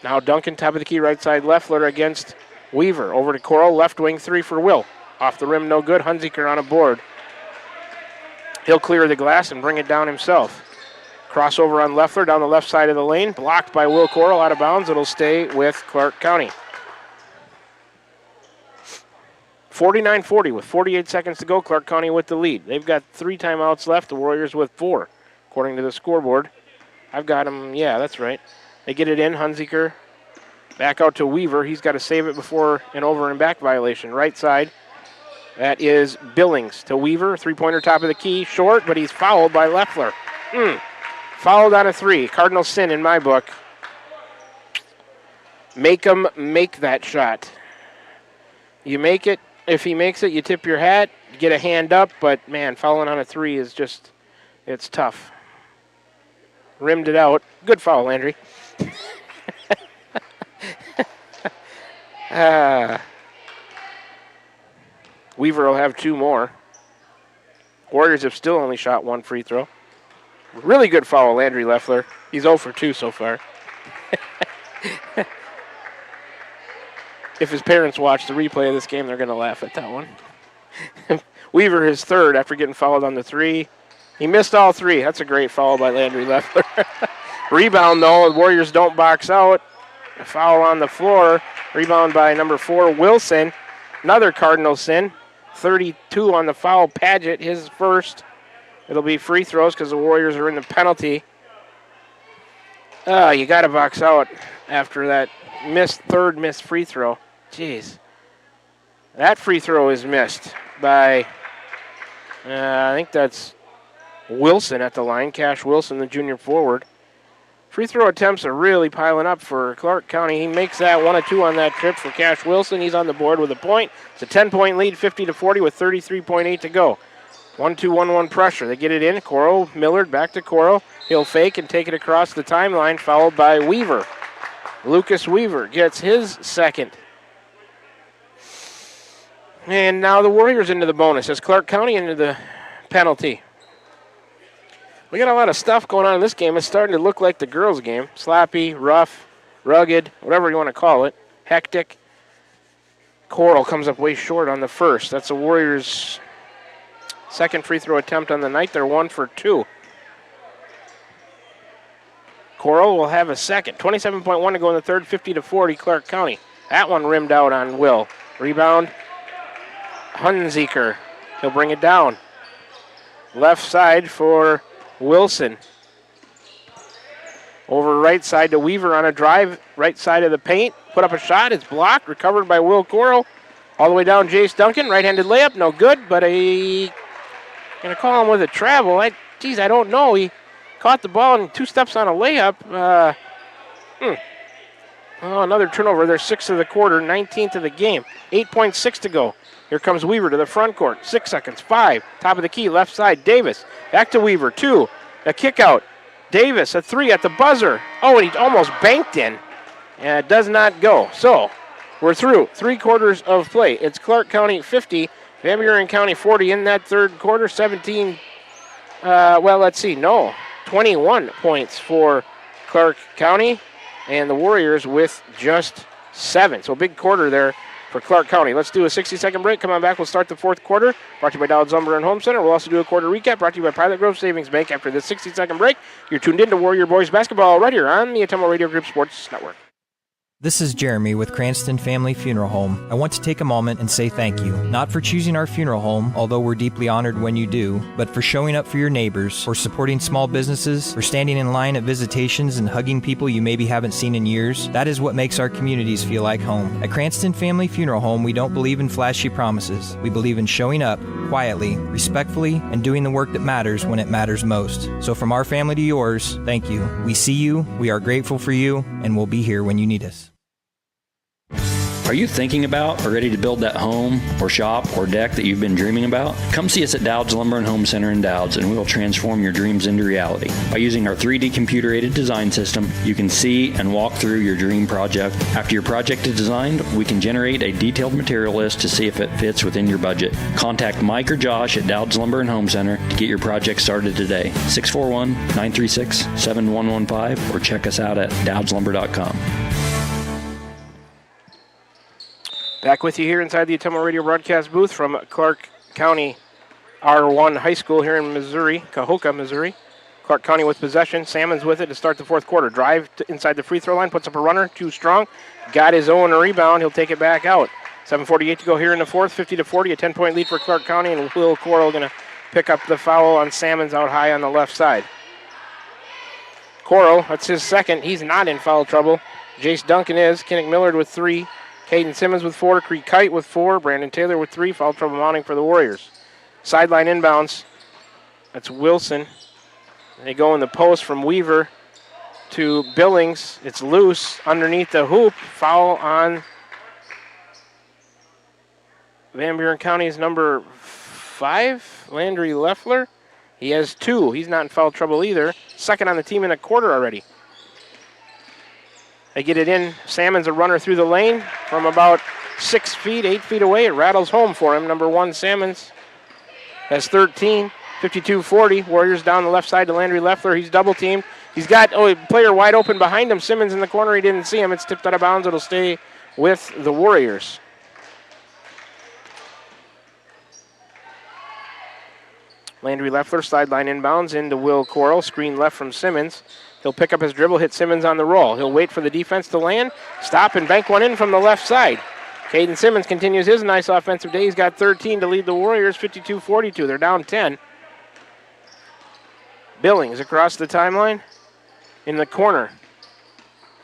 Now Duncan, top of the key, right side Leffler against Weaver. Over to Coral, left wing 3 for Will. Off the rim, no good. Hunziker on a board. He'll clear the glass and bring it down himself. Crossover on Leffler down the left side of the lane. Blocked by Will Coral, out of bounds. It'll stay with Clark County. 49-40 with 48 seconds to go. Clark County with the lead. They've got 3 timeouts left. The Warriors with 4, according to the scoreboard. I've got them. Yeah, that's right. They get it in. Hunziker back out to Weaver. He's got to save it before an over and back violation. Right side. That is Billings to Weaver. 3-pointer top of the key. Short, but he's fouled by Leffler. Fouled on a 3. Cardinal sin in my book. Make him make that shot. You make it. If he makes it, you tip your hat. You get a hand up. But, man, fouling on a 3 is just, it's tough. Rimmed it out. Good foul, Landry. Weaver will have 2 more. Warriors have still only shot 1 free throw. Really good foul, Landry Leffler. He's 0 for 2 so far. If his parents watch the replay of this game, they're going to laugh at that one. Weaver is third after getting fouled on the 3. He missed all 3. That's a great foul by Landry Leffler. Rebound, though. The Warriors don't box out. A foul on the floor. Rebound by number 4, Wilson. Another Cardinal sin. 32 on the foul. Paget, his first. It'll be free throws because the Warriors are in the penalty. You got to box out after that third missed free throw. Jeez. That free throw is missed by, I think that's Wilson at the line. Cash Wilson, the junior forward. Free throw attempts are really piling up for Clark County. He makes that 1 of 2 on that trip for Cash Wilson. He's on the board with a point. It's a 10-point lead, 50-40 with 33.8 to go. 1-2-1-1 pressure. They get it in. Coral, Millard, back to Coral. He'll fake and take it across the timeline, followed by Weaver. Lucas Weaver gets his second. And now the Warriors into the bonus as Clark County into the penalty. We got a lot of stuff going on in this game. It's starting to look like the girls' game. Sloppy, rough, rugged, whatever you want to call it. Hectic. Coral comes up way short on the first. That's the Warriors' second free throw attempt on the night. They're 1 for 2. Coral will have a second. 27.1 to go in the third, 50-40 Clark County. That one rimmed out on Will. Rebound, Hunziker. He'll bring it down. Left side for Wilson. Over right side to Weaver on a drive. Right side of the paint. Put up a shot. It's blocked. Recovered by Will Coral. All the way down Jace Duncan. Right-handed layup. No good, but going to call him with a travel. I don't know. He caught the ball and 2 steps on a layup. Another turnover. They're 6th of the quarter, 19th of the game. 8.6 to go. Here comes Weaver to the front court. 6 seconds. 5. Top of the key. Left side. Davis. Back to Weaver. 2. A kick out. Davis. A 3 at the buzzer. Oh, and he almost banked in. And it does not go. So we're through 3 quarters of play. It's Clark County 50. Van Buren County 40 in that third quarter. 21 points for Clark County. And the Warriors with just 7. So big quarter there for Clark County. Let's do a 60-second break. Come on back. We'll start the fourth quarter. Brought to you by Dowd's Lumber and Home Center. We'll also do a quarter recap. Brought to you by Pilot Grove Savings Bank. After this 60-second break, you're tuned in to Warrior Boys Basketball right here on the Ottumwa Radio Group Sports Network. This is Jeremy with Cranston Family Funeral Home. I want to take a moment and say thank you, not for choosing our funeral home, although we're deeply honored when you do, but for showing up for your neighbors, for supporting small businesses, for standing in line at visitations and hugging people you maybe haven't seen in years. That is what makes our communities feel like home. At Cranston Family Funeral Home, we don't believe in flashy promises. We believe in showing up quietly, respectfully, and doing the work that matters when it matters most. So from our family to yours, thank you. We see you, we are grateful for you, and we'll be here when you need us. Are you thinking about or ready to build that home or shop or deck that you've been dreaming about? Come see us at Dowd's Lumber and Home Center in Dowd's, and we will transform your dreams into reality. By using our 3D computer-aided design system, you can see and walk through your dream project. After your project is designed, we can generate a detailed material list to see if it fits within your budget. Contact Mike or Josh at Dowd's Lumber and Home Center to get your project started today. 641-936-7115 or check us out at dowdslumber.com. Back with you here inside the Ottumwa Radio broadcast booth from Clark County R1 High School here in Missouri, Cahokia, Missouri. Clark County with possession. Salmon's with it to start the fourth quarter. Drive inside the free throw line, puts up a runner, too strong. Got his own rebound. He'll take it back out. 7:48 to go here in the fourth, 50-40, a 10-point lead for Clark County, and Will Coral going to pick up the foul on Salmon's out high on the left side. Coral, that's his second. He's not in foul trouble. Jace Duncan is. Kinnick Millard with 3. Caden Simmons with 4, Creek Kite with 4, Brandon Taylor with 3, foul trouble mounting for the Warriors. Sideline inbounds, that's Wilson. They go in the post from Weaver to Billings. It's loose underneath the hoop. Foul on Van Buren County's number 5, Landry Leffler. He has 2. He's not in foul trouble either. Second on the team in a quarter already. They get it in. Salmon's a runner through the lane from about 6 feet, 8 feet away. It rattles home for him. Number 1, Salmons has 13, 52-40. Warriors down the left side to Landry Leffler. He's double teamed. He's got a player wide open behind him. Simmons in the corner. He didn't see him. It's tipped out of bounds. It'll stay with the Warriors. Landry Leffler, sideline inbounds into Will Coral. Screen left from Simmons. He'll pick up his dribble, hit Simmons on the roll. He'll wait for the defense to land, stop, and bank one in from the left side. Caden Simmons continues his nice offensive day. He's got 13 to lead the Warriors, 52-42. They're down 10. Billings across the timeline in the corner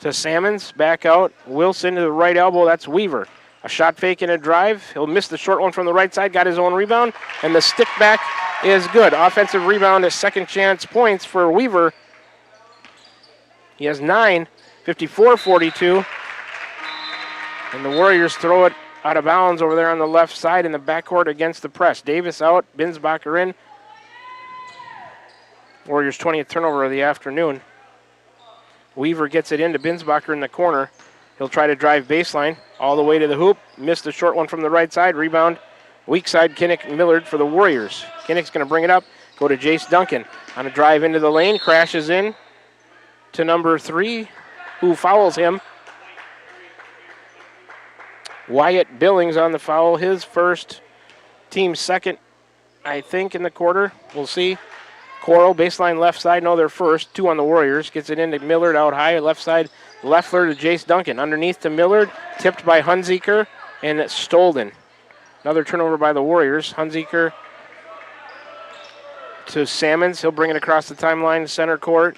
to Salmons. Back out. Wilson to the right elbow. That's Weaver. A shot fake and a drive. He'll miss the short one from the right side. Got his own rebound. And the stick back is good. Offensive rebound is second chance points for Weaver. He has 9, 54-42. And the Warriors throw it out of bounds over there on the left side in the backcourt against the press. Davis out, Binsbacher in. Warriors' 20th turnover of the afternoon. Weaver gets it into Binsbacher in the corner. He'll try to drive baseline all the way to the hoop. Missed the short one from the right side. Rebound, weak side, Kinnick Millard for the Warriors. Kinnick's going to bring it up. Go to Jace Duncan on a drive into the lane. Crashes in to number 3, who fouls him. Wyatt Billings on the foul. His first, team second, I think, in the quarter. We'll see. Coral, baseline left side. No, they're first. 2 on the Warriors. Gets it into Millard out high. Left side, Leffler to Jace Duncan. Underneath to Millard. Tipped by Hunziker. And it's Stolden. Another turnover by the Warriors. Hunziker to Salmons. He'll bring it across the timeline, center court.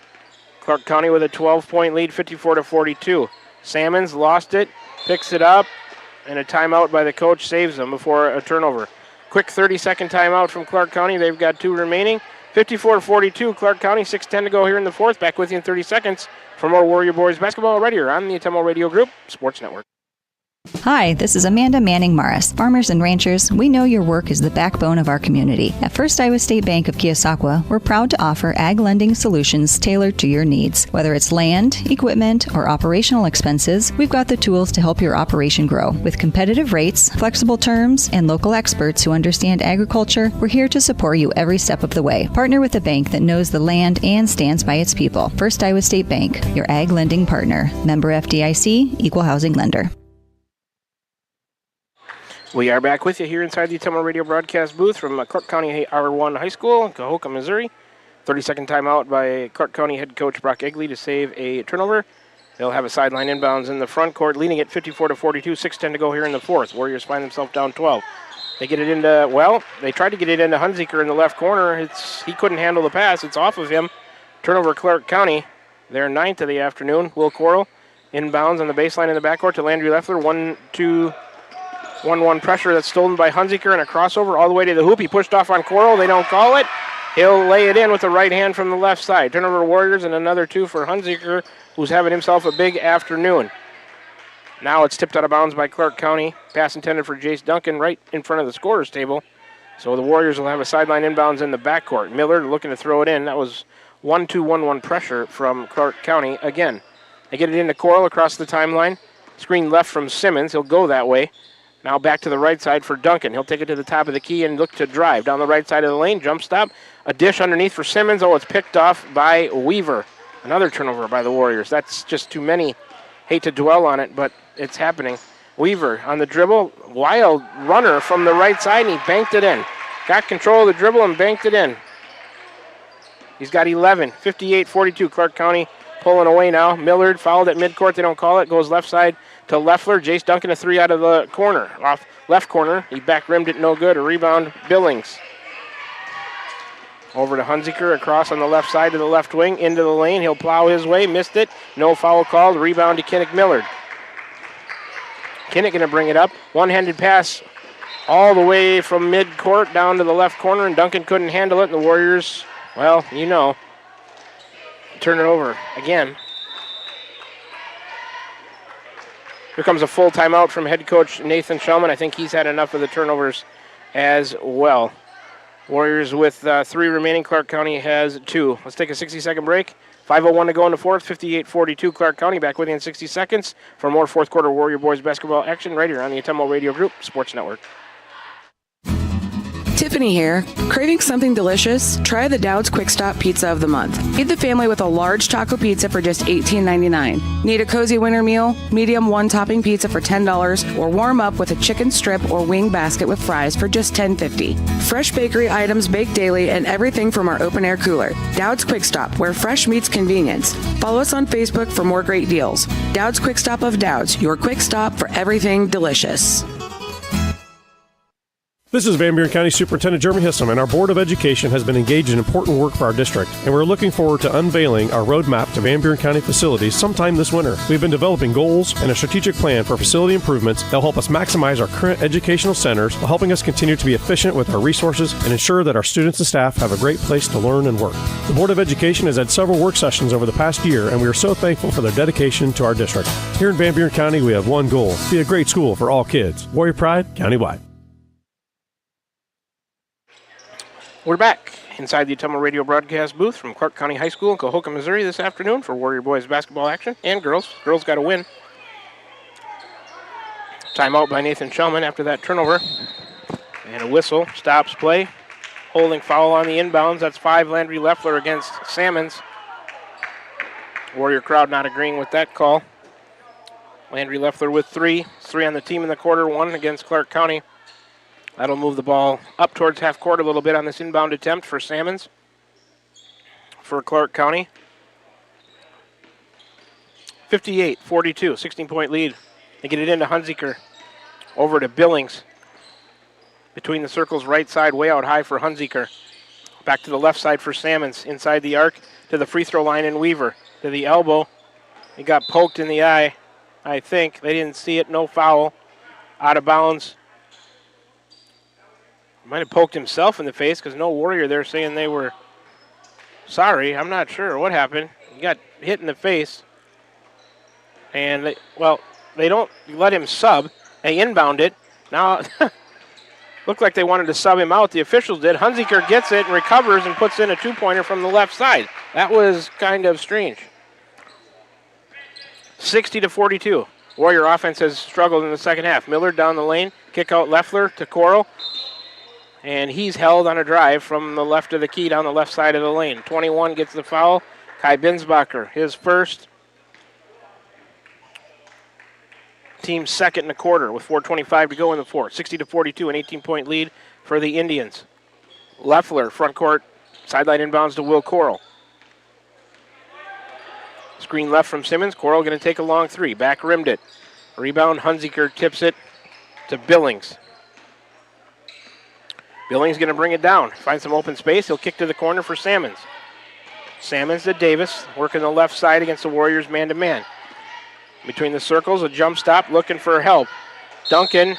Clark County with a 12-point lead, 54-42. Salmons lost it. Picks it up. And a timeout by the coach saves them before a turnover. Quick 30-second timeout from Clark County. They've got 2 remaining. 54-42, Clark County, 6:10 to go here in the fourth. Back with you in 30 seconds for more Warrior Boys basketball right here on the Atemo Radio Group Sports Network. Hi, this is Amanda Manning-Morris. Farmers and ranchers, we know your work is the backbone of our community. At First Iowa State Bank of Keosauqua, we're proud to offer ag lending solutions tailored to your needs. Whether it's land, equipment, or operational expenses, we've got the tools to help your operation grow. With competitive rates, flexible terms, and local experts who understand agriculture, we're here to support you every step of the way. Partner with a bank that knows the land and stands by its people. First Iowa State Bank, your ag lending partner. Member FDIC, Equal Housing Lender. We are back with you here inside the Atemo Radio broadcast booth from Clark County R1 High School in Cahokia, Missouri. 30-second timeout by Clark County head coach Brock Egley to save a turnover. They'll have a sideline inbounds in the front court, leading it 54-42, 6:10 to go here in the fourth. Warriors find themselves down 12. They get it into, well, they tried to get it into Hunziker in the left corner. He couldn't handle the pass. It's off of him. Turnover Clark County. Their 9th of the afternoon. Will Coral inbounds on the baseline in the backcourt to Landry Leffler. 1-1 pressure that's stolen by Hunziker and a crossover all the way to the hoop. He pushed off on Coral. They don't call it. He'll lay it in with the right hand from the left side. Turnover Warriors and another 2 for Hunziker, who's having himself a big afternoon. Now it's tipped out of bounds by Clark County. Pass intended for Jace Duncan right in front of the scorer's table. So the Warriors will have a sideline inbounds in the backcourt. Millard looking to throw it in. That was 1-2-1-1 pressure from Clark County again. They get it into Coral across the timeline. Screen left from Simmons. He'll go that way. Now back to the right side for Duncan. He'll take it to the top of the key and look to drive. Down the right side of the lane, jump stop. A dish underneath for Simmons. Oh, it's picked off by Weaver. Another turnover by the Warriors. That's just too many. Hate to dwell on it, but it's happening. Weaver on the dribble. Wild runner from the right side, and he banked it in. Got control of the dribble and banked it in. He's got 11. 58-42. Clark County pulling away now. Millard fouled at midcourt. They don't call it. Goes left side to Leffler. Jace Duncan a 3 out of the corner. Off left corner. He back rimmed it no good. A rebound, Billings. Over to Hunziker across on the left side to the left wing. Into the lane. He'll plow his way. Missed it. No foul called. Rebound to Kinnick Millard. Kinnick going to bring it up. One-handed pass all the way from midcourt down to the left corner, and Duncan couldn't handle it. And the Warriors, well, you know, turn it over again. Here comes a full timeout from head coach Nathan Shellman. I think he's had enough of the turnovers as well. Warriors with 3 remaining. Clark County has 2. Let's take a 60-second break. 5:01 to go in the fourth. 58-42 Clark County. Back with you in 60 seconds for more fourth quarter Warrior Boys basketball action right here on the Atemo Radio Group Sports Network. Tiffany here. Craving something delicious? Try the Dowd's Quick Stop Pizza of the Month. Feed the family with a large taco pizza for just $18.99. Need a cozy winter meal? Medium 1-topping pizza for $10, or warm up with a chicken strip or wing basket with fries for just $10.50. Fresh bakery items baked daily and everything from our open-air cooler. Dowd's Quick Stop, where fresh meets convenience. Follow us on Facebook for more great deals. Dowd's Quick Stop of Dowd's, your quick stop for everything delicious. This is Van Buren County Superintendent Jeremy Hissom, and our Board of Education has been engaged in important work for our district, and we're looking forward to unveiling our roadmap to Van Buren County facilities sometime this winter. We've been developing goals and a strategic plan for facility improvements that will help us maximize our current educational centers while helping us continue to be efficient with our resources and ensure that our students and staff have a great place to learn and work. The Board of Education has had several work sessions over the past year, and we are so thankful for their dedication to our district. Here in Van Buren County, we have one goal: be a great school for all kids. Warrior Pride, countywide. We're back inside the Ottumwa Radio broadcast booth from Clark County High School in Cohoca, Missouri this afternoon for Warrior Boys basketball action and girls. Girls got a win. Timeout by Nathan Shellman after that turnover. And a whistle stops play. Holding foul on the inbounds. That's 5 Landry Leffler against Salmons. Warrior crowd not agreeing with that call. Landry Leffler with 3. 3 on the team in the quarter, 1 against Clark County. That'll move the ball up towards half court a little bit on this inbound attempt for Salmons. For Clark County. 58-42, 16-point lead. They get it into Hunziker. Over to Billings. Between the circles, right side, way out high for Hunziker. Back to the left side for Salmons. Inside the arc to the free throw line in Weaver. To the elbow. He got poked in the eye, I think. They didn't see it, no foul. Out of bounds. Might have poked himself in the face because no Warrior there saying they were sorry. I'm not sure what happened. He got hit in the face. And, they don't let him sub. They inbound it. Now, looked like they wanted to sub him out. The officials did. Hunziker gets it and recovers and puts in a 2-pointer from the left side. That was kind of strange. 60-42. Warrior offense has struggled in the second half. Millard down the lane. Kick out Leffler to Coral. And he's held on a drive from the left of the key down the left side of the lane. 21 gets the foul. Kai Binsbacher, his first. Team second in the quarter with 4:25 to go in the fourth. 60-42, an 18-point lead for the Indians. Leffler, front court, sideline inbounds to Will Coral. Screen left from Simmons. Coral going to take a long 3. Back rimmed it. Rebound, Hunziker tips it to Billings. Billings going to bring it down. Find some open space. He'll kick to the corner for Salmons. Salmons to Davis, working the left side against the Warriors man-to-man. Between the circles, a jump stop, looking for help. Duncan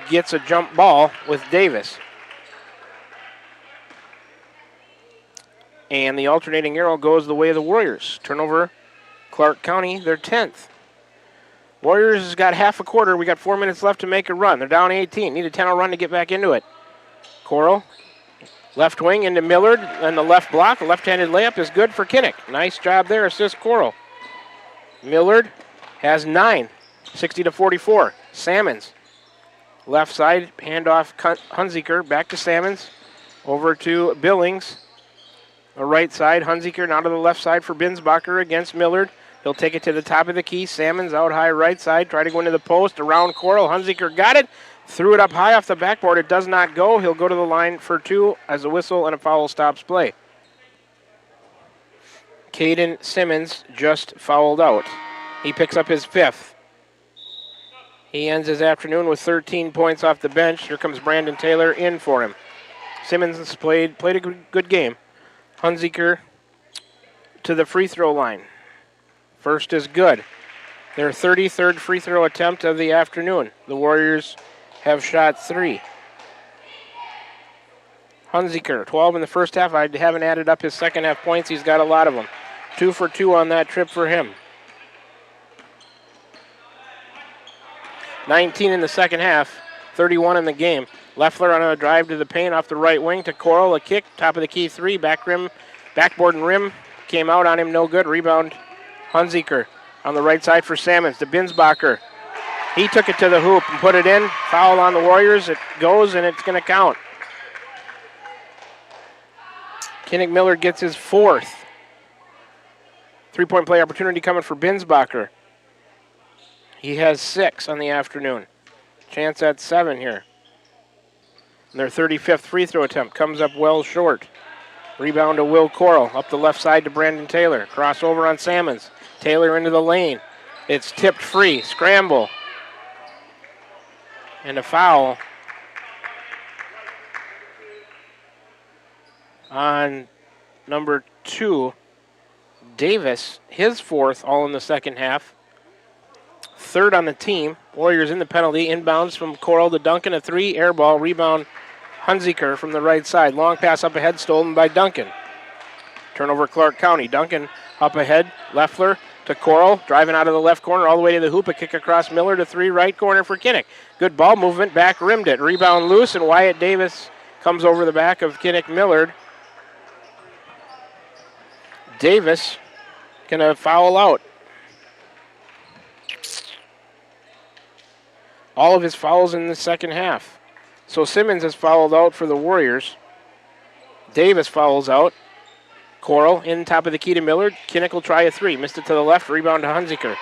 gets a jump ball with Davis. And the alternating arrow goes the way of the Warriors. Turnover, Clark County, their 10th. Warriors has got half a quarter. We got 4 minutes left to make a run. They're down 18. Need a 10-0 run to get back into it. Coral, left wing into Millard, and the left block. A left-handed layup is good for Kinnick. Nice job there, assist Coral. Millard has 9, 60-44. Salmons, left side, handoff Hunziker, back to Salmons, over to Billings. The right side, Hunziker now to the left side for Binsbacher against Millard. He'll take it to the top of the key. Salmons out high right side. Try to go into the post. Around Coral. Hunziker got it. Threw it up high off the backboard. It does not go. He'll go to the line for 2 as a whistle and a foul stops play. Caden Simmons just fouled out. He picks up his 5th. He ends his afternoon with 13 points off the bench. Here comes Brandon Taylor in for him. Simmons has played a good game. Hunziker to the free throw line. First is good. Their 33rd free throw attempt of the afternoon. The Warriors have shot 3. Hunziker, 12 in the first half. I haven't added up his second half points. He's got a lot of them. 2 for 2 on that trip for him. 19 in the second half, 31 in the game. Leffler on a drive to the paint off the right wing to Coral. A kick, top of the key 3, backboard and rim. Came out on him, no good. Rebound, Hunziker on the right side for Salmons to Binsbacher. He took it to the hoop and put it in. Foul on the Warriors. It goes and it's going to count. Kinnick Miller gets his 4th. 3-point play opportunity coming for Binsbacher. He has 6 on the afternoon. Chance at 7 here. And their 35th free throw attempt comes up well short. Rebound to Will Coral. Up the left side to Brandon Taylor. Crossover on Salmons. Taylor into the lane. It's tipped free. Scramble. And a foul on number 2, Davis, his 4th, all in the second half. 3rd on the team. Warriors in the penalty. Inbounds from Coral to Duncan, a 3, air ball, rebound Hunziker from the right side. Long pass up ahead, stolen by Duncan. Turnover Clark County. Duncan up ahead, Leffler to Coral, driving out of the left corner all the way to the hoop. A kick across Miller to 3, right corner for Kinnick. Good ball movement, back rimmed it. Rebound loose, and Wyatt Davis comes over the back of Kinnick Millard. Davis gonna foul out. All of his fouls in the second half. So Simmons has fouled out for the Warriors. Davis fouls out. Coral in top of the key to Millard. Kinnick will try a 3. Missed it to the left. Rebound to Hunziker.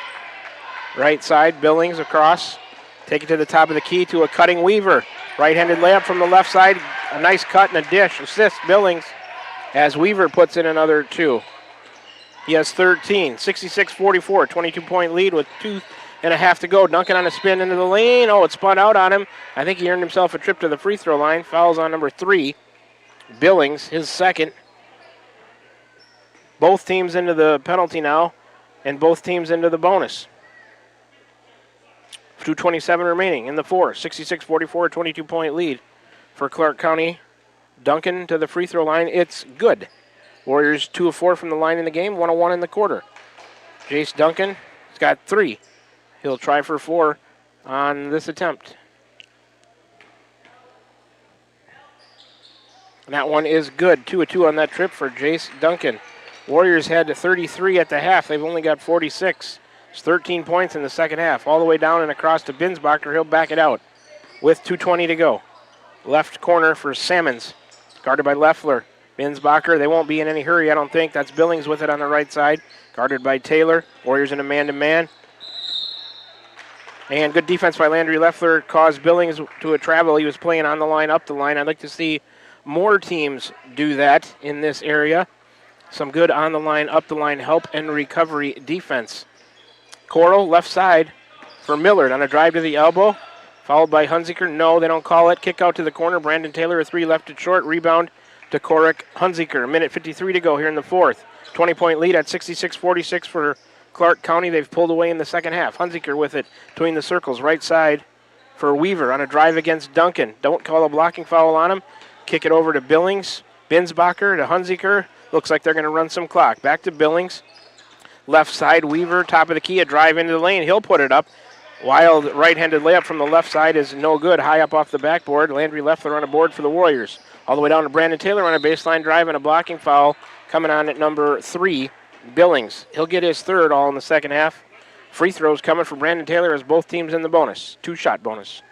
Right side, Billings across. Take it to the top of the key to a cutting Weaver. Right-handed layup from the left side. A nice cut and a dish. Assist Billings as Weaver puts in another 2. He has 13. 66-44. 22-point lead with 2.5 to go. Duncan on a spin into the lane. Oh, it spun out on him. I think he earned himself a trip to the free throw line. Fouls on number 3. Billings, his 2nd. Both teams into the penalty now, and both teams into the bonus. 2:27 remaining in the 4. 66-44, 22-point lead for Clark County. Duncan to the free throw line. It's good. Warriors 2 of 4 from the line in the game, 1 of 1 in the quarter. Jace Duncan has got 3. He'll try for 4 on this attempt. And that one is good. 2 of 2 on that trip for Jace Duncan. Warriors had 33 at the half. They've only got 46. It's 13 points in the second half. All the way down and across to Binsbacher. He'll back it out with 2:20 to go. Left corner for Salmons. Guarded by Leffler. Binsbacher, they won't be in any hurry, I don't think. That's Billings with it on the right side. Guarded by Taylor. Warriors in a man-to-man. And good defense by Landry Leffler caused Billings to a travel. He was playing on the line, up the line. I'd like to see more teams do that in this area. Some good on the line, up the line help and recovery defense. Coral, left side for Millard on a drive to the elbow. Followed by Hunziker. No, they don't call it. Kick out to the corner. Brandon Taylor, a 3 left it short. Rebound to Korik Hunziker. A minute 53 to go here in the 4th. 20-point lead at 66-46 for Clark County. They've pulled away in the second half. Hunziker with it between the circles. Right side for Weaver on a drive against Duncan. Don't call a blocking foul on him. Kick it over to Billings. Binsbacher to Hunziker. Looks like they're going to run some clock. Back to Billings. Left side, Weaver, top of the key, a drive into the lane. He'll put it up. Wild right-handed layup from the left side is no good. High up off the backboard. Landry Leffler on a board for the Warriors. All the way down to Brandon Taylor on a baseline drive and a blocking foul coming on at number 3, Billings. He'll get his 3rd all in the second half. Free throws coming for Brandon Taylor as both teams in the bonus. 2-shot bonus.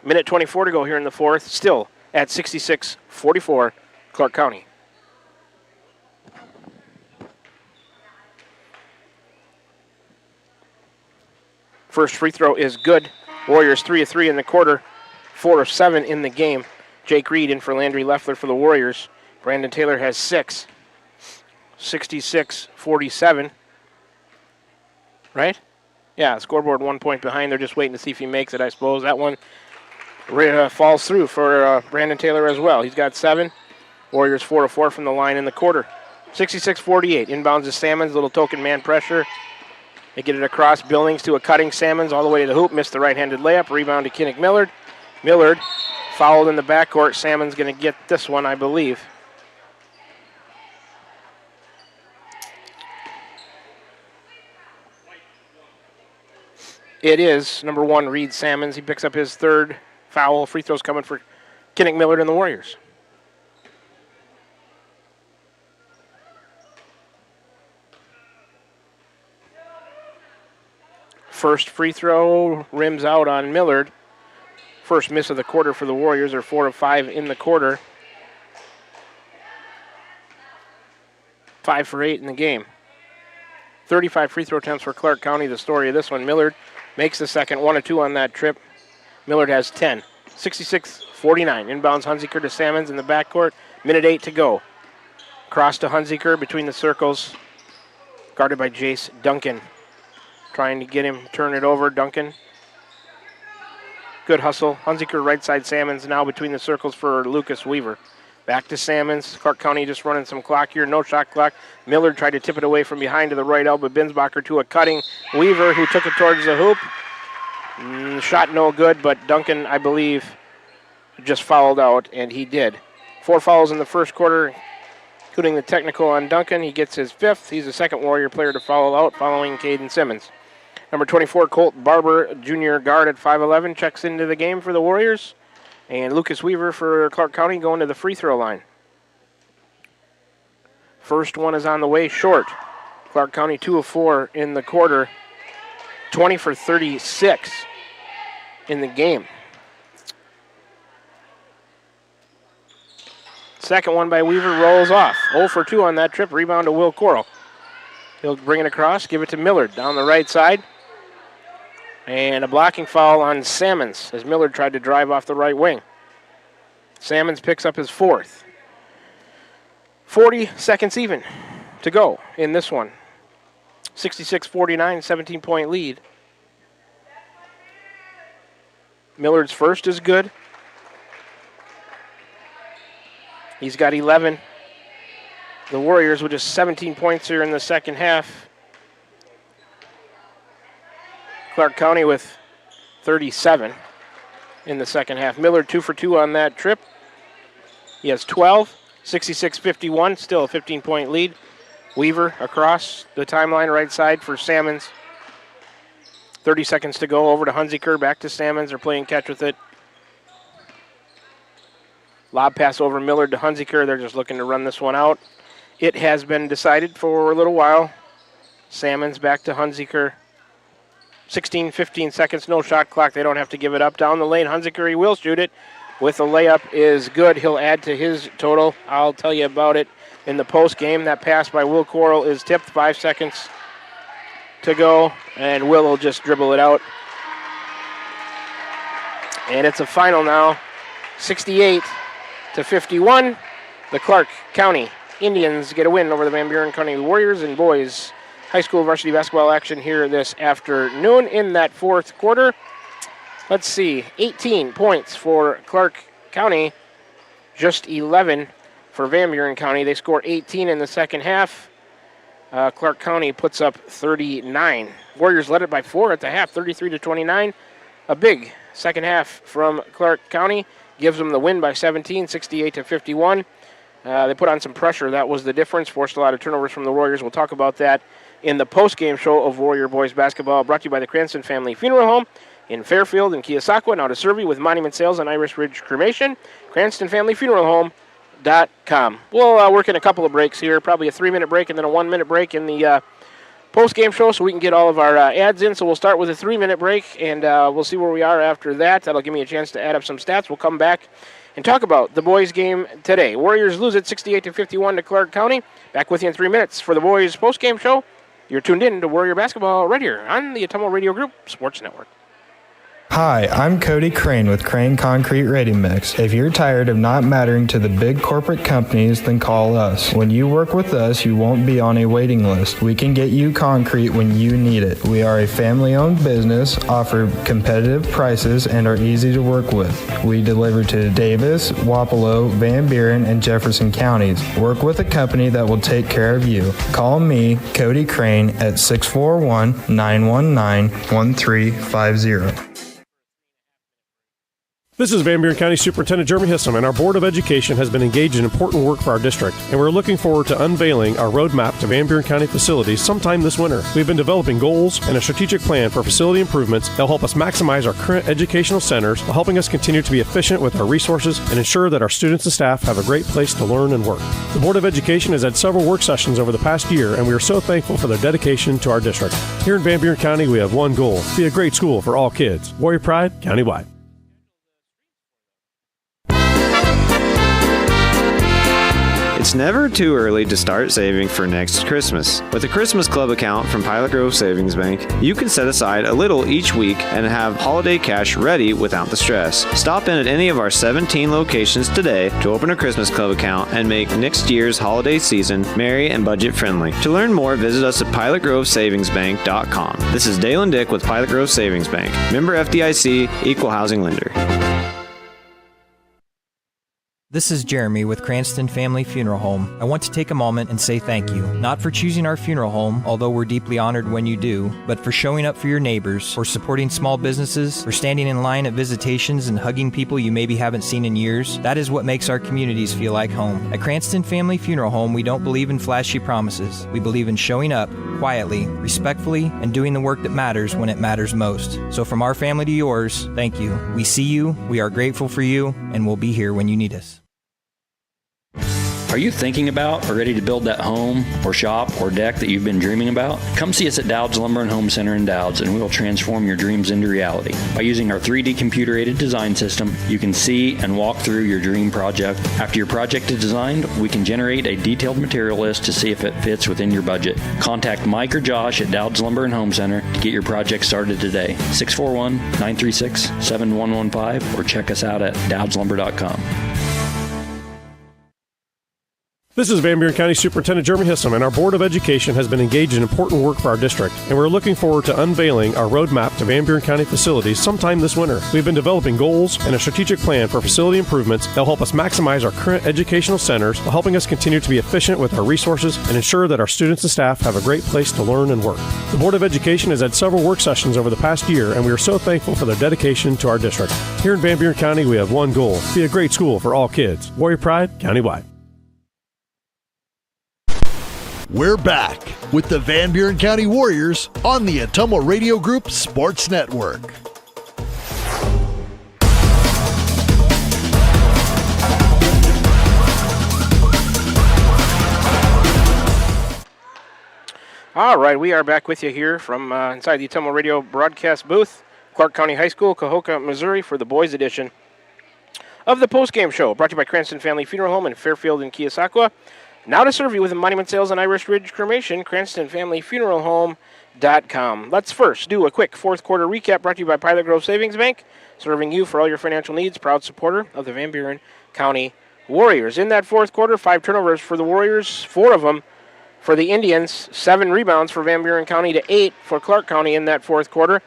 Minute 24 to go here in the 4th. Still at 66-44, Clark County. First free throw is good. Warriors 3 of 3 in the quarter, 4 of 7 in the game. Jake Reed in for Landry Leffler for the Warriors. Brandon Taylor has 6. 66-47. Right? Yeah, scoreboard 1 point behind. They're just waiting to see if he makes it, I suppose. That one falls through for Brandon Taylor as well. He's got 7. Warriors 4 of 4 from the line in the quarter. 66-48. Inbounds to Salmons. Little token man pressure. They get it across Billings to a cutting Salmons all the way to the hoop. Missed the right-handed layup. Rebound to Kinnick Millard. Millard fouled in the backcourt. Salmon's going to get this one, I believe. It is number 1, Reed Salmons. He picks up his 3rd foul. Free throws coming for Kinnick Millard and the Warriors. First free throw rims out on Millard. First miss of the quarter for the Warriors. They're 4 of 5 in the quarter. 5 for 8 in the game. 35 free throw attempts for Clark County. The story of this one, Millard makes the second, 1 of 2 on that trip. Millard has 10. 66-49. Inbounds Hunziker to Salmons in the backcourt. Minute 8 to go. Cross to Hunziker between the circles. Guarded by Jace Duncan. Trying to get him, turn it over. Duncan. Good hustle. Hunziker right side Salmons now between the circles for Lucas Weaver. Back to Salmons. Clark County just running some clock here. No shot clock. Millard tried to tip it away from behind to the right elbow. Binsbacher to a cutting Weaver, who took it towards the hoop. Shot no good, but Duncan, I believe, just fouled out, and he did. 4 fouls in the first quarter, including the technical on Duncan. He gets his 5th. He's the second Warrior player to foul out, following Caden Simmons. Number 24, Colt Barber, junior guard at 5'11", checks into the game for the Warriors. And Lucas Weaver for Clark County going to the free throw line. First one is on the way, short. Clark County 2 of 4 in the quarter, 20 for 36 in the game. Second one by Weaver rolls off. 0 for 2 on that trip. Rebound to Will Coral. He'll bring it across, give it to Millard down the right side. And a blocking foul on Salmons as Millard tried to drive off the right wing. Salmons picks up his 4th. 40 seconds even to go in this one. 66-49, 17-point lead. Millard's first is good. He's got 11. The Warriors with just 17 points here in the second half. Clark County with 37 in the second half. Millard 2 for 2 on that trip. He has 12, 66-51, still a 15-point lead. Weaver across the timeline right side for Salmons. 30 seconds to go, over to Hunziker, back to Salmons. They're playing catch with it. Lob pass over Millard to Hunziker. They're just looking to run this one out. It has been decided for a little while. Salmons back to Hunziker. 15 seconds, no shot clock. They don't have to give it up. Down the lane, Hunziker, he will shoot it. With a layup is good. He'll add to his total. I'll tell you about it in the post game. That pass by Will Coral is tipped. 5 seconds to go, and Will will just dribble it out. And it's a final now, 68-51. The Clark County Indians get a win over the Van Buren County Warriors in boys high school varsity basketball action here this afternoon in that fourth quarter. Let's see, 18 points for Clark County, just 11 for Van Buren County. They score 18 in the second half. Clark County puts up 39. Warriors led it by 4 at the half, 33-29. A big second half from Clark County gives them the win by 17, 68-51. They put on some pressure. That was the difference. Forced a lot of turnovers from the Warriors. We'll talk about that in the post-game show of Warrior Boys Basketball, brought to you by the Cranston Family Funeral Home in Fairfield and Keosauqua. Now to serve you with Monument Sales and Irish Ridge Cremation. CranstonFamilyFuneralHome.com. We'll work in a couple of breaks here, probably a 3-minute break and then a 1-minute break in the post-game show so we can get all of our ads in. So we'll start with a 3-minute break, and we'll see where we are after that. That'll give me a chance to add up some stats. We'll come back and talk about the boys' game today. Warriors lose it 68-51 to Clark County. Back with you in 3 minutes for the boys' post-game show. You're tuned in to Warrior Basketball right here on the Atomo Radio Group Sports Network. Hi, I'm Cody Crane with Crane Concrete Ready Mix. If you're tired of not mattering to the big corporate companies, then call us. When you work with us, you won't be on a waiting list. We can get you concrete when you need it. We are a family-owned business, offer competitive prices, and are easy to work with. We deliver to Davis, Wapello, Van Buren, and Jefferson counties. Work with a company that will take care of you. Call me, Cody Crane, at 641-919-1350. This is Van Buren County Superintendent Jeremy Hissom, and our Board of Education has been engaged in important work for our district, and we're looking forward to unveiling our roadmap to Van Buren County facilities sometime this winter. We've been developing goals and a strategic plan for facility improvements that will help us maximize our current educational centers while helping us continue to be efficient with our resources and ensure that our students and staff have a great place to learn and work. The Board of Education has had several work sessions over the past year, and we are so thankful for their dedication to our district. Here in Van Buren County, we have one goal: be a great school for all kids. Warrior Pride, countywide. It's never too early to start saving for next Christmas. With a Christmas Club account from Pilot Grove Savings Bank, you can set aside a little each week and have holiday cash ready without the stress. Stop in at any of our 17 locations today to open a Christmas Club account and make next year's holiday season merry and budget friendly. To learn more, visit us at pilotgrovesavingsbank.com. This is Dale and Dick with Pilot Grove Savings Bank. Member FDIC, Equal Housing Lender. This is Jeremy with Cranston Family Funeral Home. I want to take a moment and say thank you, not for choosing our funeral home, although we're deeply honored when you do, but for showing up for your neighbors, for supporting small businesses, for standing in line at visitations and hugging people you maybe haven't seen in years. That is what makes our communities feel like home. At Cranston Family Funeral Home, we don't believe in flashy promises. We believe in showing up quietly, respectfully, and doing the work that matters when it matters most. So from our family to yours, thank you. We see you, we are grateful for you, and we'll be here when you need us. Are you thinking about or ready to build that home or shop or deck that you've been dreaming about? Come see us at Dowd's Lumber and Home Center in Dowd's, and we will transform your dreams into reality. By using our 3D computer-aided design system, you can see and walk through your dream project. After your project is designed, we can generate a detailed material list to see if it fits within your budget. Contact Mike or Josh at Dowd's Lumber and Home Center to get your project started today. 641-936-7115 or check us out at dowdslumber.com. This is Van Buren County Superintendent Jeremy Hissom, and our Board of Education has been engaged in important work for our district, and we're looking forward to unveiling our roadmap to Van Buren County facilities sometime this winter. We've been developing goals and a strategic plan for facility improvements that will help us maximize our current educational centers while helping us continue to be efficient with our resources and ensure that our students and staff have a great place to learn and work. The Board of Education has had several work sessions over the past year, and we are so thankful for their dedication to our district. Here in Van Buren County, we have one goal: be a great school for all kids. Warrior Pride, countywide. We're back with the Van Buren County Warriors on the Atomo Radio Group Sports Network. All right, we are back with you here from inside the Atomo Radio broadcast booth, Clark County High School, Cahokia, Missouri, for the boys edition of the postgame show, brought to you by Cranston Family Funeral Home in Fairfield and Keosauqua. Now to serve you with monument sales and Irish Ridge Cremation, CranstonFamilyFuneralHome.com. Let's first do a quick fourth quarter recap brought to you by Pilot Grove Savings Bank, serving you for all your financial needs, proud supporter of the Van Buren County Warriors. In that fourth quarter, 5 turnovers for the Warriors, 4 of them for the Indians, 7 rebounds for Van Buren County to 8 for Clark County in that fourth quarter.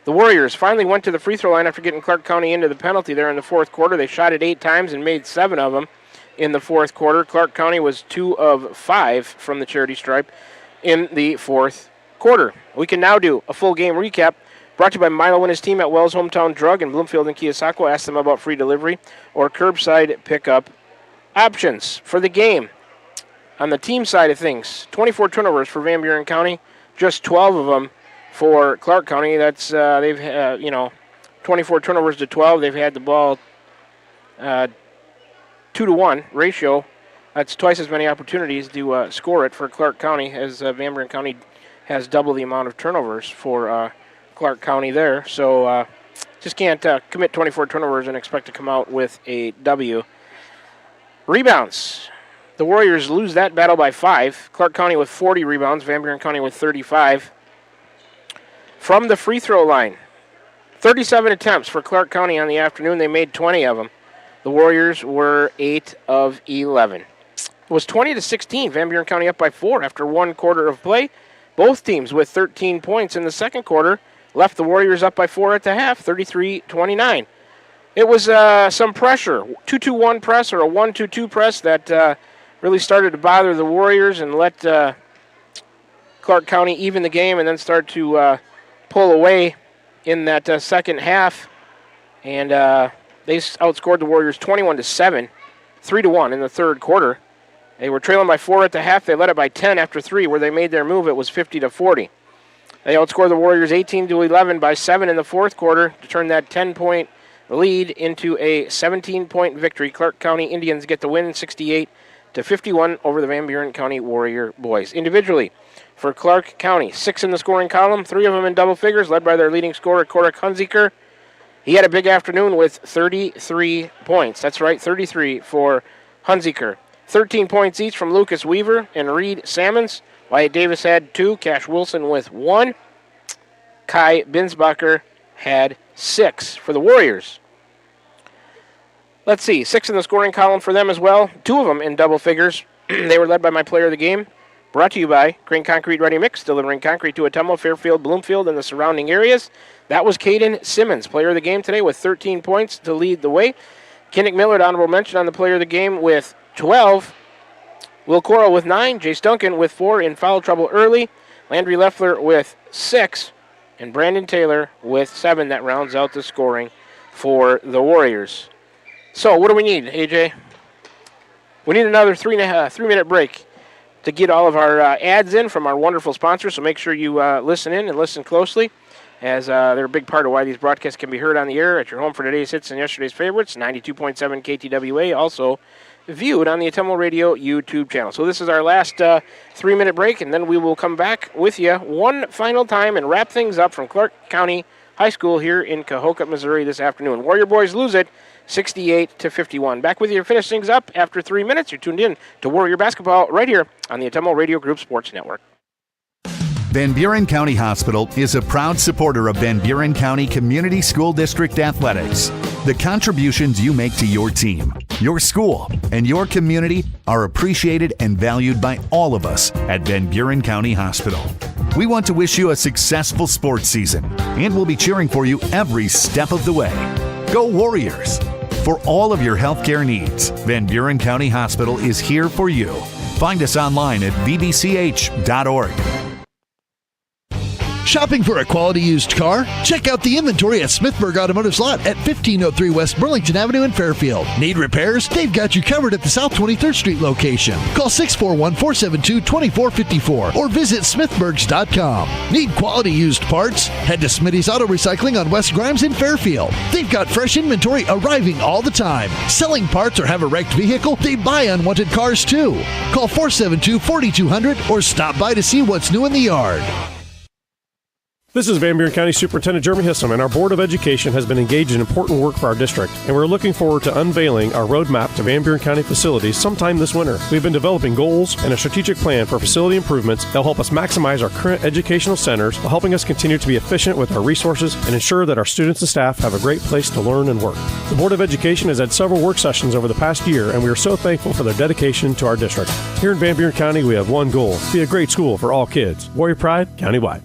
The Warriors finally went to the free throw line after getting Clark County into the penalty there in the fourth quarter. They shot it 8 times and made 7 of them. In the fourth quarter, Clark County was 2 of 5 from the charity stripe in the fourth quarter. We can now do a full game recap brought to you by Milo and his team at Wells Hometown Drug in Bloomfield and Keosauqua. Ask them about free delivery or curbside pickup options for the game. On the team side of things, 24 turnovers for Van Buren County, just 12 of them for Clark County. That's they've 24 turnovers to 12. They've had the ball 2-to-1 ratio. That's twice as many opportunities to score it for Clark County, as Van Buren County has double the amount of turnovers for Clark County there. So just can't commit 24 turnovers and expect to come out with a W. Rebounds. The Warriors lose that battle by 5. Clark County with 40 rebounds, Van Buren County with 35. From the free throw line, 37 attempts for Clark County on the afternoon. They made 20 of them. The Warriors were 8 of 11. It was 20-16. Van Buren County up by 4 after 1 quarter of play. Both teams with 13 points in the second quarter left the Warriors up by 4 at the half, 33-29. It was some pressure, 2-2-1 press or a 1-2-2 press that really started to bother the Warriors and let Clark County even the game and then start to pull away in that second half. And they outscored the Warriors 21-7, 3-1 in the third quarter. They were trailing by 4 at the half. They led it by 10 after 3. Where they made their move, it was 50-40. They outscored the Warriors 18-11 by 7 in the fourth quarter to turn that 10-point lead into a 17-point victory. Clark County Indians get the win, 68-51 over the Van Buren County Warrior boys. Individually, for Clark County, 6 in the scoring column, 3 of them in double figures, led by their leading scorer, Korek Hunziker. He had a big afternoon with 33 points. That's right, 33 for Hunziker. 13 points each from Lucas Weaver and Reed Sammons. Wyatt Davis had 2. Cash Wilson with 1. Kai Binsbacher had 6 for the Warriors. Let's see, 6 in the scoring column for them as well. 2 of them in double figures. They were led by my player of the game. Brought to you by Crane Concrete Ready Mix, delivering concrete to Atomo, Fairfield, Bloomfield, and the surrounding areas. That was Caden Simmons, player of the game today with 13 points to lead the way. Kinnick Millard, honorable mention on the player of the game with 12. Will Coral with 9. Jace Duncan with 4 in foul trouble early. Landry Leffler with 6. And Brandon Taylor with 7. That rounds out the scoring for the Warriors. So what do we need, AJ? We need another 3-minute break to get all of our ads in from our wonderful sponsors. So make sure you listen in and listen closely, as they're a big part of why these broadcasts can be heard on the air at your home for today's hits and yesterday's favorites, 92.7 KTWA, also viewed on the Atumwa Radio YouTube channel. So this is our last 3-minute break, and then we will come back with you one final time and wrap things up from Clark County High School here in Cahokia, Missouri this afternoon. Warrior boys lose it 68-51. Back with you to finish things up after 3 minutes. You're tuned in to Warrior Basketball right here on the Atumwa Radio Group Sports Network. Van Buren County Hospital is a proud supporter of Van Buren County Community School District Athletics. The contributions you make to your team, your school, and your community are appreciated and valued by all of us at Van Buren County Hospital. We want to wish you a successful sports season, and we'll be cheering for you every step of the way. Go Warriors! For all of your healthcare needs, Van Buren County Hospital is here for you. Find us online at vbch.org. Shopping for a quality used car? Check out the inventory at Smithburg Automotive's lot at 1503 West Burlington Avenue in Fairfield. Need repairs? They've got you covered at the South 23rd Street location. Call 641-472-2454 or visit smithburgs.com. Need quality used parts? Head to Smitty's Auto Recycling on West Grimes in Fairfield. They've got fresh inventory arriving all the time. Selling parts or have a wrecked vehicle? They buy unwanted cars too. Call 472-4200 or stop by to see what's new in the yard. This is Van Buren County Superintendent Jeremy Hissom, and our Board of Education has been engaged in important work for our district, and we're looking forward to unveiling our roadmap to Van Buren County facilities sometime this winter. We've been developing goals and a strategic plan for facility improvements that will help us maximize our current educational centers while helping us continue to be efficient with our resources and ensure that our students and staff have a great place to learn and work. The Board of Education has had several work sessions over the past year, and we are so thankful for their dedication to our district. Here in Van Buren County, we have one goal: be a great school for all kids. Warrior Pride, countywide.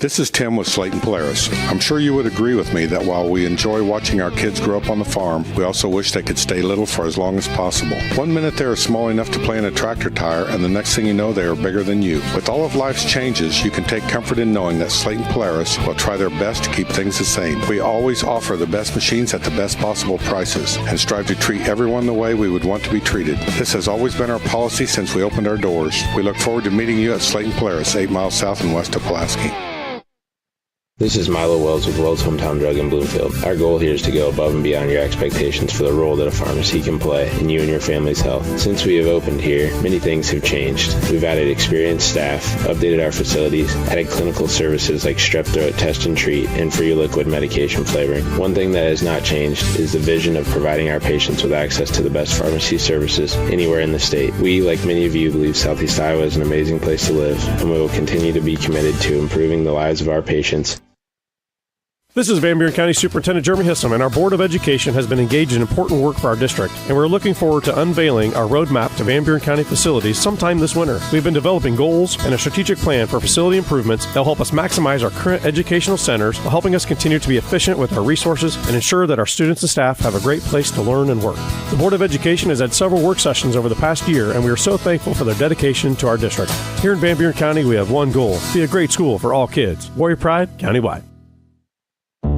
This is Tim with Slayton Polaris. I'm sure you would agree with me that while we enjoy watching our kids grow up on the farm, we also wish they could stay little for as long as possible. 1 minute they are small enough to play in a tractor tire, and the next thing you know, they are bigger than you. With all of life's changes, you can take comfort in knowing that Slayton Polaris will try their best to keep things the same. We always offer the best machines at the best possible prices and strive to treat everyone the way we would want to be treated. This has always been our policy since we opened our doors. We look forward to meeting you at Slayton Polaris, 8 miles south and west of Pulaski. This is Milo Wells with Wells Hometown Drug in Bloomfield. Our goal here is to go above and beyond your expectations for the role that a pharmacy can play in you and your family's health. Since we have opened here, many things have changed. We've added experienced staff, updated our facilities, added clinical services like strep throat test and treat, and free liquid medication flavoring. One thing that has not changed is the vision of providing our patients with access to the best pharmacy services anywhere in the state. We, like many of you, believe Southeast Iowa is an amazing place to live, and we will continue to be committed to improving the lives of our patients. This is Van Buren County Superintendent Jeremy Hissom, and our Board of Education has been engaged in important work for our district, and we're looking forward to unveiling our roadmap to Van Buren County facilities sometime this winter. We've been developing goals and a strategic plan for facility improvements that will help us maximize our current educational centers while helping us continue to be efficient with our resources and ensure that our students and staff have a great place to learn and work. The Board of Education has had several work sessions over the past year, and we are so thankful for their dedication to our district. Here in Van Buren County, we have one goal: be a great school for all kids. Warrior Pride, countywide.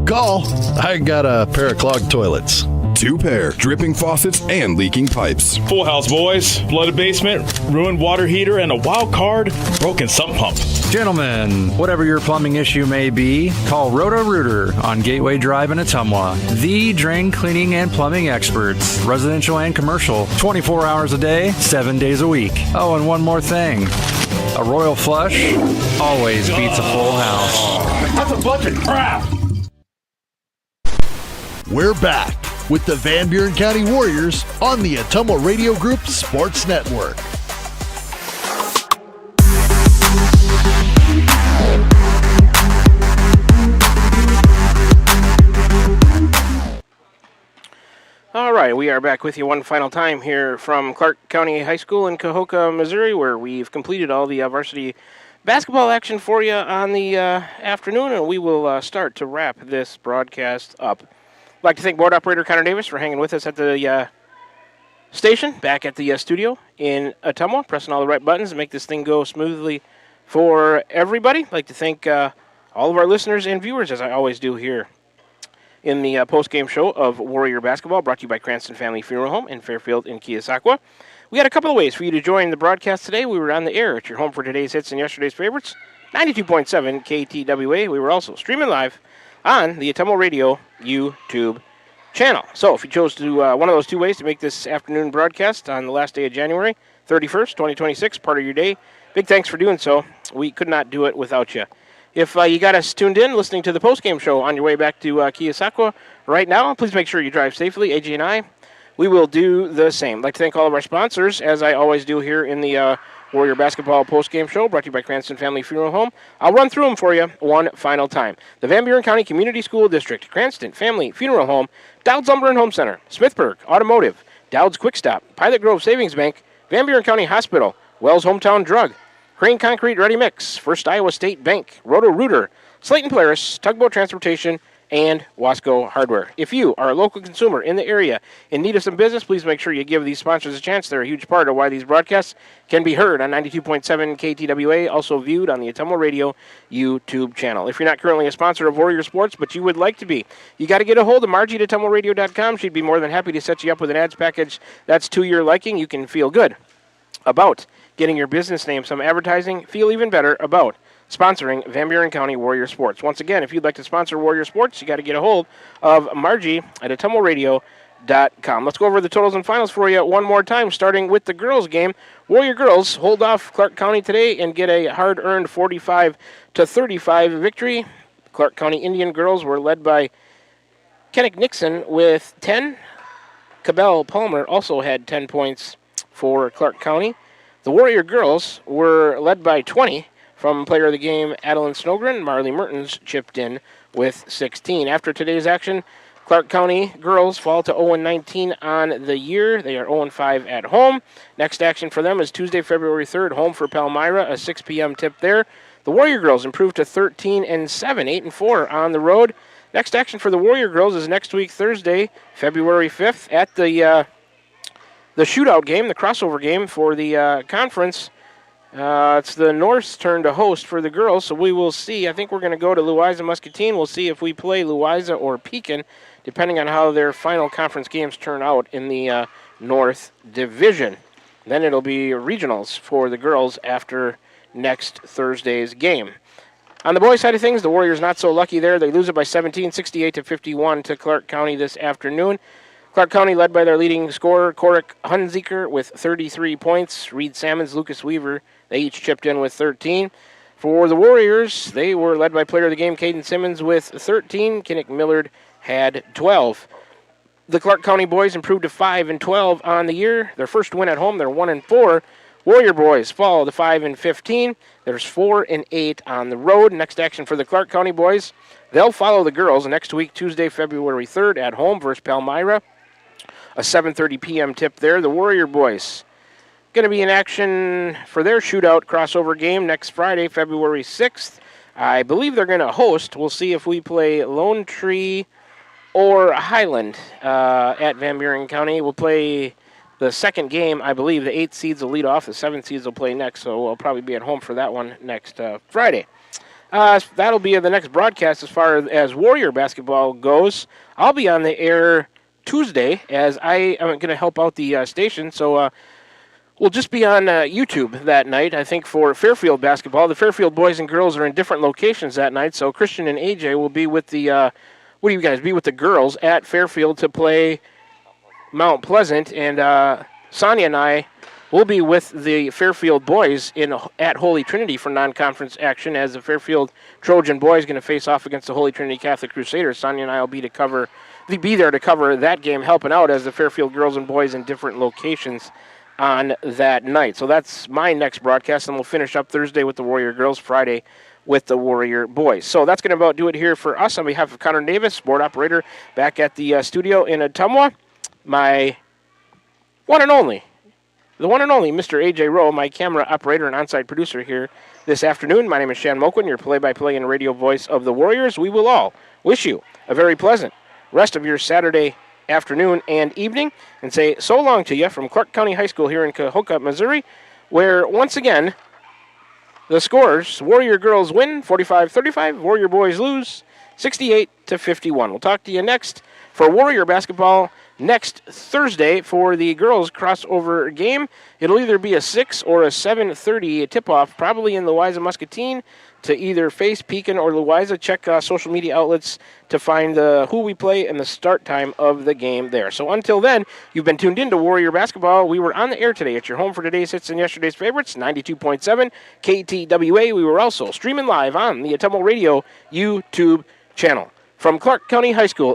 Call. I got a pair of clogged toilets. 2 pair, dripping faucets, and leaking pipes. Full house, boys. Flooded basement, ruined water heater, and a wild card, broken sump pump. Gentlemen, whatever your plumbing issue may be, call Roto-Rooter on Gateway Drive in Atumwa. The drain cleaning and plumbing experts, residential and commercial, 24 hours a day, 7 days a week. Oh, and one more thing. A royal flush always beats a full house. That's a bunch of crap. We're back with the Van Buren County Warriors on the Atumwa Radio Group Sports Network. All right, we are back with you one final time here from Clark County High School in Cahokia, Missouri, where we've completed all the varsity basketball action for you on the afternoon, and we will start to wrap this broadcast up. I'd like to thank board operator Connor Davis for hanging with us at the station, back at the studio in Ottumwa, pressing all the right buttons to make this thing go smoothly for everybody. I'd like to thank all of our listeners and viewers, as I always do here in the post-game show of Warrior Basketball, brought to you by Cranston Family Funeral Home in Fairfield and Keosauqua. We had a couple of ways for you to join the broadcast today. We were on the air at your home for today's hits and yesterday's favorites, 92.7 KTWA. We were also streaming live on the Ottumwa Radio YouTube channel. So if you chose to one of those two ways to make this afternoon broadcast on the last day of January 31st, 2026, part of your day, big thanks for doing so. We could not do it without you. If you got us tuned in listening to the post-game show on your way back to Keosauqua right now, please make sure you drive safely. AJ and I, we will do the same. I'd like to thank all of our sponsors, as I always do here in the Warrior Basketball post-game show, brought to you by Cranston Family Funeral Home. I'll run through them for you one final time. The Van Buren County Community School District, Cranston Family Funeral Home, Dowd's Lumber and Home Center, Smithburg Automotive, Dowd's Quick Stop, Pilot Grove Savings Bank, Van Buren County Hospital, Wells Hometown Drug, Crane Concrete Ready Mix, First Iowa State Bank, Roto-Rooter, Slayton Polaris, Tugboat Transportation, and Wasco Hardware. If you are a local consumer in the area in need of some business, please make sure you give these sponsors a chance. They're a huge part of why these broadcasts can be heard on 92.7 KTWA, also viewed on the Ottumwa Radio YouTube channel. If you're not currently a sponsor of Warrior Sports, but you would like to be, you got to get a hold of Margie at OttumwaRadio.com. She'd be more than happy to set you up with an ads package that's to your liking. You can feel good about getting your business name some advertising, feel even better about sponsoring Van Buren County Warrior Sports. Once again, if you'd like to sponsor Warrior Sports, you got to get a hold of Margie at OttumwaRadio.com. Let's go over the totals and finals for you one more time, starting with the girls' game. Warrior girls hold off Clark County today and get a hard-earned 45-35 victory. Clark County Indian girls were led by Kennick Nixon with 10. Cabell Palmer also had 10 points for Clark County. The Warrior girls were led by 20 from player of the game Adeline Snogren. Marley Mertens chipped in with 16. After today's action, Clark County girls fall to 0-19 on the year. They are 0-5 at home. Next action for them is Tuesday, February 3rd, home for Palmyra, a 6 p.m. tip there. The Warrior girls improved to 13-7, 8-4 on the road. Next action for the Warrior girls is next week, Thursday, February 5th, at the shootout game, the crossover game for the conference. It's the North's turn to host for the girls, so we will see. I think we're going to go to Louisa Muscatine. We'll see if we play Louisa or Pekin, depending on how their final conference games turn out in the North Division. Then it'll be regionals for the girls after next Thursday's game. On the boys' side of things, the Warriors not so lucky there. They lose it by 17, 68-51 to Clark County this afternoon. Clark County led by their leading scorer, Korik Hunziker, with 33 points. Reed Salmons, Lucas Weaver, they each chipped in with 13. For the Warriors, they were led by player of the game, Caden Simmons, with 13. Kinnick Millard had 12. The Clark County boys improved to 5-12 on the year. Their first win at home, they're 1-4. Warrior boys fall to 5-15. There's 4-8 on the road. Next action for the Clark County boys, they'll follow the girls next week, Tuesday, February 3rd, at home versus Palmyra. A 7:30 p.m. tip there. The Warrior boys going to be in action for their shootout crossover game next Friday, February 6th. I believe they're going to host. We'll see if we play Lone Tree or Highland at Van Buren County. We'll play the second game, I believe. The 8 seeds will lead off. The 7 seeds will play next, so we'll probably be at home for that one next Friday. That'll be the next broadcast as far as Warrior basketball goes. I'll be on the air Tuesday, as I am going to help out the station, so we'll just be on YouTube that night. I think for Fairfield basketball, the Fairfield boys and girls are in different locations that night, so Christian and AJ will be with the be with the girls at Fairfield to play Mount Pleasant, and Sonia and I will be with the Fairfield boys at Holy Trinity for non-conference action, as the Fairfield Trojan boys going to face off against the Holy Trinity Catholic Crusaders. Sonia and I will be there to cover that game, helping out as the Fairfield girls and boys in different locations on that night. So that's my next broadcast, and we'll finish up Thursday with the Warrior girls, Friday with the Warrior boys. So that's going to about do it here for us. On behalf of Connor Davis, board operator, back at the studio in Ottumwa, my the one and only Mr. AJ Rowe, my camera operator and on-site producer here this afternoon. My name is Shan Moquin, your play-by-play and radio voice of the Warriors. We will all wish you a very pleasant rest of your Saturday afternoon and evening, and say so long to you from Clark County High School here in Cahokia, Missouri, where once again the scores: Warrior girls win 45-35, Warrior boys lose 68-51. We'll talk to you next for Warrior basketball next Thursday for the girls crossover game. It'll either be a 6 or a 7:30 tip-off, probably in Louisa Muscatine, to either face Pekin or Louisa. Check social media outlets to find who we play and the start time of the game there. So until then, you've been tuned in to Warrior Basketball. We were on the air today at your home for today's hits and yesterday's favorites, 92.7 KTWA. We were also streaming live on the Ottumwa Radio YouTube channel. From Clark County High School